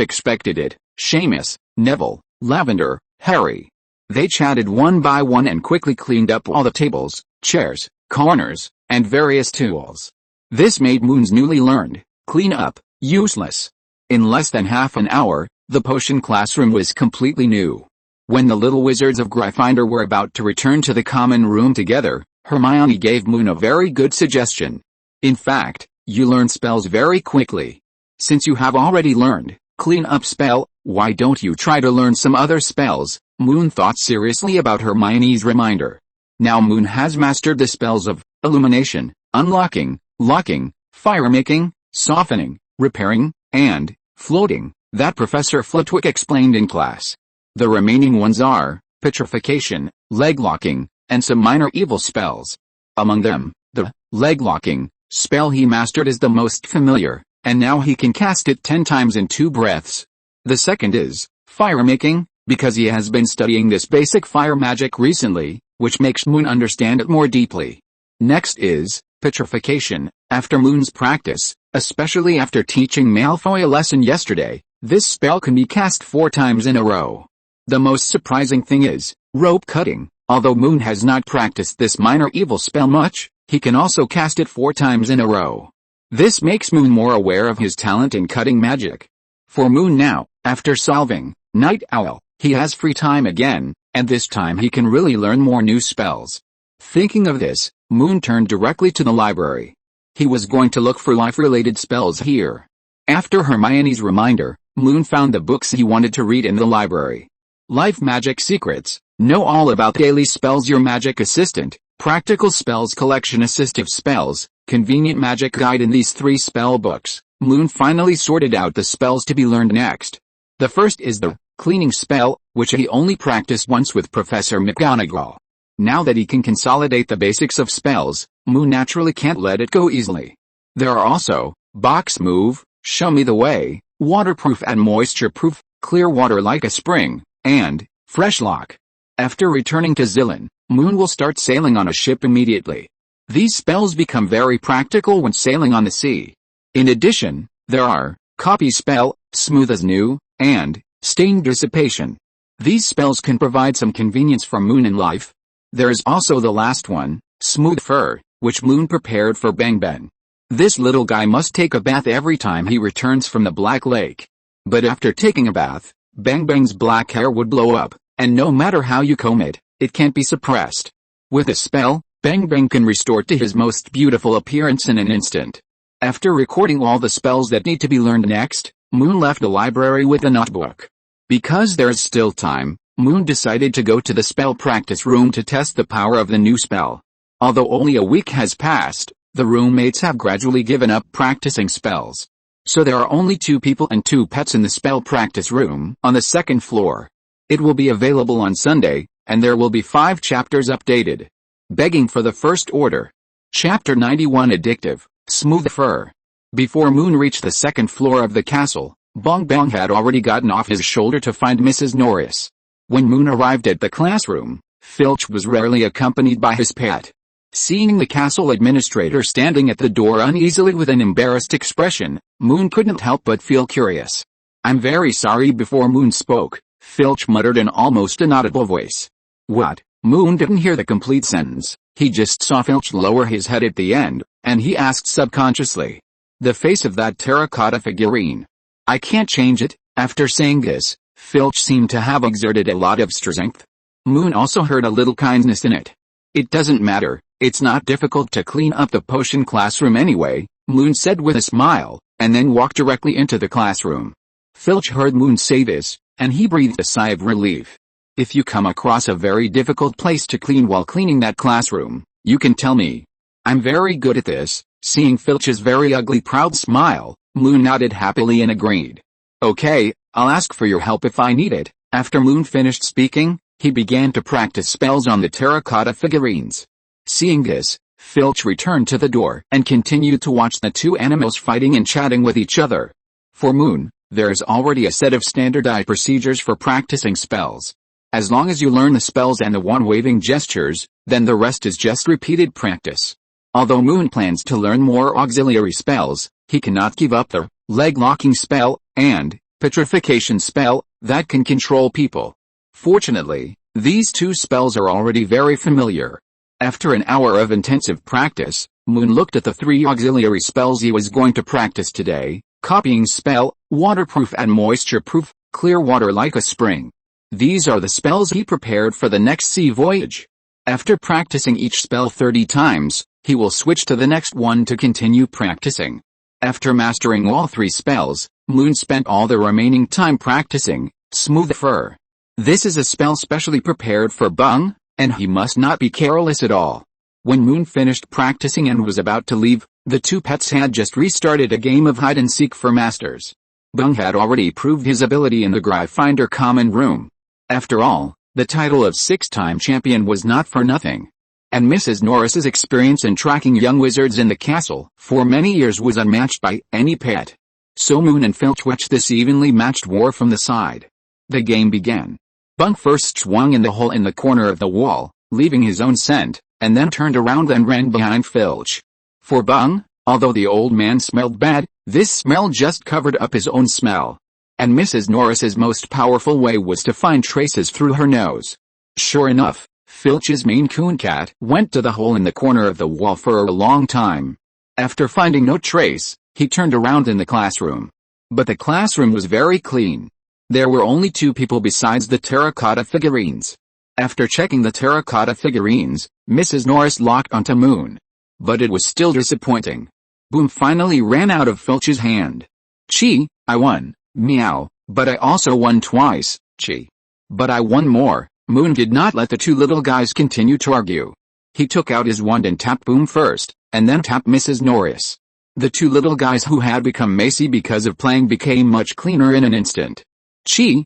expected it. Seamus, Neville, Lavender, Harry. They chatted one by one and quickly cleaned up all the tables, chairs, corners, and various tools. This made Moon's newly learned clean up useless. In less than half an hour, The potion classroom was completely new. When the little wizards of Gryffindor were about to return to the common room together, Hermione gave Moon a very good suggestion. In fact, you learn spells very quickly. Since you have already learned clean up spell, why don't you try to learn some other spells? Moon thought seriously about Hermione's reminder. Now Moon has mastered the spells of illumination, unlocking, locking, fire-making, softening, repairing, and floating, that Professor Flitwick explained in class. The remaining ones are petrification, leg-locking, and some minor evil spells. Among them, the leg-locking spell he mastered is the most familiar, and now he can cast it 10 times in 2 breaths. The second is fire-making, because he has been studying this basic fire magic recently, which makes Moon understand it more deeply. Next is petrification. After Moon's practice, especially after teaching Malfoy a lesson yesterday, this spell can be cast 4 times in a row. The most surprising thing is rope cutting. Although Moon has not practiced this minor evil spell much, he can also cast it 4 times in a row. This makes Moon more aware of his talent in cutting magic. For Moon now, after solving Night Owl, he has free time again, and this time he can really learn more new spells. Thinking of this, Moon turned directly to the library. He was going to look for life-related spells here. After Hermione's reminder, Moon found the books he wanted to read in the library. Life Magic Secrets. Know all about daily spells, your magic assistant, practical spells collection, assistive spells, convenient magic guide. In these 3 spell books, Moon finally sorted out the spells to be learned next. The first is the cleaning spell, which he only practiced once with Professor McGonagall. Now that he can consolidate the basics of spells, Moon naturally can't let it go easily. There are also box move, show me the way, waterproof and moisture-proof, clear water like a spring, and fresh lock. After returning to Xilin, Moon will start sailing on a ship immediately. These spells become very practical when sailing on the sea. In addition, there are copy spell, smooth as new, and stain dissipation. These spells can provide some convenience for Moon in life. There is also the last one, smooth fur, which Moon prepared for Bengbeng. This little guy must take a bath every time he returns from the Black Lake. But after taking a bath, Bengbeng's black hair would blow up, and no matter how you comb it, it can't be suppressed. With a spell, Bengbeng can restore to his most beautiful appearance in an instant. After recording all the spells that need to be learned next, Moon left the library with a notebook. Because there is still time, Moon decided to go to the spell practice room to test the power of the new spell. Although only a week has passed, the roommates have gradually given up practicing spells. So there are only 2 people and 2 pets in the spell practice room on the 2nd floor. It will be available on Sunday, and there will be 5 chapters updated. Begging for the First Order. Chapter 91 Addictive, Smooth Fur. Before Moon reached the 2nd floor of the castle, Bengbeng had already gotten off his shoulder to find Mrs. Norris. When Moon arrived at the classroom, Filch was rarely accompanied by his pet. Seeing the castle administrator standing at the door uneasily with an embarrassed expression, Moon couldn't help but feel curious. "I'm very sorry." Before Moon spoke, Filch muttered in almost inaudible voice. "What?" Moon didn't hear the complete sentence. He just saw Filch lower his head at the end, and he asked subconsciously, "The face of that terracotta figurine. I can't change it." After saying this, Filch seemed to have exerted a lot of strength. Moon also heard a little kindness in it. "It doesn't matter, it's not difficult to clean up the potion classroom anyway," Moon said with a smile, and then walked directly into the classroom. Filch heard Moon say this, and he breathed a sigh of relief. "If you come across a very difficult place to clean while cleaning that classroom, you can tell me. I'm very good at this." Seeing Filch's very ugly proud smile, Moon nodded happily and agreed. "Okay, I'll ask for your help if I need it." After Moon finished speaking, he began to practice spells on the terracotta figurines. Seeing this, Filch returned to the door and continued to watch the 2 animals fighting and chatting with each other. For Moon, there is already a set of standardized procedures for practicing spells. As long as you learn the spells and the wand-waving gestures, then the rest is just repeated practice. Although Moon plans to learn more auxiliary spells, he cannot give up the leg-locking spell and petrification spell that can control people. Fortunately, these 2 spells are already very familiar. After an hour of intensive practice, Moon looked at the 3 auxiliary spells he was going to practice today: copying spell, waterproof and moisture-proof, clear water like a spring. These are the spells he prepared for the next sea voyage. After practicing each spell 30 times, he will switch to the next one to continue practicing. After mastering all 3 spells, Moon spent all the remaining time practicing Smooth Fur. This is a spell specially prepared for Bung, and he must not be careless at all. When Moon finished practicing and was about to leave, the 2 pets had just restarted a game of hide-and-seek for masters. Bung had already proved his ability in the Gryffindor common room. After all, the title of 6-time champion was not for nothing. And Mrs. Norris's experience in tracking young wizards in the castle for many years was unmatched by any pet. So Moon and Filch watched this evenly matched war from the side. The game began. Bung first swung in the hole in the corner of the wall, leaving his own scent, and then turned around and ran behind Filch. For Bung, although the old man smelled bad, this smell just covered up his own smell. And Mrs. Norris's most powerful way was to find traces through her nose. Sure enough, Filch's Maine Coon cat went to the hole in the corner of the wall for a long time. After finding no trace, he turned around in the classroom. But the classroom was very clean. There were only 2 people besides the terracotta figurines. After checking the terracotta figurines, Mrs. Norris locked onto Moon. But it was still disappointing. Boom finally ran out of Filch's hand. Chi, I won. Meow, but I also won twice. Chi. But I won more. Moon did not let the 2 little guys continue to argue. He took out his wand and tapped Boom first, and then tapped Mrs. Norris. The 2 little guys who had become macy because of playing became much cleaner in an instant. Chi,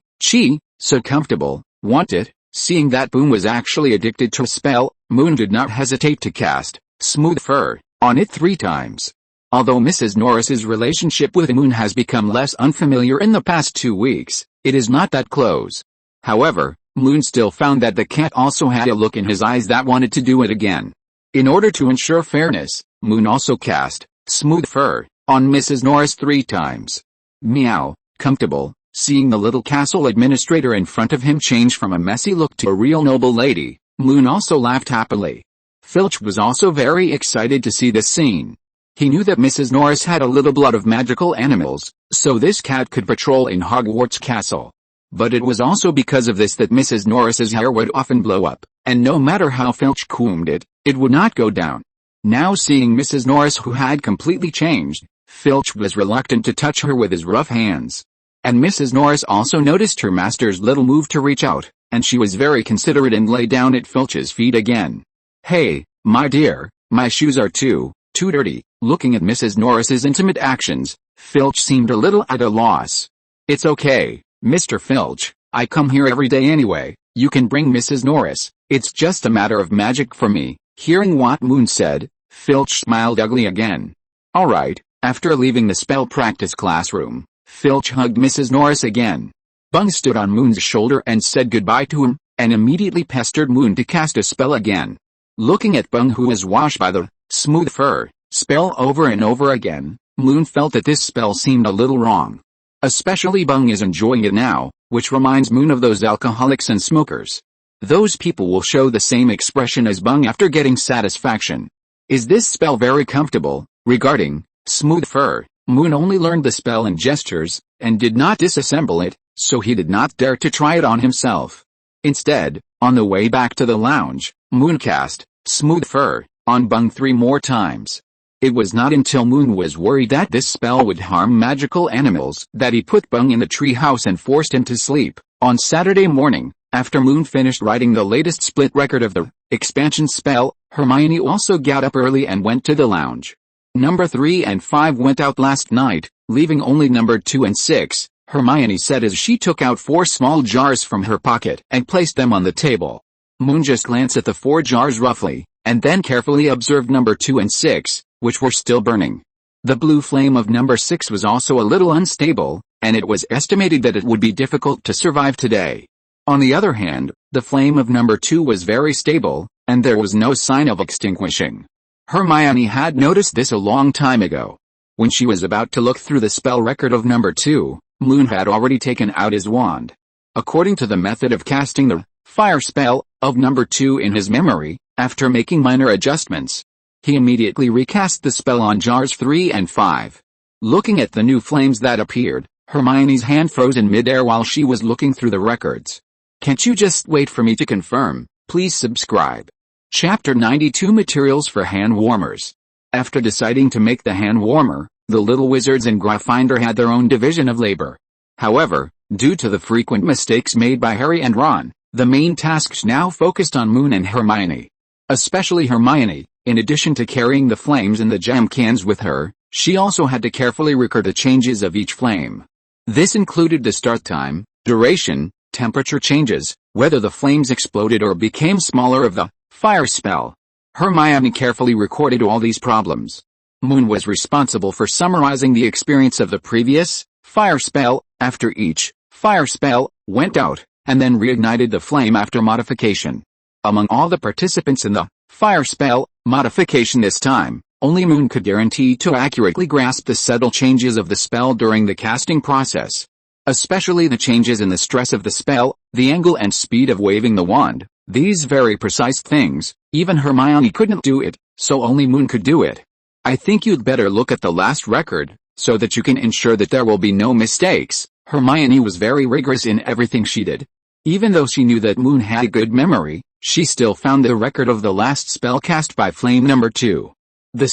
so comfortable, want it? Seeing that Boom was actually addicted to a spell, Moon did not hesitate to cast Smooth Fur on it 3 times. Although Mrs. Norris's relationship with Moon has become less unfamiliar in the past 2 weeks, it is not that close. However, Moon still found that the cat also had a look in his eyes that wanted to do it again. In order to ensure fairness, Moon also cast Smooth Fur on Mrs. Norris 3 times. Meow, comfortable, seeing the little castle administrator in front of him change from a messy look to a real noble lady, Moon also laughed happily. Filch was also very excited to see this scene. He knew that Mrs. Norris had a little blood of magical animals, so this cat could patrol in Hogwarts Castle. But it was also because of this that Mrs. Norris's hair would often blow up, and no matter how Filch combed it, it would not go down. Now seeing Mrs. Norris who had completely changed, Filch was reluctant to touch her with his rough hands. And Mrs. Norris also noticed her master's little move to reach out, and she was very considerate and lay down at Filch's feet again. Hey, my dear, my shoes are too dirty. Looking at Mrs. Norris's intimate actions, Filch seemed a little at a loss. It's okay, Mr. Filch, I come here every day anyway, you can bring Mrs. Norris, it's just a matter of magic for me. Hearing what Moon said, Filch smiled ugly again. Alright, after leaving the spell practice classroom, Filch hugged Mrs. Norris again. Bung stood on Moon's shoulder and said goodbye to him, and immediately pestered Moon to cast a spell again. Looking at Bung who was washed by the Smooth Fur spell over and over again, Moon felt that this spell seemed a little wrong. Especially Bung is enjoying it now, which reminds Moon of those alcoholics and smokers. Those people will show the same expression as Bung after getting satisfaction. Is this spell very comfortable? Regarding Smooth Fur, Moon only learned the spell in gestures, and did not disassemble it, so he did not dare to try it on himself. Instead, on the way back to the lounge, Moon cast Smooth Fur on Bung 3 more times. It was not until Moon was worried that this spell would harm magical animals that he put Bung in the treehouse and forced him to sleep. On Saturday morning, after Moon finished writing the latest split record of the expansion spell, Hermione also got up early and went to the lounge. Number 3 and 5 went out last night, leaving only number 2 and 6, Hermione said as she took out 4 small jars from her pocket and placed them on the table. Moon just glanced at the 4 jars roughly, and then carefully observed number 2 and 6, which were still burning. The blue flame of number 6 was also a little unstable, and it was estimated that it would be difficult to survive today. On the other hand, the flame of number 2 was very stable, and there was no sign of extinguishing. Hermione had noticed this a long time ago. When she was about to look through the spell record of number 2, Moon had already taken out his wand. According to the method of casting the fire spell of number 2 in his memory, after making minor adjustments, he immediately recast the spell on jars 3 and 5. Looking at the new flames that appeared, Hermione's hand froze in midair while she was looking through the records. Can't you just wait for me to confirm? Please subscribe. Chapter 92 Materials for Hand Warmers. After deciding to make the hand warmer, the little wizards in Gryffindor had their own division of labor. However, due to the frequent mistakes made by Harry and Ron, the main tasks now focused on Moon and Hermione. Especially Hermione, in addition to carrying the flames and the jam cans with her, she also had to carefully record the changes of each flame. This included the start time, duration, temperature changes, whether the flames exploded or became smaller of the fire spell. Hermione carefully recorded all these problems. Moon was responsible for summarizing the experience of the previous fire spell, after each fire spell went out, and then reignited the flame after modification. Among all the participants in the fire spell modification this time, only Moon could guarantee to accurately grasp the subtle changes of the spell during the casting process. Especially the changes in the stress of the spell, the angle and speed of waving the wand. These very precise things, even Hermione couldn't do it, so only Moon could do it. I think you'd better look at the last record, so that you can ensure that there will be no mistakes. Hermione was very rigorous in everything she did. Even though she knew that Moon had a good memory, she still found the record of the last spell cast by Flame number 2. The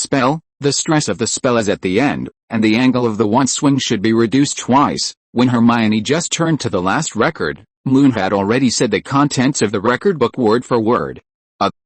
stress of the spell is at the end, and the angle of the wand swing should be reduced twice. When Hermione just turned to the last record, Moon had already said the contents of the record book word for word.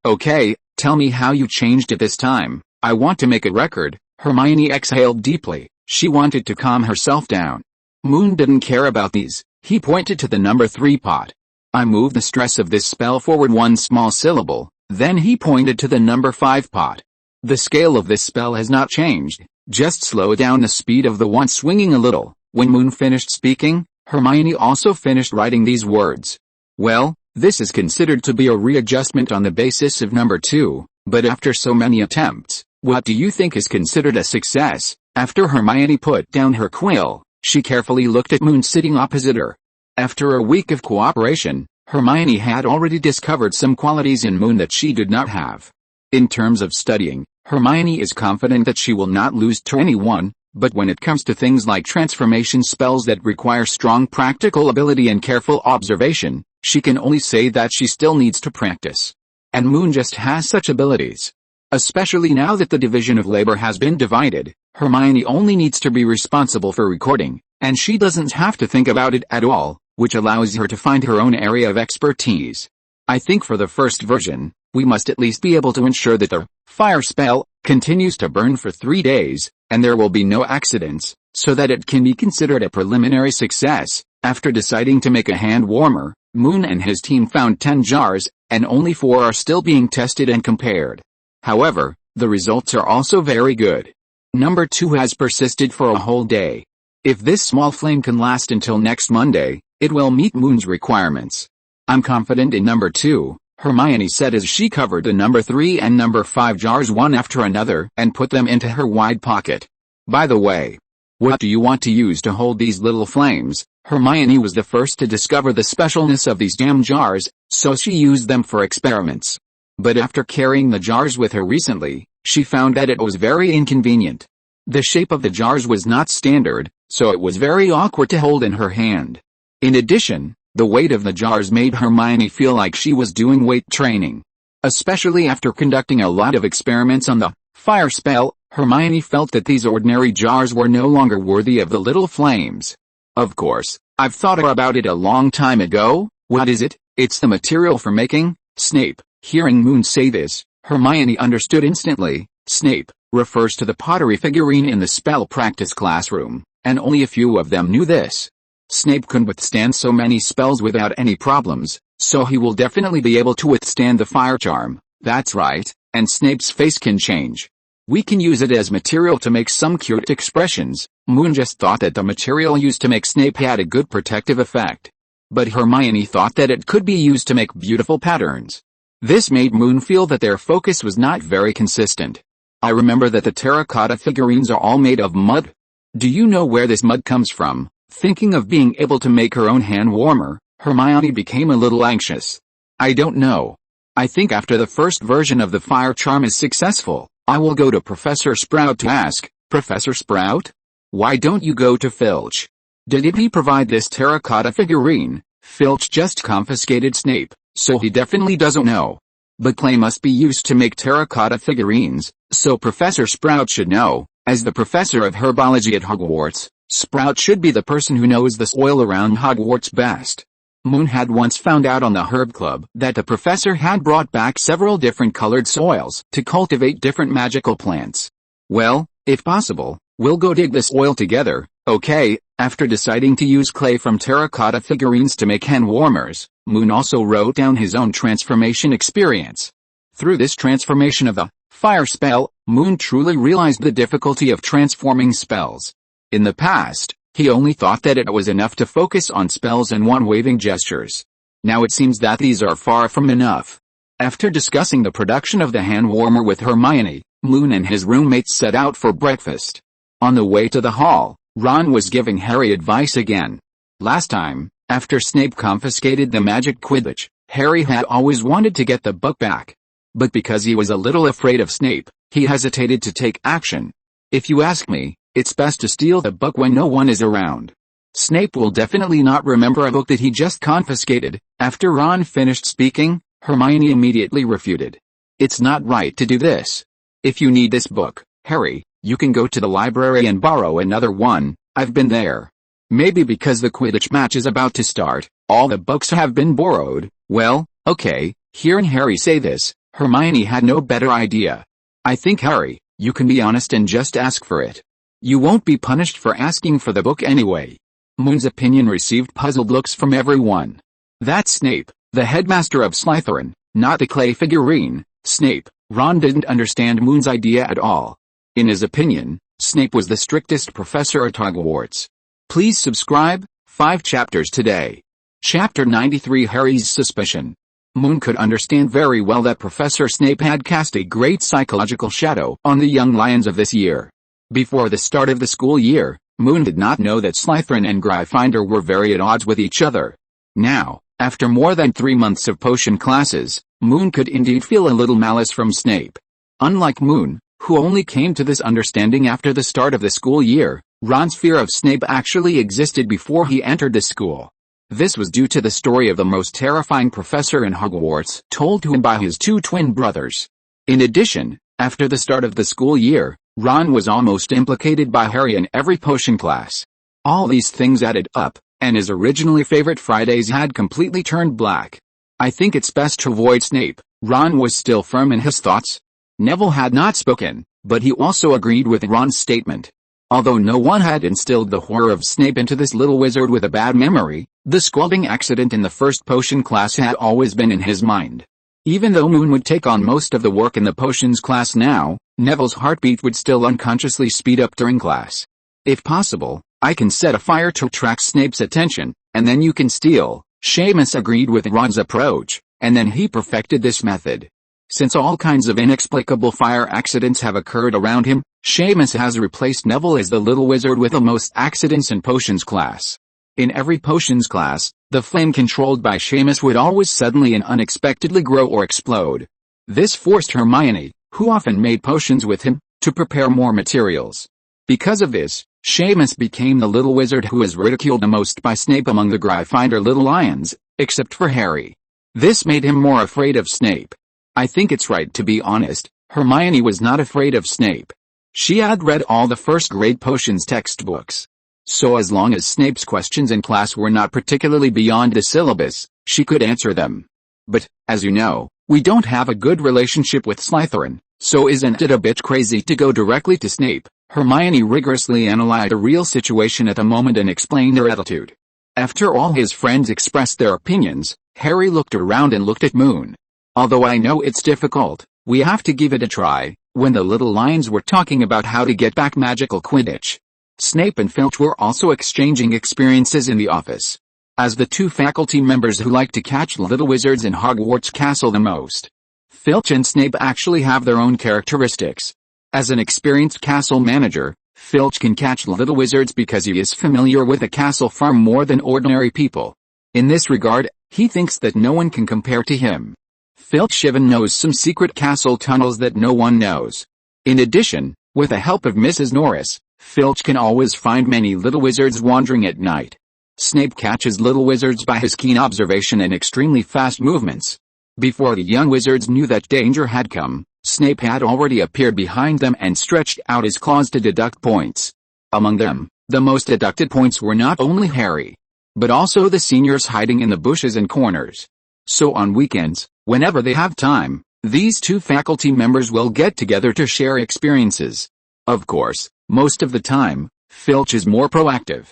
Okay, tell me how you changed it this time. I want to make a record. Hermione exhaled deeply. She wanted to calm herself down. Moon didn't care about these. He pointed to the number 3 pot. I moved the stress of this spell forward one small syllable. Then he pointed to the number 5 pot. The scale of this spell has not changed. Just slow down the speed of the wand swinging a little. When Moon finished speaking, Hermione also finished writing these words. Well, this is considered to be a readjustment on the basis of number 2, but after so many attempts, what do you think is considered a success? After Hermione put down her quill, she carefully looked at Moon sitting opposite her. After a week of cooperation, Hermione had already discovered some qualities in Moon that she did not have. In terms of studying, Hermione is confident that she will not lose to anyone, but when it comes to things like transformation spells that require strong practical ability and careful observation, she can only say that she still needs to practice. And Moon just has such abilities. Especially now that the division of labor has been divided, Hermione only needs to be responsible for recording, and she doesn't have to think about it at all, which allows her to find her own area of expertise. I think for the first version, we must at least be able to ensure that the fire spell continues to burn for 3 days, and there will be no accidents, so that it can be considered a preliminary success. After deciding to make a hand warmer, Moon and his team found 10 jars, and only 4 are still being tested and compared. However, the results are also very good. Number 2 has persisted for a whole day. If this small flame can last until next Monday, it will meet Moon's requirements. I'm confident in number 2, Hermione said as she covered the number 3 and number 5 jars one after another and put them into her wide pocket. By the way, what do you want to use to hold these little flames? Hermione was the first to discover the specialness of these jam jars, so she used them for experiments. But after carrying the jars with her recently, she found that it was very inconvenient. The shape of the jars was not standard, so it was very awkward to hold in her hand. In addition, the weight of the jars made Hermione feel like she was doing weight training. Especially after conducting a lot of experiments on the fire spell, Hermione felt that these ordinary jars were no longer worthy of the little flames. Of course, I've thought about it a long time ago. What is it? It's the material for making. Snape. Hearing Moon say this, Hermione understood instantly. Snape refers to the pottery figurine in the spell practice classroom, and only a few of them knew this. Snape can withstand so many spells without any problems, so he will definitely be able to withstand the fire charm. That's right, and Snape's face can change. We can use it as material to make some cute expressions. Moon just thought that the material used to make Snape had a good protective effect. But Hermione thought that it could be used to make beautiful patterns. This made Moon feel that their focus was not very consistent. I remember that the terracotta figurines are all made of mud. Do you know where this mud comes from? Thinking of being able to make her own hand warmer, Hermione became a little anxious. I don't know. I think after the first version of the fire charm is successful, I will go to Professor Sprout to ask. Professor Sprout? Why don't you go to Filch? Did he provide this terracotta figurine? Filch just confiscated Snape, so he definitely doesn't know. But clay must be used to make terracotta figurines, so Professor Sprout should know. As the professor of herbology at Hogwarts, Sprout should be the person who knows the soil around Hogwarts best. Moon had once found out on the Herb Club that the professor had brought back several different colored soils to cultivate different magical plants. Well, if possible, we'll go dig the soil together, okay? After deciding to use clay from terracotta figurines to make hand warmers, Moon also wrote down his own transformation experience. Through this transformation of the fire spell, Moon truly realized the difficulty of transforming spells. In the past, he only thought that it was enough to focus on spells and wand-waving gestures. Now it seems that these are far from enough. After discussing the production of the hand warmer with Hermione, Moon and his roommates set out for breakfast. On the way to the hall, Ron was giving Harry advice again. Last time, after Snape confiscated the magic Quidditch, Harry had always wanted to get the book back. But because he was a little afraid of Snape, he hesitated to take action. If you ask me, it's best to steal the book when no one is around. Snape will definitely not remember a book that he just confiscated. After Ron finished speaking, Hermione immediately refuted. It's not right to do this. If you need this book, Harry, you can go to the library and borrow another one. I've been there. Maybe because the Quidditch match is about to start, all the books have been borrowed. Well, okay. Hearing Harry say this, Hermione had no better idea. I think, Harry, you can be honest and just ask for it. You won't be punished for asking for the book anyway. Moon's opinion received puzzled looks from everyone. That's Snape, the headmaster of Slytherin, not the clay figurine. Snape. Ron didn't understand Moon's idea at all. In his opinion, Snape was the strictest professor at Hogwarts. Please subscribe. 5 chapters today. Chapter 93, Harry's Suspicion. Moon could understand very well that Professor Snape had cast a great psychological shadow on the young lions of this year. Before the start of the school year, Moon did not know that Slytherin and Gryffindor were very at odds with each other. Now, after more than 3 months of potion classes, Moon could indeed feel a little malice from Snape. Unlike Moon, who only came to this understanding after the start of the school year, Ron's fear of Snape actually existed before he entered the school. This was due to the story of the most terrifying professor in Hogwarts, told to him by his 2 twin brothers. In addition, after the start of the school year, Ron was almost implicated by Harry in every potion class. All these things added up, and his originally favorite Fridays had completely turned black. I think it's best to avoid Snape. Ron was still firm in his thoughts. Neville had not spoken, but he also agreed with Ron's statement. Although no one had instilled the horror of Snape into this little wizard with a bad memory, the scalding accident in the first potion class had always been in his mind. Even though Moon would take on most of the work in the potions class now, Neville's heartbeat would still unconsciously speed up during class. If possible, I can set a fire to attract Snape's attention, and then you can steal. Seamus agreed with Ron's approach, and then he perfected this method. Since all kinds of inexplicable fire accidents have occurred around him, Seamus has replaced Neville as the little wizard with the most accidents in potions class. In every potions class, the flame controlled by Seamus would always suddenly and unexpectedly grow or explode. This forced Hermione, who often made potions with him, to prepare more materials. Because of this, Seamus became the little wizard who was ridiculed the most by Snape among the Gryffindor little lions, except for Harry. This made him more afraid of Snape. I think it's right to be honest, Hermione was not afraid of Snape. She had read all the first-grade potions textbooks. So as long as Snape's questions in class were not particularly beyond the syllabus, she could answer them. But, as you know, we don't have a good relationship with Slytherin, so isn't it a bit crazy to go directly to Snape? Hermione rigorously analyzed the real situation at the moment and explained her attitude. After all his friends expressed their opinions, Harry looked around and looked at Moon. Although I know it's difficult, we have to give it a try. When the little lions were talking about how to get back magical Quidditch, Snape and Filch were also exchanging experiences in the office. As the 2 faculty members who like to catch little wizards in Hogwarts Castle the most, Filch and Snape actually have their own characteristics. As an experienced castle manager, Filch can catch little wizards because he is familiar with the castle far more than ordinary people. In this regard, he thinks that no one can compare to him. Filch even knows some secret castle tunnels that no one knows. In addition, with the help of Mrs. Norris, Filch can always find many little wizards wandering at night. Snape catches little wizards by his keen observation and extremely fast movements. Before the young wizards knew that danger had come, Snape had already appeared behind them and stretched out his claws to deduct points. Among them, the most deducted points were not only Harry, but also the seniors hiding in the bushes and corners. So on weekends, whenever they have time, these two faculty members will get together to share experiences. Of course, most of the time, Filch is more proactive.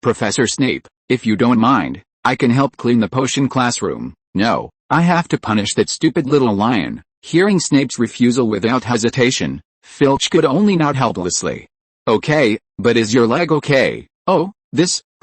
"Professor Snape, if you don't mind, I can help clean the potion classroom." "No, I have to punish that stupid little lion." Hearing Snape's refusal without hesitation, Filch could only nod helplessly. "Okay, but is your leg okay?" "Oh,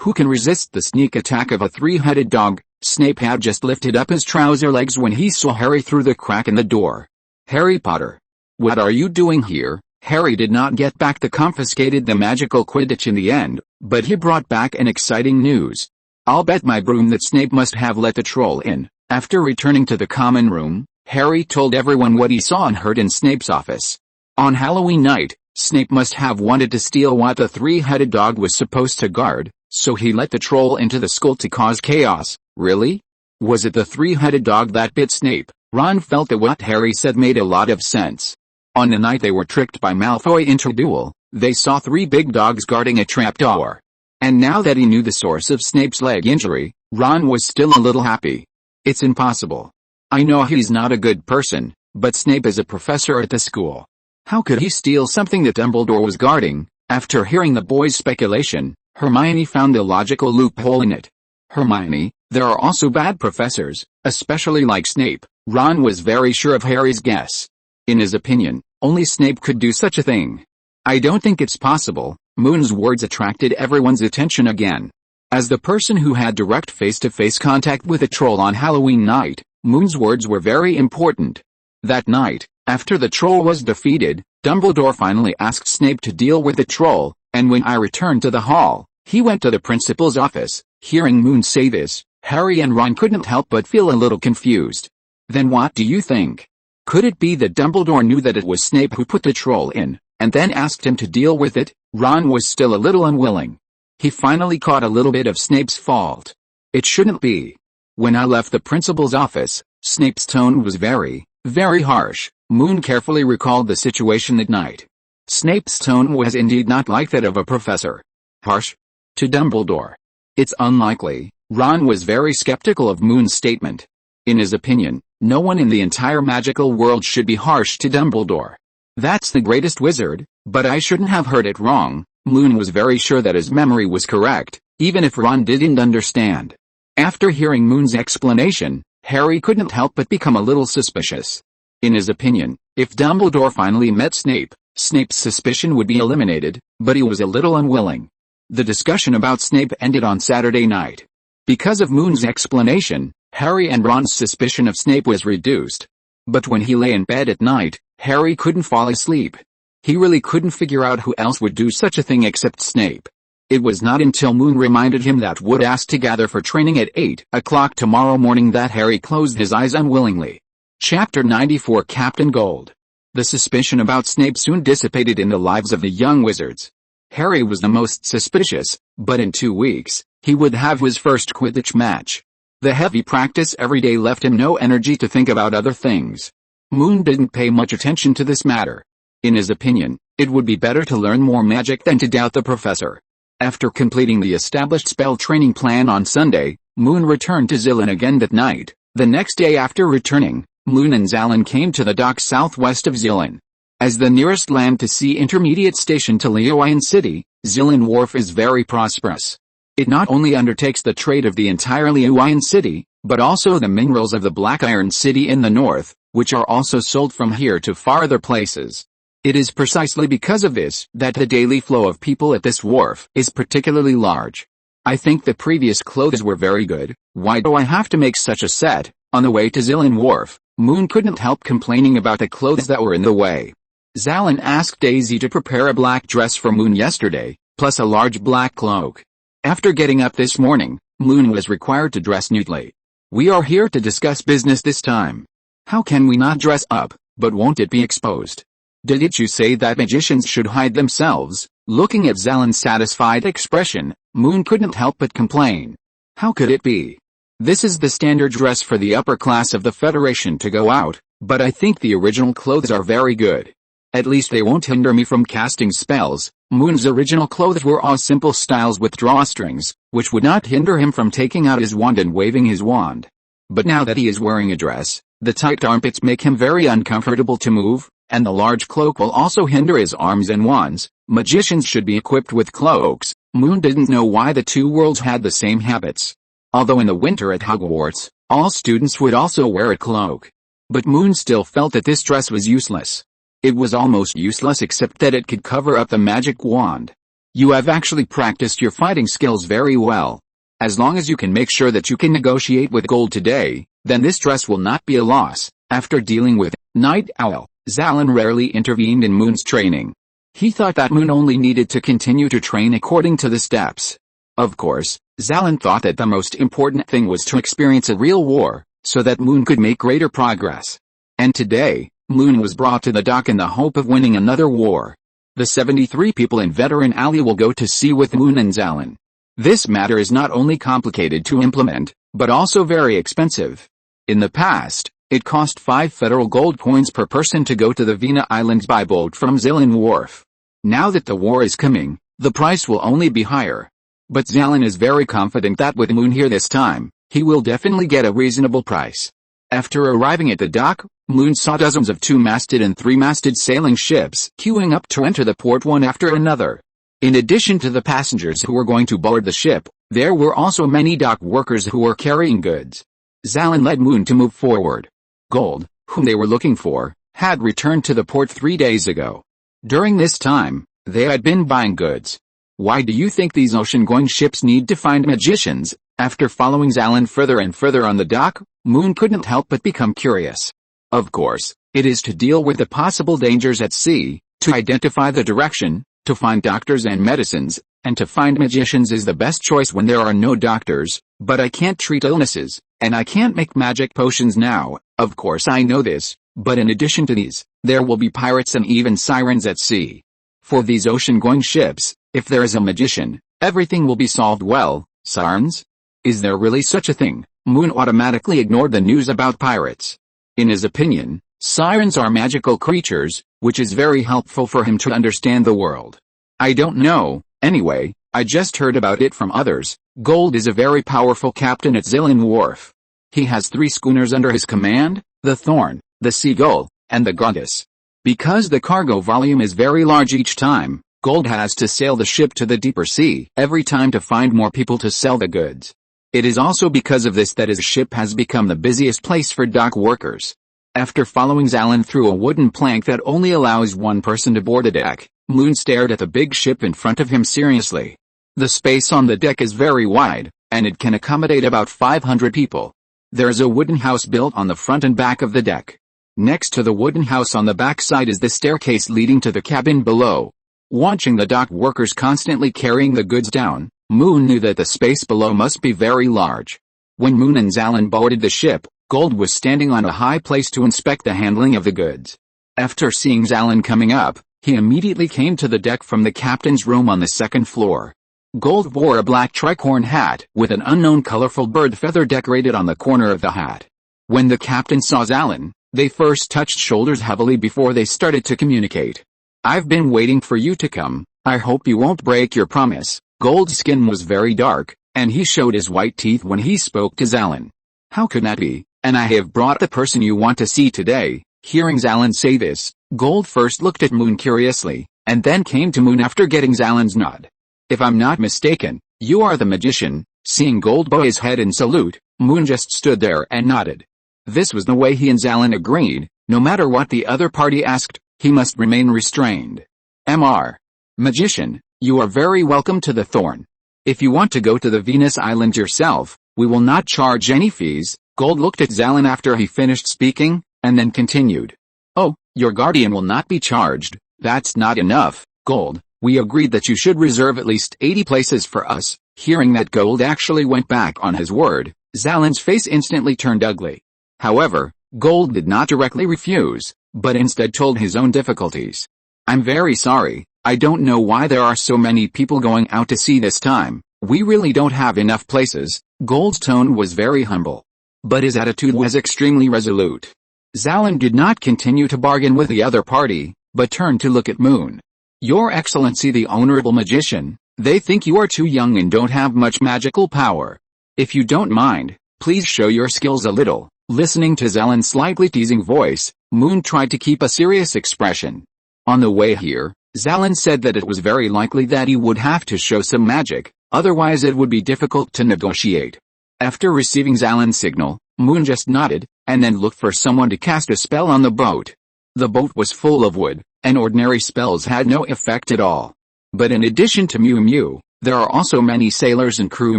who can resist the sneak attack of a three-headed dog?" Snape had just lifted up his trouser legs when he saw Harry through the crack in the door. "Harry Potter. What are you doing here?" Harry did not get back the magical Quidditch in the end, but he brought back an exciting news. "I'll bet my broom that Snape must have let the troll in." After returning to the common room, Harry told everyone what he saw and heard in Snape's office. On Halloween night, Snape must have wanted to steal what the three-headed dog was supposed to guard, so he let the troll into the school to cause chaos. Really? Was it the three-headed dog that bit Snape? Ron felt that what Harry said made a lot of sense. On the night they were tricked by Malfoy into a duel, they saw three big dogs guarding a trapdoor. And now that he knew the source of Snape's leg injury, Ron was still a little happy. "It's impossible. I know he's not a good person, but Snape is a professor at the school. How could he steal something that Dumbledore was guarding?" After hearing the boys' speculation, Hermione found a logical loophole in it. "Hermione, there are also bad professors, especially like Snape." Ron was very sure of Harry's guess. In his opinion, only Snape could do such a thing. "I don't think it's possible." Moon's words attracted everyone's attention again. As the person who had direct face-to-face contact with a troll on Halloween night, Moon's words were very important. That night, after the troll was defeated, Dumbledore finally asked Snape to deal with the troll, and when I returned to the hall, he went to the principal's office. Hearing Moon say this, Harry and Ron couldn't help but feel a little confused. Then what do you think? Could it be that Dumbledore knew that it was Snape who put the troll in, and then asked him to deal with it? Ron was still a little unwilling. He finally caught a little bit of Snape's fault. "It shouldn't be." When I left the principal's office, Snape's tone was very harsh. Moon carefully recalled the situation that night. Snape's tone was indeed not like that of a professor. Harsh? To Dumbledore? It's unlikely. Ron was very skeptical of Moon's statement. In his opinion, no one in the entire magical world should be harsh to Dumbledore. That's the greatest wizard, but I shouldn't have heard it wrong. Moon was very sure that his memory was correct, even if Ron didn't understand. After hearing Moon's explanation, Harry couldn't help but become a little suspicious. In his opinion, if Dumbledore finally met Snape, Snape's suspicion would be eliminated, but he was a little unwilling. The discussion about Snape ended on Saturday night. Because of Moon's explanation, Harry and Ron's suspicion of Snape was reduced. But when he lay in bed at night, Harry couldn't fall asleep. He really couldn't figure out who else would do such a thing except Snape. It was not until Moon reminded him that would ask to gather for training at 8 o'clock tomorrow morning that Harry closed his eyes unwillingly. Chapter 94 Captain Gold. The suspicion about Snape soon dissipated in the lives of the young wizards. Harry was the most suspicious, but in 2 weeks, he would have his first Quidditch match. The heavy practice every day left him no energy to think about other things. Moon didn't pay much attention to this matter. In his opinion, it would be better to learn more magic than to doubt the professor. After completing the established spell training plan on Sunday, Moon returned to Xilin again that night. The next day after returning, Moon and Xilin came to the docks southwest of Xilin. As the nearest land-to-sea intermediate station to Lioyan City, Xilin Wharf is very prosperous. It not only undertakes the trade of the entire Lioyan City, but also the minerals of the Black Iron City in the north, which are also sold from here to farther places. It is precisely because of this that the daily flow of people at this wharf is particularly large. I think the previous clothes were very good. Why do I have to make such a set? On the way to Xilin Wharf, Moon couldn't help complaining about the clothes that were in the way. Xilin asked Daisy to prepare a black dress for Moon yesterday, plus a large black cloak. After getting up this morning, Moon was required to dress neatly. "We are here to discuss business this time. How can we not dress up, but won't it be exposed? Didn't you say that magicians should hide themselves?" Looking at Xelin's satisfied expression, Moon couldn't help but complain. How could it be? This is the standard dress for the upper class of the Federation to go out, but I think the original clothes are very good. At least they won't hinder me from casting spells. Moon's original clothes were all simple styles with drawstrings, which would not hinder him from taking out his wand and waving his wand. But now that he is wearing a dress, the tight armpits make him very uncomfortable to move, and the large cloak will also hinder his arms and wands. Magicians should be equipped with cloaks. Moon didn't know why the two worlds had the same habits. Although in the winter at Hogwarts, all students would also wear a cloak. But Moon still felt that this dress was useless. It was almost useless except that it could cover up the magic wand. You have actually practiced your fighting skills very well. As long as you can make sure that you can negotiate with gold today, then this dress will not be a loss. After dealing with Night Owl, Xilin rarely intervened in Moon's training. He thought that Moon only needed to continue to train according to the steps. Of course, Xilin thought that the most important thing was to experience a real war, so that Moon could make greater progress. And today, Moon was brought to the dock in the hope of winning another war. The 73 people in Veteran Alley will go to sea with Moon and Xilin. This matter is not only complicated to implement, but also very expensive. In the past, it cost 5 federal gold coins per person to go to the Vina Islands by boat from Xilin Wharf. Now that the war is coming, the price will only be higher. But Xilin is very confident that with Moon here this time, he will definitely get a reasonable price. After arriving at the dock, Moon saw dozens of 2-masted and 3-masted sailing ships queuing up to enter the port one after another. In addition to the passengers who were going to board the ship, there were also many dock workers who were carrying goods. Xilin led Moon to move forward. Gold, whom they were looking for, had returned to the port 3 days ago. During this time, they had been buying goods. Why do you think these ocean-going ships need to find magicians? After following Xilin further and further on the dock, Moon couldn't help but become curious. Of course, it is to deal with the possible dangers at sea, to identify the direction, to find doctors and medicines, and to find magicians is the best choice when there are no doctors. But I can't treat illnesses, and I can't make magic potions now. Of course I know this, but in addition to these, there will be pirates and even sirens at sea. For these ocean-going ships, if there is a magician, everything will be solved well. Sirens? Is there really such a thing? Moon automatically ignored the news about pirates. In his opinion, sirens are magical creatures, which is very helpful for him to understand the world. I don't know, anyway, I just heard about it from others. Gold is a very powerful captain at Xilin Wharf. He has 3 schooners under his command, the Thorn, the Seagull, and the Goddess. Because the cargo volume is very large each time, Gold has to sail the ship to the deeper sea every time to find more people to sell the goods. It is also because of this that his ship has become the busiest place for dock workers. After following Xilin through a wooden plank that only allows one person to board the deck, Moon stared at the big ship in front of him seriously. The space on the deck is very wide, and it can accommodate about 500 people. There is a wooden house built on the front and back of the deck. Next to the wooden house on the back side is the staircase leading to the cabin below. Watching the dock workers constantly carrying the goods down, Moon knew that the space below must be very large. When Moon and Xilin boarded the ship, Gold was standing on a high place to inspect the handling of the goods. After seeing Xilin coming up, he immediately came to the deck from the captain's room on the 2nd floor. Gold wore a black tricorn hat with an unknown colorful bird feather decorated on the corner of the hat. When the captain saw Xilin, they first touched shoulders heavily before they started to communicate. I've been waiting for you to come. I hope you won't break your promise. Gold's skin was very dark, and he showed his white teeth when he spoke to Xilin. How could that be? And I have brought the person you want to see today. Hearing Xilin say this, Gold first looked at Moon curiously, and then came to Moon after getting Xalin's nod. If I'm not mistaken, you are the magician. Seeing Gold bow his head in salute, Moon just stood there and nodded. This was the way he and Xilin agreed. No matter what the other party asked, he must remain restrained. Mr. Magician, you are very welcome to the Thorn. If you want to go to the Venus Island yourself, we will not charge any fees. Gold looked at Xilin after he finished speaking, and then continued. Oh, your guardian will not be charged. That's not enough, Gold. We agreed that you should reserve at least 80 places for us. Hearing that Gold actually went back on his word, Xalin's face instantly turned ugly. However, Gold did not directly refuse, but instead told his own difficulties. I'm very sorry, I don't know why there are so many people going out to sea this time. We really don't have enough places." Gold's tone was very humble, but his attitude was extremely resolute. Xilin did not continue to bargain with the other party, but turned to look at Moon. "Your Excellency the Honorable Magician, they think you are too young and don't have much magical power. If you don't mind, please show your skills a little." Listening to Xilin's slightly teasing voice, Moon tried to keep a serious expression. On the way here, Xilin said that it was very likely that he would have to show some magic, otherwise it would be difficult to negotiate. After receiving Xilin's signal, Moon just nodded, and then looked for someone to cast a spell on the boat. The boat was full of wood, and ordinary spells had no effect at all. But in addition to Mew Mew, there are also many sailors and crew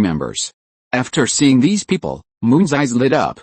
members. After seeing these people, Moon's eyes lit up.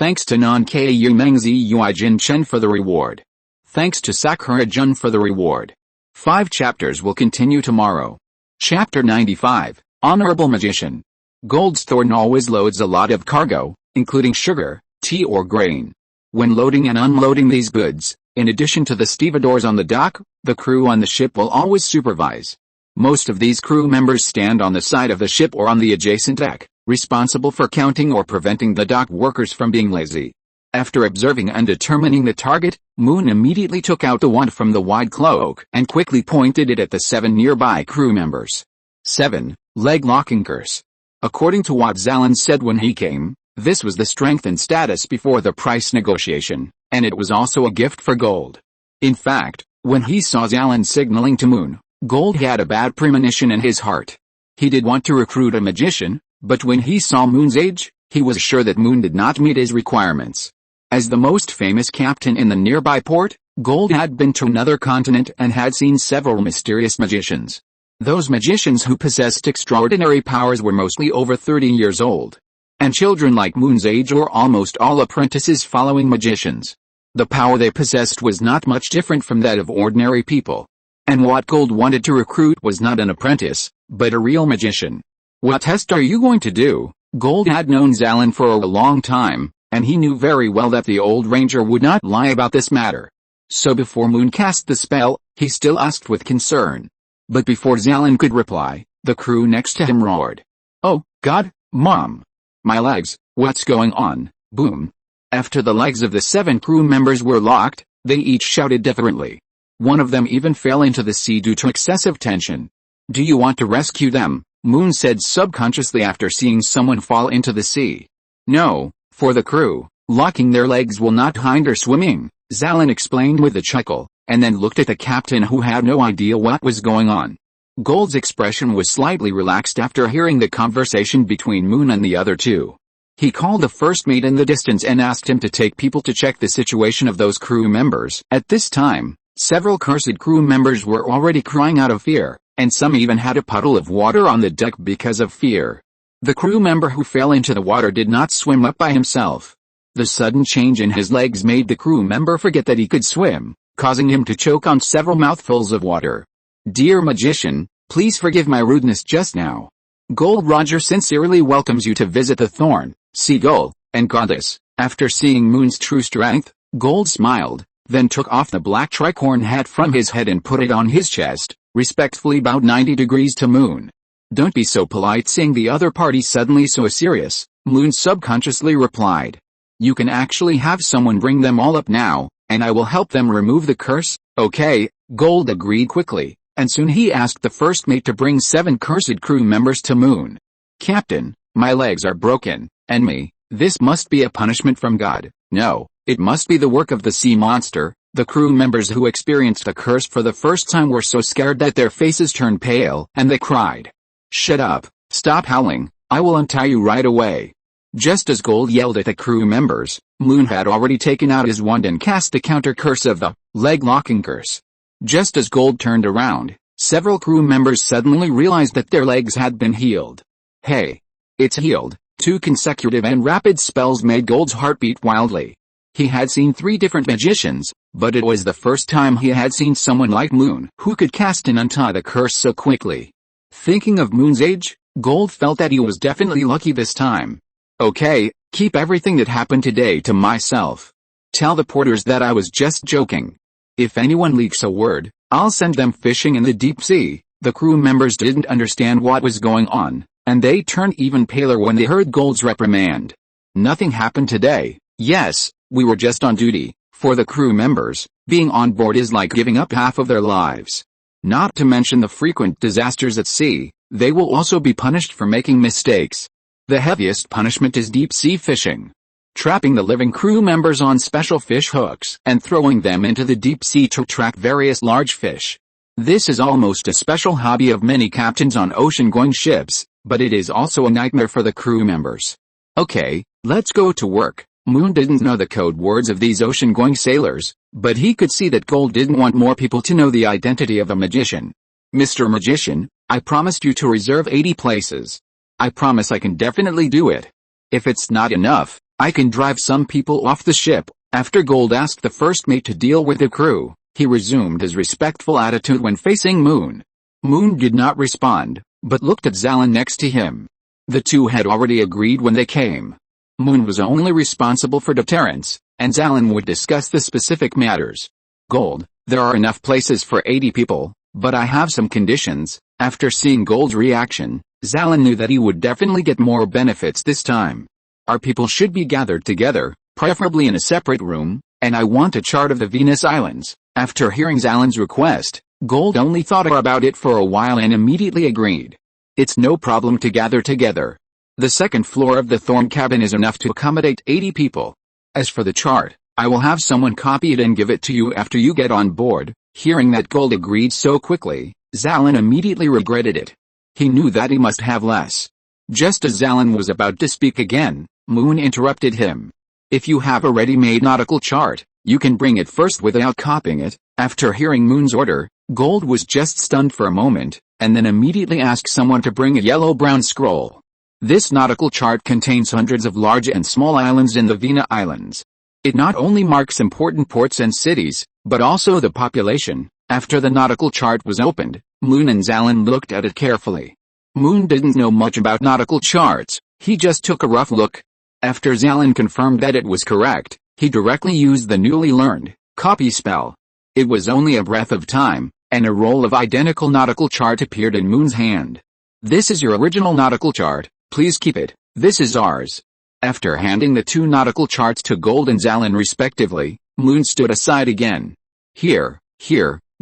Thanks to Non-Ku Mengzi Ui Jin Chen for the reward. Thanks to Sakura Jun for the reward. 5 chapters will continue tomorrow. Chapter 95, Honorable Magician. Gold's Thorn always loads a lot of cargo, including sugar, tea or grain. When loading and unloading these goods, in addition to the stevedores on the dock, the crew on the ship will always supervise. Most of these crew members stand on the side of the ship or on the adjacent deck, responsible for counting or preventing the dock workers from being lazy. After observing and determining the target, Moon immediately took out the wand from the wide cloak and quickly pointed it at the 7 nearby crew members. 7. Leg Locking Curse. According to what Xilin said when he came, this was the strength and status before the price negotiation, and it was also a gift for Gold. In fact, when he saw Xilin signaling to Moon, Gold had a bad premonition in his heart. He did want to recruit a magician, but when he saw Moon's age, he was sure that Moon did not meet his requirements. As the most famous captain in the nearby port, Gold had been to another continent and had seen several mysterious magicians. Those magicians who possessed extraordinary powers were mostly over 30 years old. And children like Moon's age were almost all apprentices following magicians. The power they possessed was not much different from that of ordinary people. And what Gold wanted to recruit was not an apprentice, but a real magician. "What test are you going to do?" Gold had known Xilin for a long time, and he knew very well that the old ranger would not lie about this matter. So before Moon cast the spell, he still asked with concern. But before Xilin could reply, the crew next to him roared. "Oh, God, Mom! My legs, what's going on?" Boom. After the legs of the 7 crew members were locked, they each shouted differently. One of them even fell into the sea due to excessive tension. "Do you want to rescue them?" Moon said subconsciously after seeing someone fall into the sea. "No, for the crew, locking their legs will not hinder swimming," Xilin explained with a chuckle, and then looked at the captain who had no idea what was going on. Gold's expression was slightly relaxed after hearing the conversation between Moon and the other two. He called the first mate in the distance and asked him to take people to check the situation of those crew members. At this time, several cursed crew members were already crying out of fear, and some even had a puddle of water on the deck because of fear. The crew member who fell into the water did not swim up by himself. The sudden change in his legs made the crew member forget that he could swim, causing him to choke on several mouthfuls of water. "Dear magician, please forgive my rudeness just now. Gold Roger sincerely welcomes you to visit the Thorn, Seagull, and Goddess." After seeing Moon's true strength, Gold smiled, then took off the black tricorn hat from his head and put it on his chest, respectfully bowed 90 degrees to Moon. "Don't be so polite." Seeing the other party suddenly so serious, Moon subconsciously replied. "You can actually have someone bring them all up now, and I will help them remove the curse." "Okay," Gold agreed quickly, and soon he asked the first mate to bring 7 cursed crew members to Moon. "Captain, my legs are broken, and this must be a punishment from God." "No, it must be the work of the sea monster." The crew members who experienced the curse for the first time were so scared that their faces turned pale, and they cried. "Shut up, stop howling, I will untie you right away." Just as Gold yelled at the crew members, Moon had already taken out his wand and cast the counter curse of the leg locking curse. Just as Gold turned around, several crew members suddenly realized that their legs had been healed. "Hey! It's healed." 2 consecutive and rapid spells made Gold's heart beat wildly. He had seen 3 different magicians, but it was the first time he had seen someone like Moon who could cast and untie the curse so quickly. Thinking of Moon's age, Gold felt that he was definitely lucky this time. "Okay, keep everything that happened today to myself. Tell the porters that I was just joking." If anyone leaks a word, I'll send them fishing in the deep sea." The crew members didn't understand what was going on, and they turned even paler when they heard Gold's reprimand. "Nothing happened today. Yes, we were just on duty." For the crew members, being on board is like giving up half of their lives. Not to mention the frequent disasters at sea, they will also be punished for making mistakes. The heaviest punishment is deep sea fishing. Trapping the living crew members on special fish hooks and throwing them into the deep sea to track various large fish. This is almost a special hobby of many captains on ocean-going ships, but it is also a nightmare for the crew members. "Okay, let's go to work." Moon didn't know the code words of these ocean-going sailors, but he could see that Gold didn't want more people to know the identity of a magician. "Mr. Magician, I promised you to reserve 80 places. I promise I can definitely do it. If it's not enough, I can drive some people off the ship." After Gold asked the first mate to deal with the crew, he resumed his respectful attitude when facing Moon. Moon did not respond, but looked at Xilin next to him. The two had already agreed when they came. Moon was only responsible for deterrence, and Xilin would discuss the specific matters. "Gold, there are enough places for 80 people, but I have some conditions." After seeing Gold's reaction, Xilin knew that he would definitely get more benefits this time. "Our people should be gathered together, preferably in a separate room, and I want a chart of the Venus Islands." After hearing Xilin's request, Gold only thought about it for a while and immediately agreed. "It's no problem to gather together. The second floor of the Thorn cabin is enough to accommodate 80 people. As for the chart, I will have someone copy it and give it to you after you get on board." Hearing that Gold agreed so quickly, Xilin immediately regretted it. He knew that he must have less. Just as Xilin was about to speak again, Moon interrupted him. "If you have a ready-made nautical chart, you can bring it first without copying it." After hearing Moon's order, Gold was just stunned for a moment, and then immediately asked someone to bring a yellow-brown scroll. This nautical chart contains hundreds of large and small islands in the Venus Islands. It not only marks important ports and cities, but also the population. After the nautical chart was opened, Moon and Xilin looked at it carefully. Moon didn't know much about nautical charts, he just took a rough look. After Xilin confirmed that it was correct, he directly used the newly learned copy spell. It was only a breath of time, and a roll of identical nautical chart appeared in Moon's hand. "This is your original nautical chart, please keep it, this is ours." After handing the two nautical charts to Gold and Xilin respectively, Moon stood aside again. Here,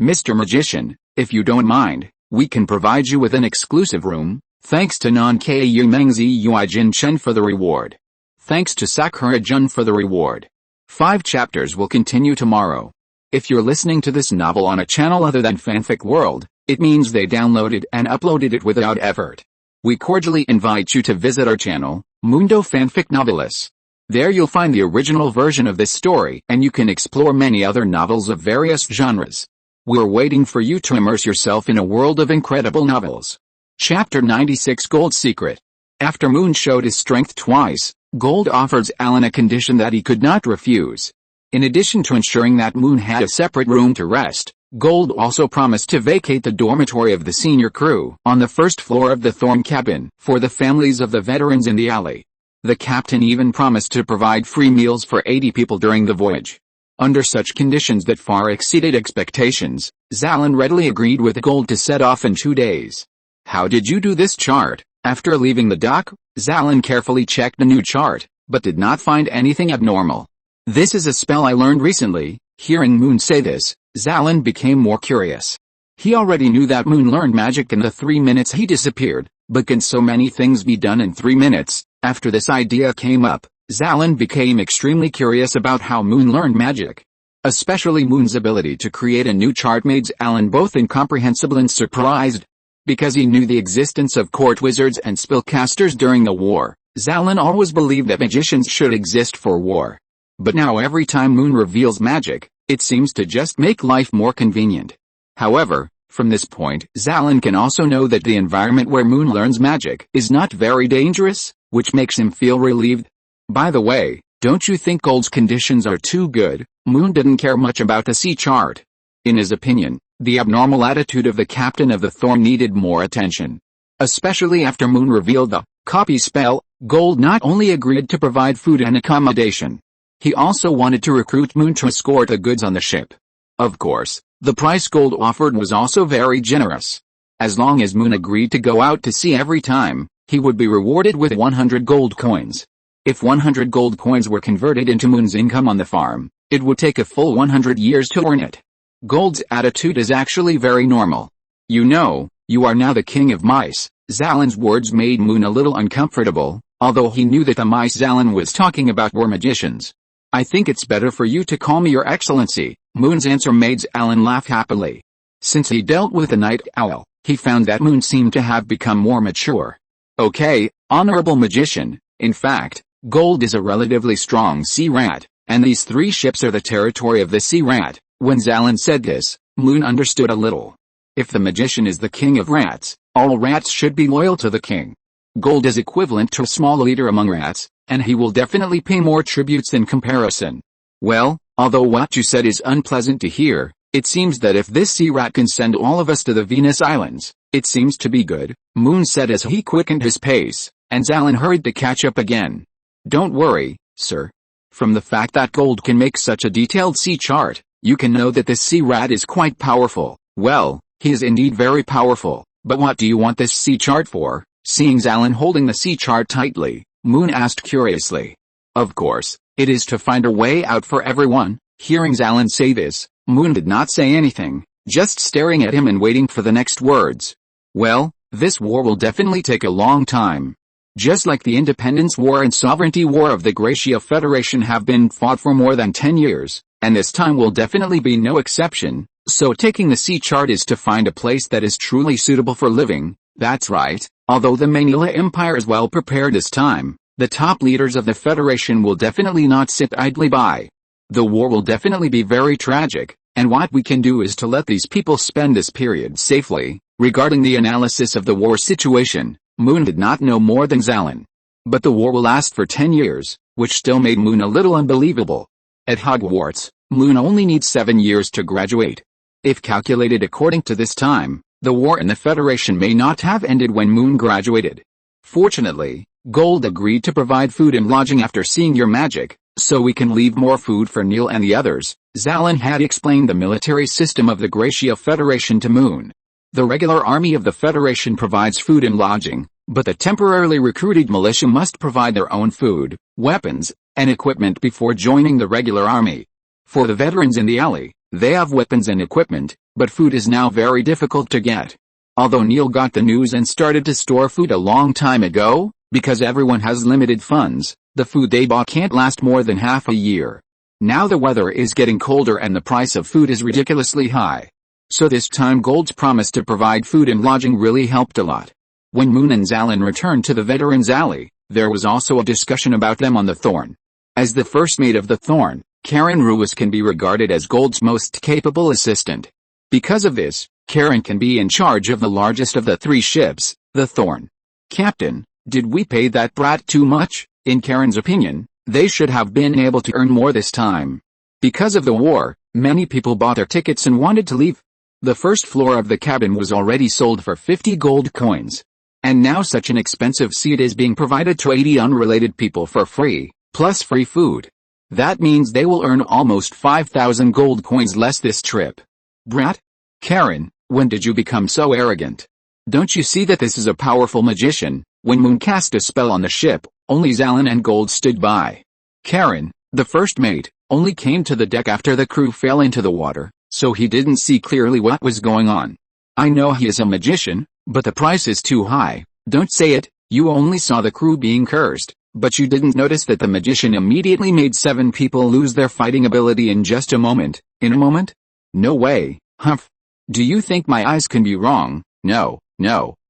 Mr. Magician, if you don't mind, we can provide you with an exclusive room, thanks to Non-Kau Mengzi Yuijin Chen for the reward. Thanks to Sakura Jun for the reward. 5 chapters will continue tomorrow. If you're listening to this novel on a channel other than Fanfic World, it means they downloaded and uploaded it without effort. We cordially invite you to visit our channel, Mundo Fanfic Novelis. There you'll find the original version of this story and you can explore many other novels of various genres. We're waiting for you to immerse yourself in a world of incredible novels. Chapter 96 Gold's Secret. After Moon showed his strength twice, Gold offered Alan a condition that he could not refuse. In addition to ensuring that Moon had a separate room to rest, Gold also promised to vacate the dormitory of the senior crew on the first floor of the Thorn cabin for the families of the veterans in the alley. The captain even promised to provide free meals for 80 people during the voyage. Under such conditions that far exceeded expectations, Xilin readily agreed with Gold to set off in 2 days. "How did you do this chart?" After leaving the dock, Xilin carefully checked the new chart, but did not find anything abnormal. "This is a spell I learned recently." Hearing Moon say this, Xilin became more curious. He already knew that Moon learned magic in the 3 minutes he disappeared, but can so many things be done in 3 minutes? After this idea came up, Xilin became extremely curious about how Moon learned magic. Especially Moon's ability to create a new chart made Xilin both incomprehensible and surprised. Because he knew the existence of court wizards and spellcasters during the war, Xilin always believed that magicians should exist for war. But now every time Moon reveals magic, it seems to just make life more convenient. However, from this point, Xilin can also know that the environment where Moon learns magic is not very dangerous, which makes him feel relieved. By the way, don't you think Gold's conditions are too good? Moon didn't care much about the sea chart. In his opinion, the abnormal attitude of the captain of the Thorn needed more attention. Especially after Moon revealed the copy spell, Gold not only agreed to provide food and accommodation. He also wanted to recruit Moon to escort the goods on the ship. Of course, the price Gold offered was also very generous. As long as Moon agreed to go out to sea every time, he would be rewarded with 100 gold coins. If 100 gold coins were converted into Moon's income on the farm, it would take a full 100 years to earn it. Gold's attitude is actually very normal. You know, you are now the king of mice. Xalin's words made Moon a little uncomfortable, although he knew that the mice Xilin was talking about were magicians. I think it's better for you to call me your excellency. Moon's answer made Xilin laugh happily. Since he dealt with the night owl, he found that Moon seemed to have become more mature. Okay, honorable magician. In fact, Gold is a relatively strong sea rat, and these 3 ships are the territory of the sea rat. When Xilin said this, Moon understood a little. If the magician is the king of rats, all rats should be loyal to the king. Gold is equivalent to a small leader among rats, and he will definitely pay more tributes in comparison. Well, although what you said is unpleasant to hear, it seems that if this sea rat can send all of us to the Venus Islands, it seems to be good, Moon said as he quickened his pace, and Xilin hurried to catch up again. Don't worry, sir. From the fact that Gold can make such a detailed sea chart, you can know that this sea rat is quite powerful. Well, he is indeed very powerful, but what do you want this sea chart for? Seeing Xilin holding the sea chart tightly, Moon asked curiously. Of course, it is to find a way out for everyone. Hearing Xilin say this, Moon did not say anything, just staring at him and waiting for the next words. Well, this war will definitely take a long time. Just like the Independence War and Sovereignty War of the Gracia Federation have been fought for more than 10 years, and this time will definitely be no exception, so taking the sea chart is to find a place that is truly suitable for living. That's right, although the Manila Empire is well prepared this time, the top leaders of the Federation will definitely not sit idly by. The war will definitely be very tragic, and what we can do is to let these people spend this period safely. Regarding the analysis of the war situation, Moon did not know more than Xilin. But the war will last for 10 years, which still made Moon a little unbelievable. At Hogwarts, Moon only needs 7 years to graduate. If calculated according to this time, the war in the Federation may not have ended when Moon graduated. Fortunately, Gold agreed to provide food and lodging after seeing your magic, so we can leave more food for Neil and the others. Xilin had explained the military system of the Gracia Federation to Moon. The regular army of the Federation provides food and lodging, but the temporarily recruited militia must provide their own food, weapons, and equipment before joining the regular army. For the veterans in the alley, they have weapons and equipment, but food is now very difficult to get. Although Neil got the news and started to store food a long time ago, because everyone has limited funds, the food they bought can't last more than half a year. Now the weather is getting colder and the price of food is ridiculously high. So this time Gold's promise to provide food and lodging really helped a lot. When Moon and Xilin returned to the Veterans Alley, there was also a discussion about them on the Thorn. As the first mate of the Thorn, Karen Ruiz can be regarded as Gold's most capable assistant. Because of this, Karen can be in charge of the largest of the 3 ships, the Thorn. Captain, did we pay that brat too much? In Karen's opinion, they should have been able to earn more this time. Because of the war, many people bought their tickets and wanted to leave. The first floor of the cabin was already sold for 50 gold coins. And now such an expensive seat is being provided to 80 unrelated people for free, plus free food. That means they will earn almost 5,000 gold coins less this trip. Brat? Karen, when did you become so arrogant? Don't you see that this is a powerful magician? When Moon cast a spell on the ship, only Xilin and Gold stood by. Karen, the first mate, only came to the deck after the crew fell into the water, so he didn't see clearly what was going on. I know he is a magician, but the price is too high. Don't say it. You only saw the crew being cursed, but you didn't notice that the magician immediately made 7 people lose their fighting ability in just a moment. In a moment? No way, humph. Do you think my eyes can be wrong? No,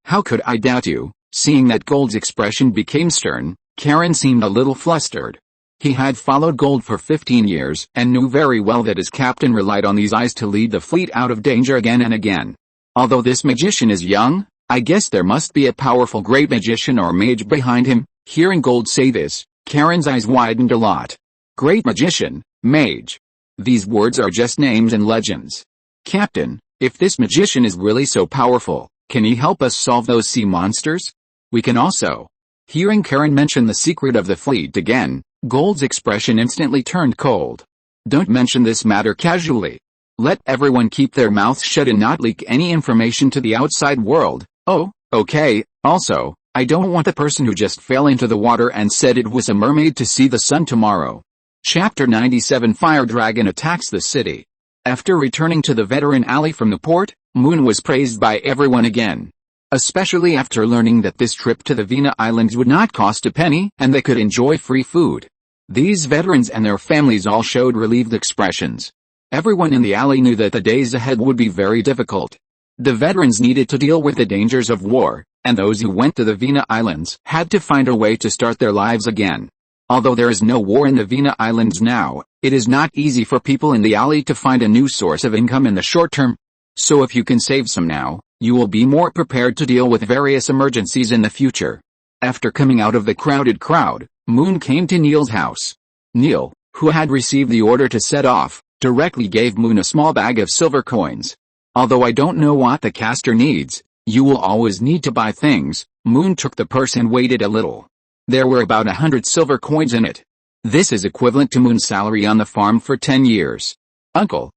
how could I doubt you? Seeing that Gold's expression became stern, Karen seemed a little flustered. He had followed Gold for 15 years and knew very well that his captain relied on these eyes to lead the fleet out of danger again and again. Although this magician is young, I guess there must be a powerful great magician or mage behind him. Hearing Gold say this, Karen's eyes widened a lot. Great magician, mage. These words are just names and legends. Captain, if this magician is really so powerful, can he help us solve those sea monsters? We can also. Hearing Karen mention the secret of the fleet again, Gold's expression instantly turned cold. Don't mention this matter casually. Let everyone keep their mouths shut and not leak any information to the outside world. Oh, okay. Also, I don't want the person who just fell into the water and said it was a mermaid to see the sun tomorrow. Chapter 97 Fire Dragon Attacks the City. After returning to the veteran alley from the port, Moon was praised by everyone again. Especially after learning that this trip to the Vina Islands would not cost a penny and they could enjoy free food. These veterans and their families all showed relieved expressions. Everyone in the alley knew that the days ahead would be very difficult. The veterans needed to deal with the dangers of war, and those who went to the Vina Islands had to find a way to start their lives again. Although there is no war in the Vina Islands now, it is not easy for people in the alley to find a new source of income in the short term. So if you can save some now, you will be more prepared to deal with various emergencies in the future. After coming out of the crowded crowd, Moon came to Neil's house. Neil, who had received the order to set off, directly gave Moon a small bag of silver coins. Although I don't know what the caster needs, you will always need to buy things. Moon took the purse and waited a little. There were about 100 silver coins in it. This is equivalent to Moon's salary on the farm for 10 years. Uncle,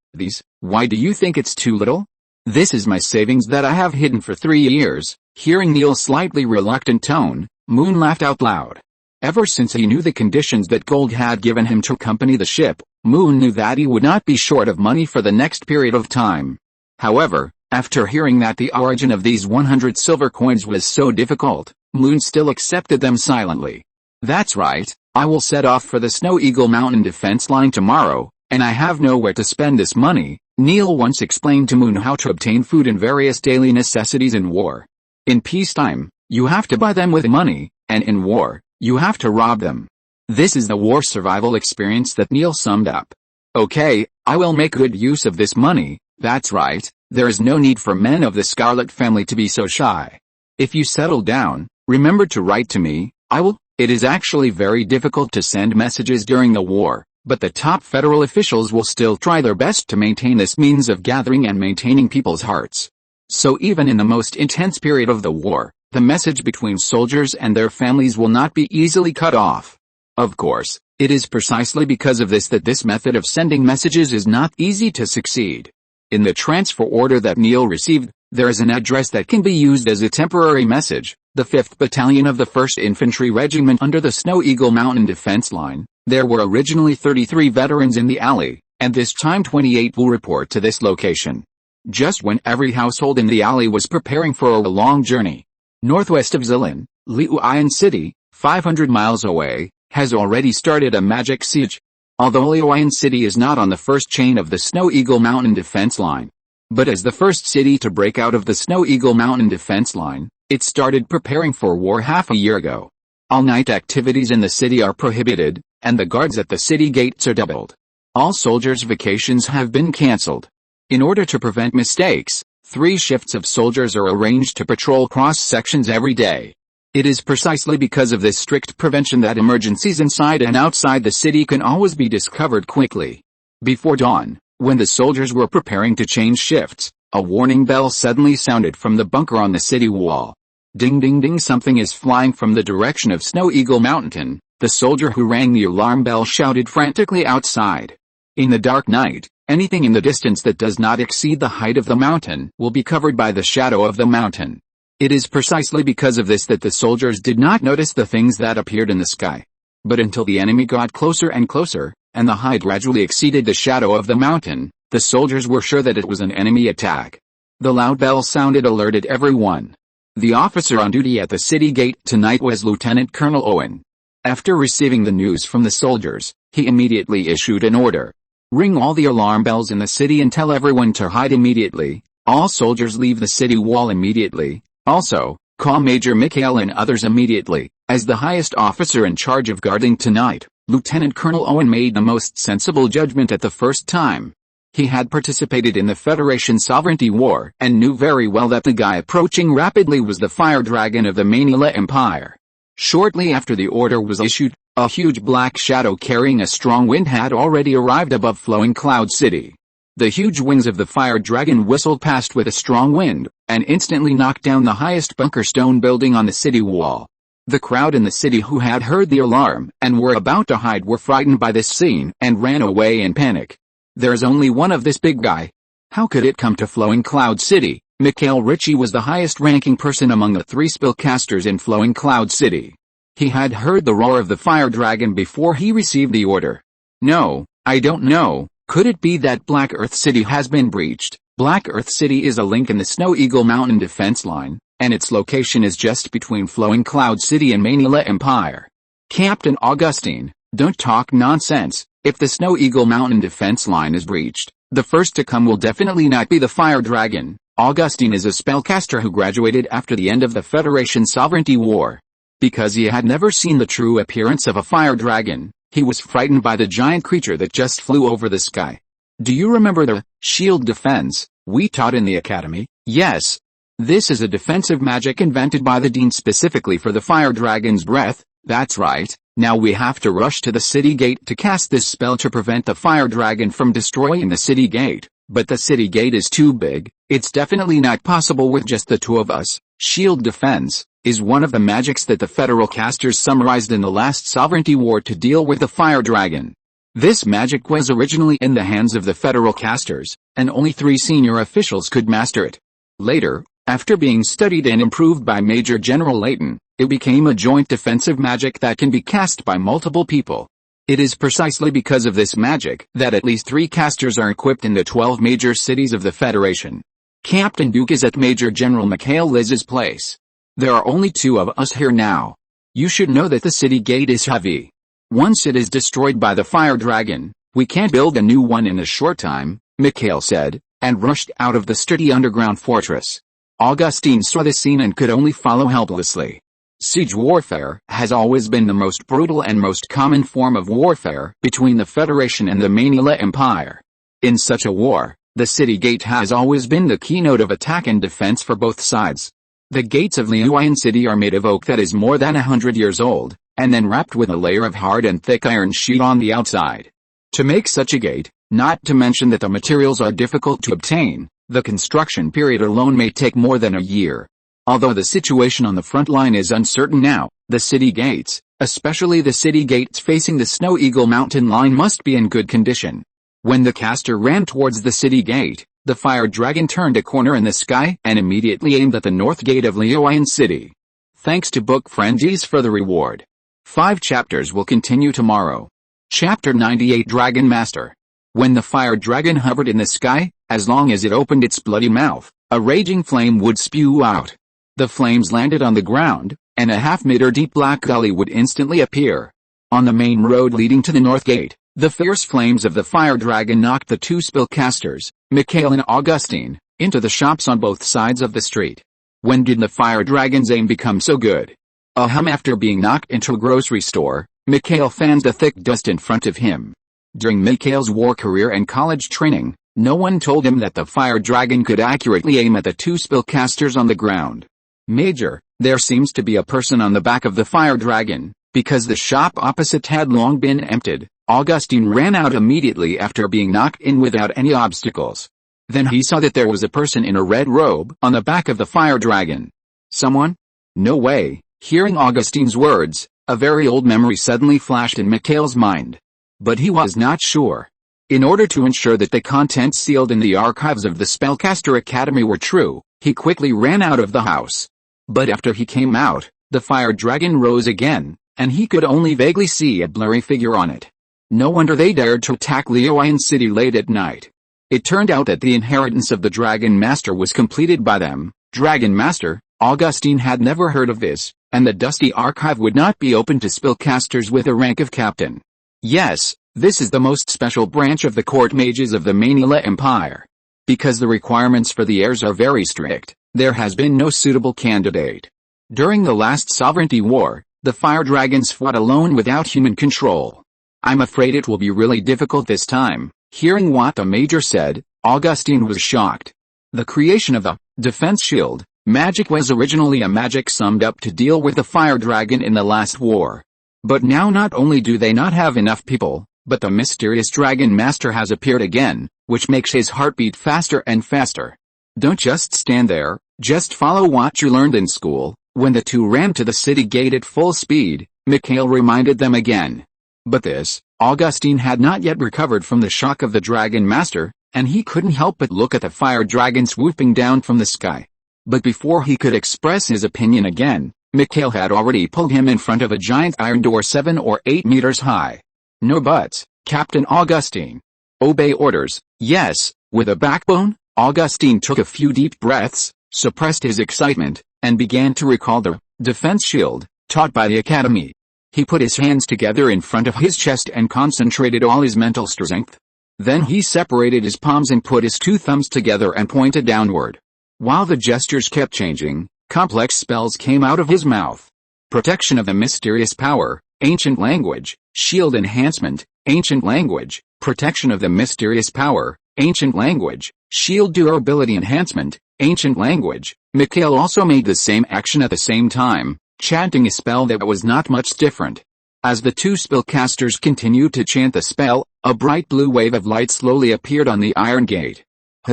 why do you think it's too little? This is my savings that I have hidden for 3 years. Hearing Neil's slightly reluctant tone, Moon laughed out loud. Ever since he knew the conditions that Gold had given him to accompany the ship, Moon knew that he would not be short of money for the next period of time. However, after hearing that the origin of these 100 silver coins was so difficult, Moon still accepted them silently. That's right, I will set off for the Snow Eagle Mountain defense line tomorrow, and I have nowhere to spend this money. Neil once explained to Moon how to obtain food and various daily necessities in war. In peacetime, you have to buy them with money, and in war, you have to rob them. This is the war survival experience that Neil summed up. Okay, I will make good use of this money. That's right, there is no need for men of the Scarlett family to be so shy. If you settle down, remember to write to me. I will. It is actually very difficult to send messages during the war, but the top federal officials will still try their best to maintain this means of gathering and maintaining people's hearts. So even in the most intense period of the war, the message between soldiers and their families will not be easily cut off. Of course, it is precisely because of this that this method of sending messages is not easy to succeed. In the transfer order that Neil received, there is an address that can be used as a temporary message, the 5th Battalion of the 1st Infantry Regiment under the Snow Eagle Mountain Defense Line. There were originally 33 veterans in the alley, and this time 28 will report to this location. Just when every household in the alley was preparing for a long journey. Northwest of Xilin, Liuyan City, 500 miles away, has already started a magic siege. Although Liuyan City is not on the first chain of the Snow Eagle Mountain Defense Line, but as the first city to break out of the Snow Eagle Mountain Defense Line, it started preparing for war half a year ago. All-night activities in the city are prohibited, and the guards at the city gates are doubled. All soldiers' vacations have been cancelled. In order to prevent mistakes, 3 shifts of soldiers are arranged to patrol cross-sections every day. It is precisely because of this strict prevention that emergencies inside and outside the city can always be discovered quickly. Before dawn, when the soldiers were preparing to change shifts, a warning bell suddenly sounded from the bunker on the city wall. Ding ding ding, something is flying from the direction of Snow Eagle Mountain. The soldier who rang the alarm bell shouted frantically outside. In the dark night, anything in the distance that does not exceed the height of the mountain will be covered by the shadow of the mountain. It is precisely because of this that the soldiers did not notice the things that appeared in the sky. But until the enemy got closer and closer, and the height gradually exceeded the shadow of the mountain, the soldiers were sure that it was an enemy attack. The loud bell sounded alerted everyone. The officer on duty at the city gate tonight was Lieutenant Colonel Owen. After receiving the news from the soldiers, he immediately issued an order. Ring all the alarm bells in the city and tell everyone to hide immediately. All soldiers leave the city wall immediately. Also, call Major Mikhail and others immediately. As the highest officer in charge of guarding tonight, Lieutenant Colonel Owen made the most sensible judgment at the first time. He had participated in the Federation Sovereignty War and knew very well that the guy approaching rapidly was the fire dragon of the Manila Empire. Shortly after the order was issued, a huge black shadow carrying a strong wind had already arrived above Flowing Cloud City. The huge wings of the fire dragon whistled past with a strong wind, and instantly knocked down the highest bunker stone building on the city wall. The crowd in the city who had heard the alarm and were about to hide were frightened by this scene and ran away in panic. There's only one of this big guy. How could it come to Flowing Cloud City? Mikhail Ritchie was the highest-ranking person among the 3 spellcasters in Flowing Cloud City. He had heard the roar of the fire dragon before he received the order. No, I don't know. Could it be that Black Earth City has been breached? Black Earth City is a link in the Snow Eagle Mountain defense line, and its location is just between Flowing Cloud City and Manila Empire. Captain Augustine, don't talk nonsense. If the Snow Eagle Mountain defense line is breached, the first to come will definitely not be the fire dragon. Augustine is a spellcaster who graduated after the end of the Federation Sovereignty War. Because he had never seen the true appearance of a fire dragon, he was frightened by the giant creature that just flew over the sky. Do you remember the shield defense we taught in the academy? Yes. This is a defensive magic invented by the Dean specifically for the fire dragon's breath. That's right. Now we have to rush to the city gate to cast this spell to prevent the fire dragon from destroying the city gate. But the city gate is too big. It's definitely not possible with just the 2 of us. Shield defense is one of the magics that the federal casters summarized in the last Sovereignty War to deal with the fire dragon. This magic was originally in the hands of the federal casters, and only 3 senior officials could master it. Later, after being studied and improved by Major General Layton, it became a joint defensive magic that can be cast by multiple people. It is precisely because of this magic that at least 3 casters are equipped in the 12 major cities of the Federation. Captain Duke is at Major General Mikhail Liz's place. There are only 2 of us here now. You should know that the city gate is heavy. Once it is destroyed by the fire dragon, we can't build a new one in a short time, Mikhail said, and rushed out of the sturdy underground fortress. Augustine saw the scene and could only follow helplessly. Siege warfare has always been the most brutal and most common form of warfare between the Federation and the Manila Empire. In such a war, the city gate has always been the keynote of attack and defense for both sides. The gates of Liuyan City are made of oak that is more than 100 years old, and then wrapped with a layer of hard and thick iron sheet on the outside. To make such a gate, not to mention that the materials are difficult to obtain, the construction period alone may take more than a year. Although the situation on the front line is uncertain now, the city gates, especially the city gates facing the Snow Eagle Mountain line, must be in good condition. When the caster ran towards the city gate, the fire dragon turned a corner in the sky and immediately aimed at the north gate of Liuyan City. Thanks to Book Frenzies for the reward. 5 chapters will continue tomorrow. Chapter 98 Dragon Master. When the fire dragon hovered in the sky, as long as it opened its bloody mouth, a raging flame would spew out. The flames landed on the ground, and a half-meter deep black gully would instantly appear. On the main road leading to the north gate, the fierce flames of the fire dragon knocked the 2 spellcasters, Mikhail and Augustine, into the shops on both sides of the street. When did the fire dragon's aim become so good? After being knocked into a grocery store, Mikhail fanned the thick dust in front of him. During Mikhail's war career and college training, no one told him that the fire dragon could accurately aim at the 2 spellcasters on the ground. Major, there seems to be a person on the back of the fire dragon. Because the shop opposite had long been emptied, Augustine ran out immediately after being knocked in without any obstacles. Then he saw that there was a person in a red robe on the back of the fire dragon. Someone? No way. Hearing Augustine's words, a very old memory suddenly flashed in Mikhail's mind. But he was not sure. In order to ensure that the contents sealed in the archives of the Spellcaster Academy were true, he quickly ran out of the house. But after he came out, the fire dragon rose again, and he could only vaguely see a blurry figure on it. No wonder they dared to attack Liuyan City late at night. It turned out that the inheritance of the Dragon Master was completed by them. Dragon Master, Augustine had never heard of this, and the dusty archive would not be open to spellcasters with a rank of captain. Yes, this is the most special branch of the court mages of the Manila Empire. Because the requirements for the heirs are very strict, there has been no suitable candidate. During the last Sovereignty War, the fire dragons fought alone without human control. I'm afraid it will be really difficult this time. Hearing what the major said, Augustine was shocked. The creation of the defense shield magic was originally a magic summed up to deal with the fire dragon in the last war. But now not only do they not have enough people, but the mysterious Dragon Master has appeared again, which makes his heart beat faster and faster. Don't just stand there, just follow what you learned in school. When the 2 ran to the city gate at full speed, Mikhail reminded them again. But this, Augustine had not yet recovered from the shock of the Dragon Master, and he couldn't help but look at the fire dragon swooping down from the sky. But before he could express his opinion again, McGonagall had already pulled him in front of a giant iron door 7 or 8 meters high. No buts, Captain Augustine. Obey orders. Yes. With a backbone, Augustine took a few deep breaths, suppressed his excitement, and began to recall the defense shield taught by the academy. He put his hands together in front of his chest and concentrated all his mental strength. Then he separated his palms and put his 2 thumbs together and pointed downward. While the gestures kept changing, complex spells came out of his mouth. Protection of the mysterious power, ancient language, shield enhancement, ancient language, protection of the mysterious power, ancient language, shield durability enhancement, ancient language. McGonagall also made the same action at the same time, chanting a spell that was not much different. As the 2 spellcasters continued to chant the spell, a bright blue wave of light slowly appeared on the iron gate.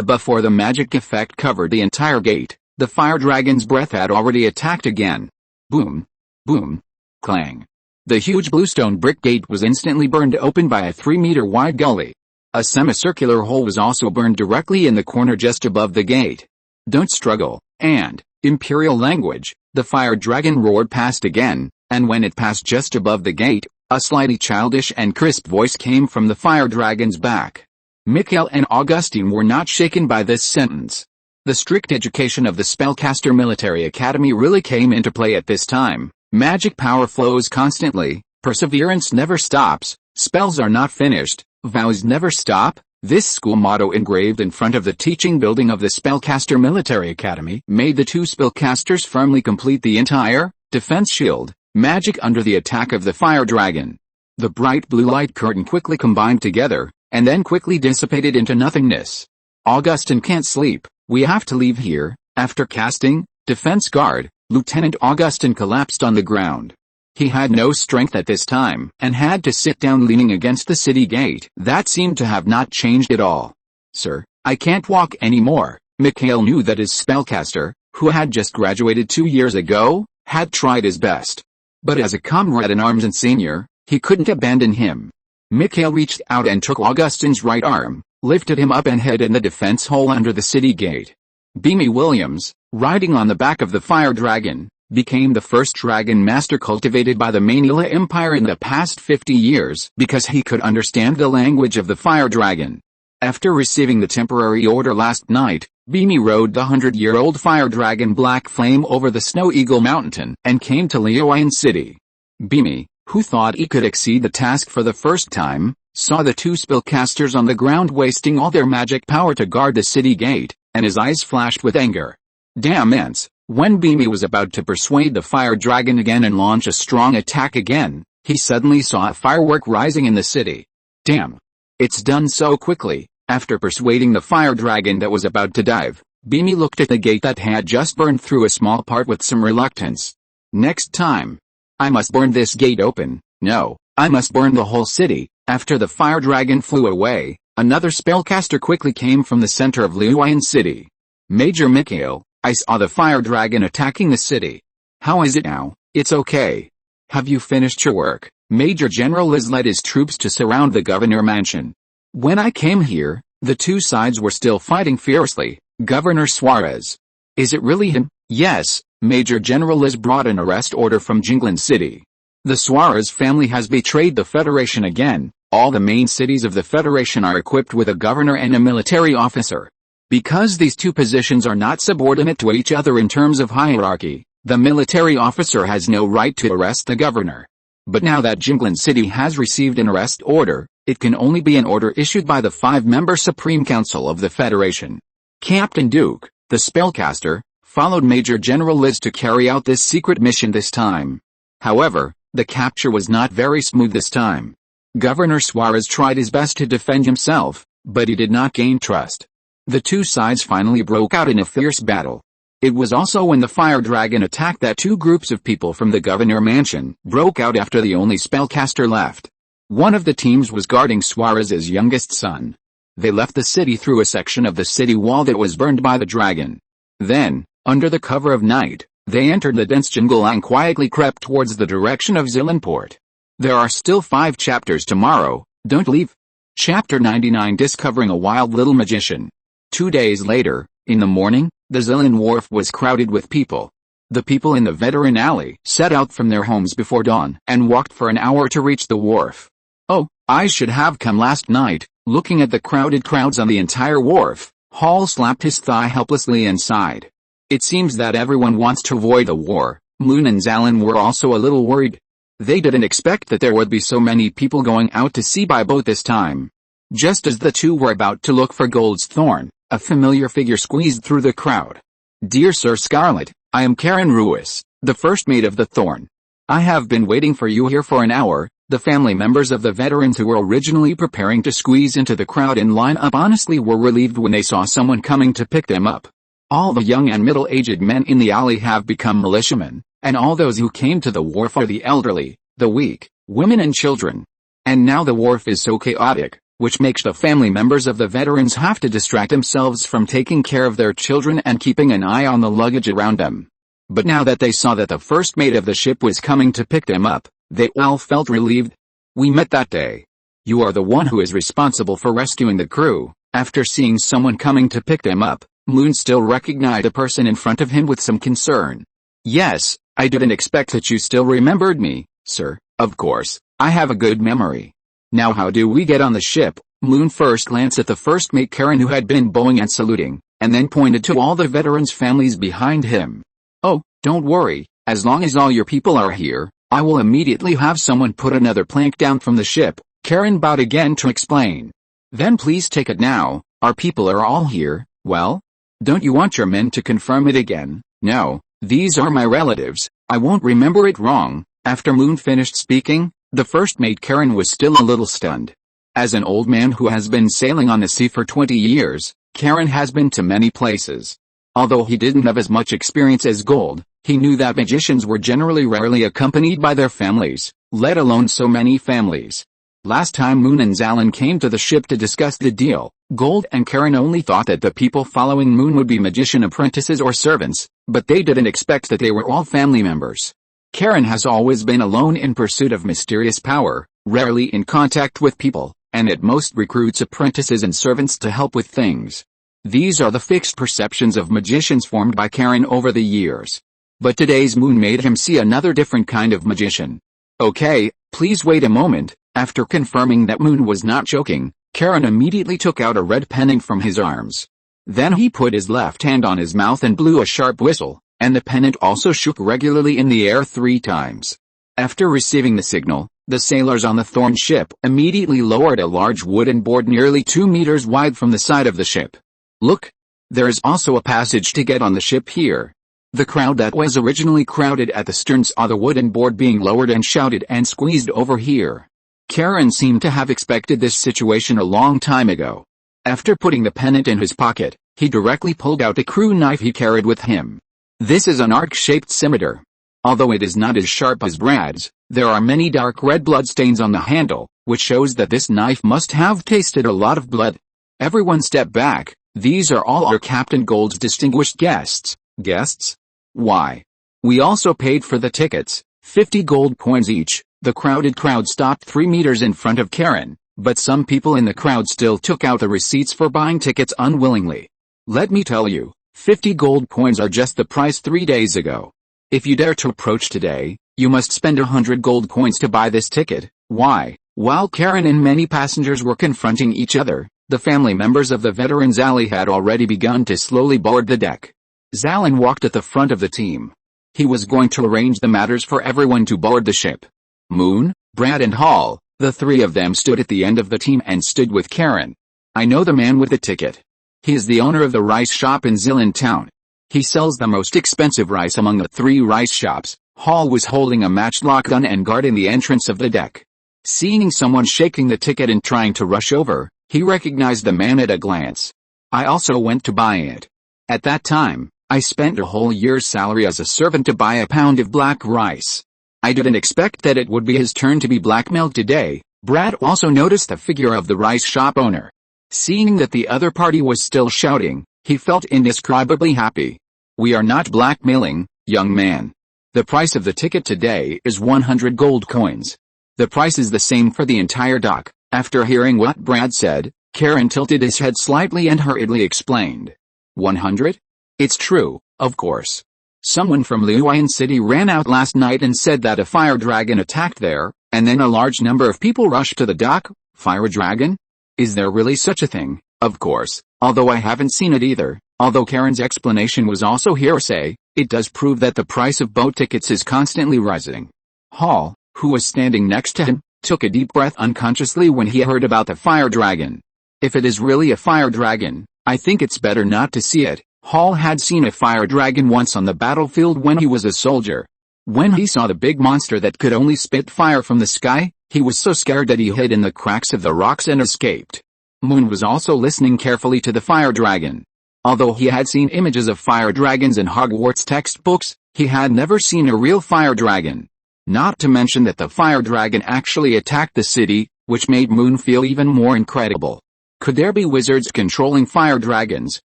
Before the magic effect covered the entire gate, the fire dragon's breath had already attacked again. Boom! Boom! Clang! The huge bluestone brick gate was instantly burned open by a 3-meter wide gully. A semicircular hole was also burned directly in the corner just above the gate. Don't struggle, and, Imperial language, the fire dragon roared past again, and when it passed just above the gate, a slightly childish and crisp voice came from the fire dragon's back. McGonagall and Augustine were not shaken by this sentence. The strict education of the Spellcaster Military Academy really came into play at this time. Magic power flows constantly, perseverance never stops, spells are not finished, vows never stop. This school motto engraved in front of the teaching building of the Spellcaster Military Academy made the 2 spellcasters firmly complete the entire defense shield, magic under the attack of the fire dragon. The bright blue light curtain quickly combined together, and then quickly dissipated into nothingness. Augustine can't sleep, we have to leave here. After casting defense guard, Lieutenant Augustine collapsed on the ground. He had no strength at this time, and had to sit down leaning against the city gate. That seemed to have not changed at all. Sir, I can't walk anymore. McGonagall knew that his spellcaster, who had just graduated 2 years ago, had tried his best. But as a comrade-in-arms and senior, he couldn't abandon him. McGonagall reached out and took Augustine's right arm, lifted him up and hid in the defense hole under the city gate. Beamy Williams, riding on the back of the fire dragon, became the first dragon master cultivated by the Manila Empire in the past 50 years because he could understand the language of the fire dragon. After receiving the temporary order last night, Beamy rode the 100-year-old fire dragon Black Flame over the Snow Eagle Mountain and came to Liuan City. Beamy, who thought he could exceed the task for the first time, saw the 2 spellcasters on the ground wasting all their magic power to guard the city gate, and his eyes flashed with anger. Damn ants! When Beamy was about to persuade the fire dragon again and launch a strong attack again, he suddenly saw a firework rising in the city. Damn! It's done so quickly. After persuading the fire dragon that was about to dive, Beamy looked at the gate that had just burned through a small part with some reluctance. Next time, I must burn this gate open. No, I must burn the whole city. After the fire dragon flew away, another spellcaster quickly came from the center of Liuan City. Major McGonagall, I saw the fire dragon attacking the city. How is it now? It's okay. Have you finished your work? Major General Liz led his troops to surround the governor mansion. When I came here, the 2 sides were still fighting fiercely. Governor Suarez. Is it really him? Yes, Major General Liz brought an arrest order from Xilin City. The Suarez family has betrayed the Federation again. All the main cities of the Federation are equipped with a governor and a military officer. Because these 2 positions are not subordinate to each other in terms of hierarchy, the military officer has no right to arrest the governor. But now that Xilin City has received an arrest order, it can only be an order issued by the 5-member Supreme Council of the Federation. Captain Duke, the spellcaster, followed Major General Liz to carry out this secret mission this time. However, the capture was not very smooth this time. Governor Suarez tried his best to defend himself, but he did not gain trust. The 2 sides finally broke out in a fierce battle. It was also when the fire dragon attacked that 2 groups of people from the governor mansion broke out after the only spellcaster left. One of the teams was guarding Suarez's youngest son. They left the city through a section of the city wall that was burned by the dragon. Then, under the cover of night, they entered the dense jungle and quietly crept towards the direction of Xilin Port. There are still 5 chapters tomorrow, don't leave. Chapter 99 Discovering a Wild Little Magician. 2 days later, in the morning, the Xilin wharf was crowded with people. The people in the veteran alley set out from their homes before dawn and walked for an hour to reach the wharf. Oh, I should have come last night. Looking at the crowded crowds on the entire wharf, Hall slapped his thigh helplessly and sighed. It seems that everyone wants to avoid a war. Moon and Xilin were also a little worried. They didn't expect that there would be so many people going out to sea by boat this time. Just as the two were about to look for Gold's Thorn, a familiar figure squeezed through the crowd. Dear Sir Scarlett, I am Karen Ruiz, the first mate of the Thorn. I have been waiting for you here for an hour. The family members of the veterans who were originally preparing to squeeze into the crowd and line up honestly were relieved when they saw someone coming to pick them up. All the young and middle-aged men in the alley have become militiamen, and all those who came to the wharf are the elderly, the weak, women and children. And now the wharf is so chaotic, which makes the family members of the veterans have to distract themselves from taking care of their children and keeping an eye on the luggage around them. But now that they saw that the first mate of the ship was coming to pick them up, they all felt relieved. We met that day. You are the one who is responsible for rescuing the crew. After seeing someone coming to pick them up, Moon still recognized the person in front of him with some concern. Yes, I didn't expect that you still remembered me, sir. Of course, I have a good memory. Now how do we get on the ship? Moon first glanced at the first mate Karen, who had been bowing and saluting, and then pointed to all the veterans' families behind him. Oh, don't worry, as long as all your people are here, I will immediately have someone put another plank down from the ship. Karen bowed again to explain. Then please take it now, our people are all here. Well? Don't you want your men to confirm it again? No, these are my relatives, I won't remember it wrong. After Moon finished speaking, the first mate Karen was still a little stunned. As an old man who has been sailing on the sea for 20 years, Karen has been to many places. Although he didn't have as much experience as Gold, he knew that magicians were generally rarely accompanied by their families, let alone so many families. Last time Moon and Xilin came to the ship to discuss the deal, Gold and Karen only thought that the people following Moon would be magician apprentices or servants, but they didn't expect that they were all family members. Karen has always been alone in pursuit of mysterious power, rarely in contact with people, and at most recruits apprentices and servants to help with things. These are the fixed perceptions of magicians formed by Karen over the years. But today's Moon made him see another different kind of magician. Okay, please wait a moment. After confirming that Moon was not joking, Karen immediately took out a red pennant from his arms. Then he put his left hand on his mouth and blew a sharp whistle, and the pennant also shook regularly in the air 3 times. After receiving the signal, the sailors on the Thorn ship immediately lowered a large wooden board nearly 2 meters wide from the side of the ship. Look! There is also a passage to get on the ship here. The crowd that was originally crowded at the stern saw the wooden board being lowered and shouted and squeezed over here. Karen seemed to have expected this situation a long time ago. After putting the pennant in his pocket, he directly pulled out a crew knife he carried with him. This is an arc-shaped scimitar. Although it is not as sharp as Brad's, there are many dark red bloodstains on the handle, which shows that this knife must have tasted a lot of blood. Everyone step back. These are all our Captain Gold's distinguished guests. Guests? Why? We also paid for the tickets, 50 gold coins each. The crowded crowd stopped 3 meters in front of Karen, but some people in the crowd still took out the receipts for buying tickets unwillingly. Let me tell you, 50 gold coins are just the price 3 days ago. If you dare to approach today, you must spend 100 gold coins to buy this ticket. Why? While Karen and many passengers were confronting each other, the family members of the veterans alley had already begun to slowly board the deck. Xilin walked at the front of the team. He was going to arrange the matters for everyone to board the ship. Moon, Brad and Hall, the 3 of them stood at the end of the team and stood with Karen. I know the man with the ticket. He is the owner of the rice shop in Xilin town. He sells the most expensive rice among the 3 rice shops. Hall was holding a matchlock gun and guarding the entrance of the deck. Seeing someone shaking the ticket and trying to rush over, he recognized the man at a glance. I also went to buy it. At that time, I spent a whole year's salary as a servant to buy a pound of black rice. I didn't expect that it would be his turn to be blackmailed today. Brad also noticed the figure of the rice shop owner. Seeing that the other party was still shouting, he felt indescribably happy. We are not blackmailing, young man. The price of the ticket today is 100 gold coins. The price is the same for the entire dock. After hearing what Brad said, Karen tilted his head slightly and hurriedly explained. 100? It's true, of course. Someone from Luoyang City ran out last night and said that a fire dragon attacked there, and then a large number of people rushed to the dock. Fire dragon? Is there really such a thing? Of course, although I haven't seen it either. Although Karen's explanation was also hearsay, it does prove that the price of boat tickets is constantly rising. Hall, who was standing next to him, took a deep breath unconsciously when he heard about the fire dragon. If it is really a fire dragon, I think it's better not to see it. Hall had seen a fire dragon once on the battlefield when he was a soldier. When he saw the big monster that could only spit fire from the sky, he was so scared that he hid in the cracks of the rocks and escaped. Moon was also listening carefully to the fire dragon. Although he had seen images of fire dragons in Hogwarts textbooks, he had never seen a real fire dragon. Not to mention that the fire dragon actually attacked the city, which made Moon feel even more incredible. Could there be wizards controlling fire dragons?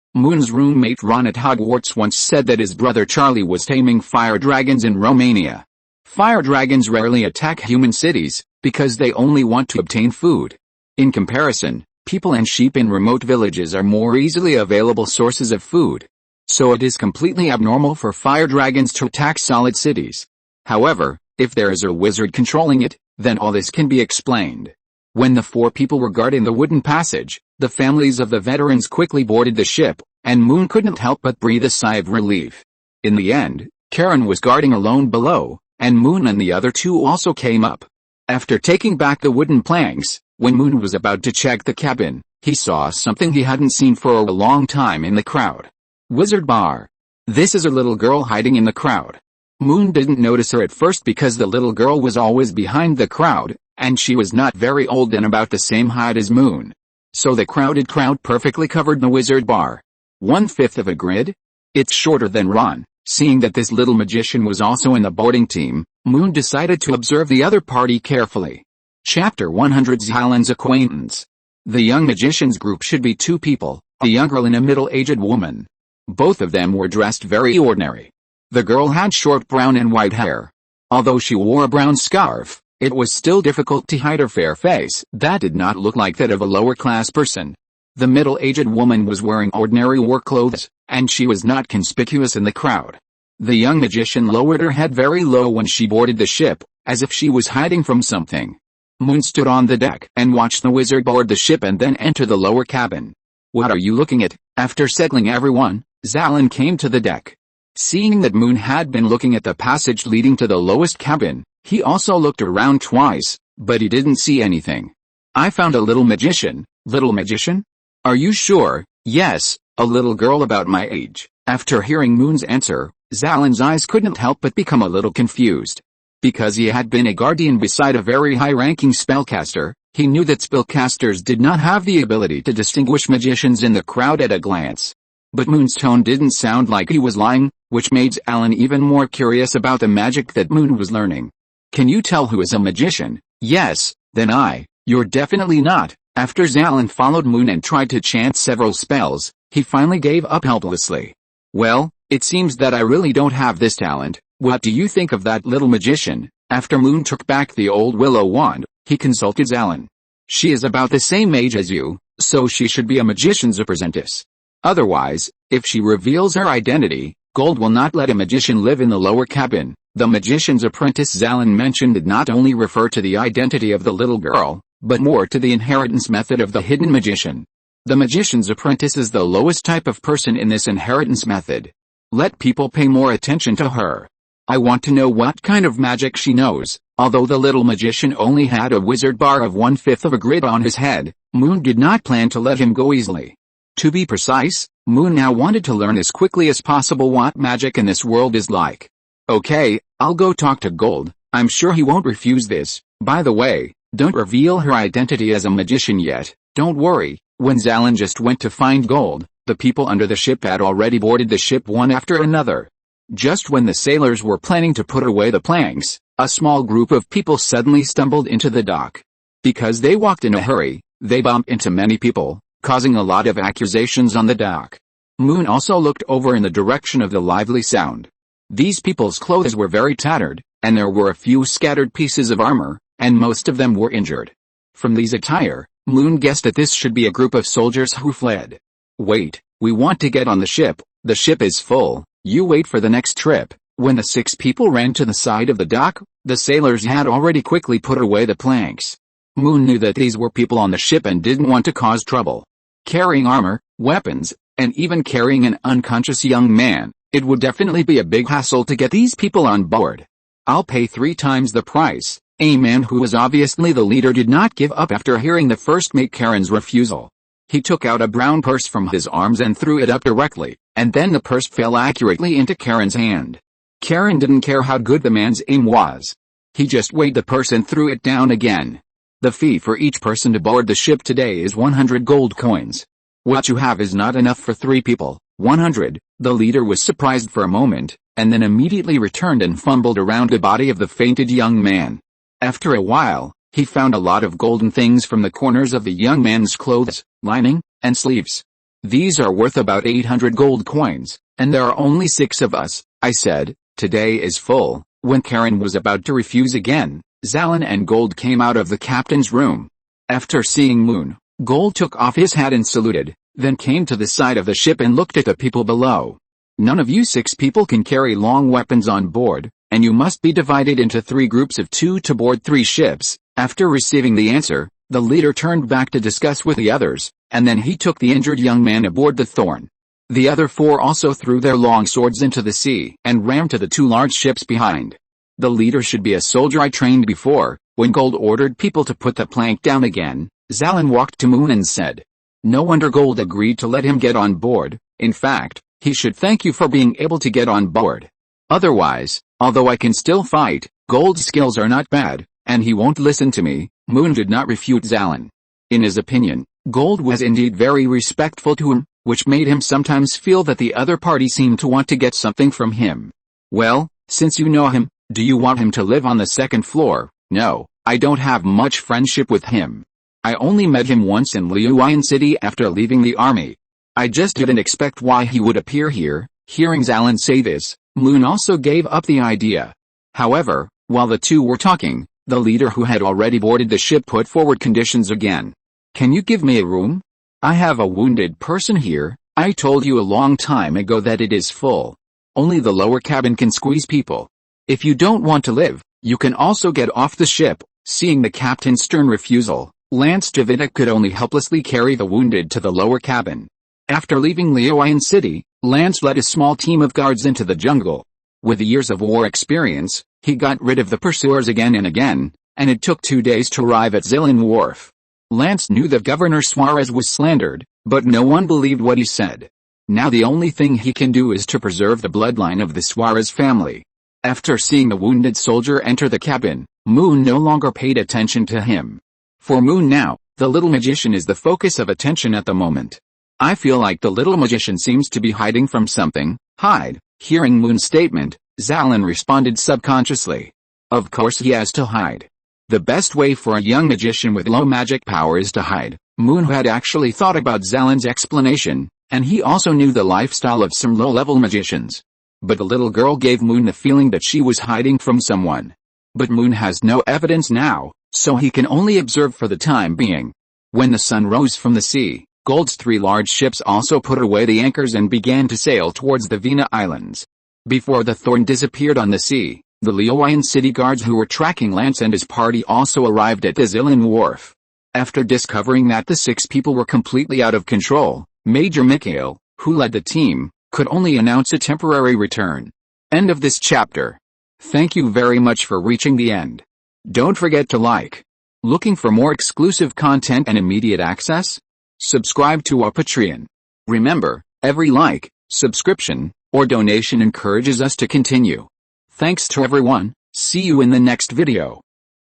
Moon's roommate Ron at Hogwarts once said that his brother Charlie was taming fire dragons in Romania. Fire dragons rarely attack human cities, because they only want to obtain food. In comparison, people and sheep in remote villages are more easily available sources of food. So it is completely abnormal for fire dragons to attack solid cities. However, if there is a wizard controlling it, then all this can be explained. When the 4 people were guarding the wooden passage, the families of the veterans quickly boarded the ship, and Moon couldn't help but breathe a sigh of relief. In the end, Karen was guarding alone below, and Moon and the other 2 also came up. After taking back the wooden planks, when Moon was about to check the cabin, he saw something he hadn't seen for a long time in the crowd. Wizard Bar. This is a little girl hiding in the crowd. Moon didn't notice her at first because the little girl was always behind the crowd, and she was not very old and about the same height as Moon. So the crowded crowd perfectly covered the Wizard Bar. 1/5 of a grid? It's shorter than Ron. Seeing that this little magician was also in the boarding team, Moon decided to observe the other party carefully. Chapter 100 Xilin's Acquaintance. The young magician's group should be 2 people, a young girl and a middle-aged woman. Both of them were dressed very ordinary. The girl had short brown and white hair. Although she wore a brown scarf, it was still difficult to hide her fair face that did not look like that of a lower-class person. The middle-aged woman was wearing ordinary work clothes, and she was not conspicuous in the crowd. The young magician lowered her head very low when she boarded the ship, as if she was hiding from something. Moon stood on the deck and watched the wizard board the ship and then enter the lower cabin. What are you looking at? After settling everyone, Xilin came to the deck. Seeing that Moon had been looking at the passage leading to the lowest cabin, he also looked around twice, but he didn't see anything. I found a little magician. Little magician? Are you sure? Yes, a little girl about my age. After hearing Moon's answer, Xilin's eyes couldn't help but become a little confused. Because he had been a guardian beside a very high-ranking spellcaster, he knew that spellcasters did not have the ability to distinguish magicians in the crowd at a glance. But Moon's tone didn't sound like he was lying, which made Xilin even more curious about the magic that Moon was learning. Can you tell who is a magician? Yes, then you're definitely not. After Xilin followed Moon and tried to chant several spells, he finally gave up helplessly. Well, it seems that I really don't have this talent. What do you think of that little magician? After Moon took back the old willow wand, he consulted Xilin. She is about the same age as you, so she should be a magician's apprentice. Otherwise, if she reveals her identity, Gold will not let a magician live in the lower cabin. The magician's apprentice Xilin mentioned did not only refer to the identity of the little girl, but more to the inheritance method of the hidden magician. The magician's apprentice is the lowest type of person in this inheritance method. Let people pay more attention to her. I want to know what kind of magic she knows. Although the little magician only had a wizard bar of 1/5 of a grid on his head, Moon did not plan to let him go easily. To be precise, Moon now wanted to learn as quickly as possible what magic in this world is like. Okay, I'll go talk to Gold. I'm sure he won't refuse this. By the way, don't reveal her identity as a magician yet. Don't worry. When Xilin just went to find Gold, the people under the ship had already boarded the ship one after another. Just when the sailors were planning to put away the planks, a small group of people suddenly stumbled into the dock. Because they walked in a hurry, they bumped into many people, causing a lot of accusations on the dock. Moon also looked over in the direction of the lively sound. These people's clothes were very tattered, and there were a few scattered pieces of armor, and most of them were injured. From these attire, Moon guessed that this should be a group of soldiers who fled. "Wait, we want to get on the ship is full, you wait for the next trip." When the 6 people ran to the side of the dock, the sailors had already quickly put away the planks. Moon knew that these were people on the ship and didn't want to cause trouble. Carrying armor, weapons, and even carrying an unconscious young man, it would definitely be a big hassle to get these people on board. "I'll pay 3 times the price." A man who was obviously the leader did not give up after hearing the first mate Karen's refusal. He took out a brown purse from his arms and threw it up directly, and then the purse fell accurately into Karen's hand. Karen didn't care how good the man's aim was. He just weighed the purse and threw it down again. "The fee for each person to board the ship today is 100 gold coins. What you have is not enough for 3 people, 100. The leader was surprised for a moment, and then immediately returned and fumbled around the body of the fainted young man. After a while, he found a lot of golden things from the corners of the young man's clothes, lining, and sleeves. "These are worth about 800 gold coins, and there are only 6 of us," I said. "Today is full." When Karen was about to refuse again, Xilin and Gold came out of the captain's room. After seeing Moon, Gold took off his hat and saluted, then came to the side of the ship and looked at the people below. "None of you 6 people can carry long weapons on board, and you must be divided into 3 groups of 2 to board 3 ships. After receiving the answer, the leader turned back to discuss with the others, and then he took the injured young man aboard the Thorn. The other 4 also threw their long swords into the sea and ran to the 2 large ships behind. The leader should be a soldier I trained before. When Gold ordered people to put the plank down again, Xilin walked to Moon and said. No wonder Gold agreed to let him get on board. In fact, he should thank you for being able to get on board. Otherwise, although I can still fight, Gold's skills are not bad, and he won't listen to me. Moon did not refute Xilin. In his opinion, Gold was indeed very respectful to him, which made him sometimes feel that the other party seemed to want to get something from him. Well, since you know him, do you want him to live on the 2nd floor? No, I don't have much friendship with him. I only met him once in Liuyan City after leaving the army. I just didn't expect why he would appear here. Hearing Xilin say this, Moon also gave up the idea. However, while the 2 were talking, the leader who had already boarded the ship put forward conditions again. Can you give me a room? I have a wounded person here. I told you a long time ago that it is full. Only the lower cabin can squeeze people. If you don't want to live, you can also get off the ship. Seeing the captain's stern refusal, Lance Davidic could only helplessly carry the wounded to the lower cabin. After leaving Liuyan City, Lance led a small team of guards into the jungle. With years of war experience, he got rid of the pursuers again and again, and it took 2 days to arrive at Xilin Wharf. Lance knew that Governor Suarez was slandered, but no one believed what he said. Now the only thing he can do is to preserve the bloodline of the Suarez family. After seeing the wounded soldier enter the cabin, Moon no longer paid attention to him. For Moon now, the little magician is the focus of attention at the moment. I feel like the little magician seems to be hiding from something. Hide. Hearing Moon's statement, Xilin responded subconsciously. Of course he has to hide. The best way for a young magician with low magic power is to hide. Moon had actually thought about Xilin's explanation, and he also knew the lifestyle of some low-level magicians. But the little girl gave Moon the feeling that she was hiding from someone. But Moon has no evidence now, so he can only observe for the time being. When the sun rose from the sea, Gold's 3 large ships also put away the anchors and began to sail towards the Vina Islands. Before the Thorn disappeared on the sea, the Liuyan City guards who were tracking Lance and his party also arrived at the Xilin Wharf. After discovering that the 6 people were completely out of control, Major Mikhail, who led the team, could only announce a temporary return. End of this chapter. Thank you very much for reaching the end. Don't forget to like. Looking for more exclusive content and immediate access? Subscribe to our Patreon. Remember, every like, subscription, or donation encourages us to continue. Thanks to everyone. See you in the next video.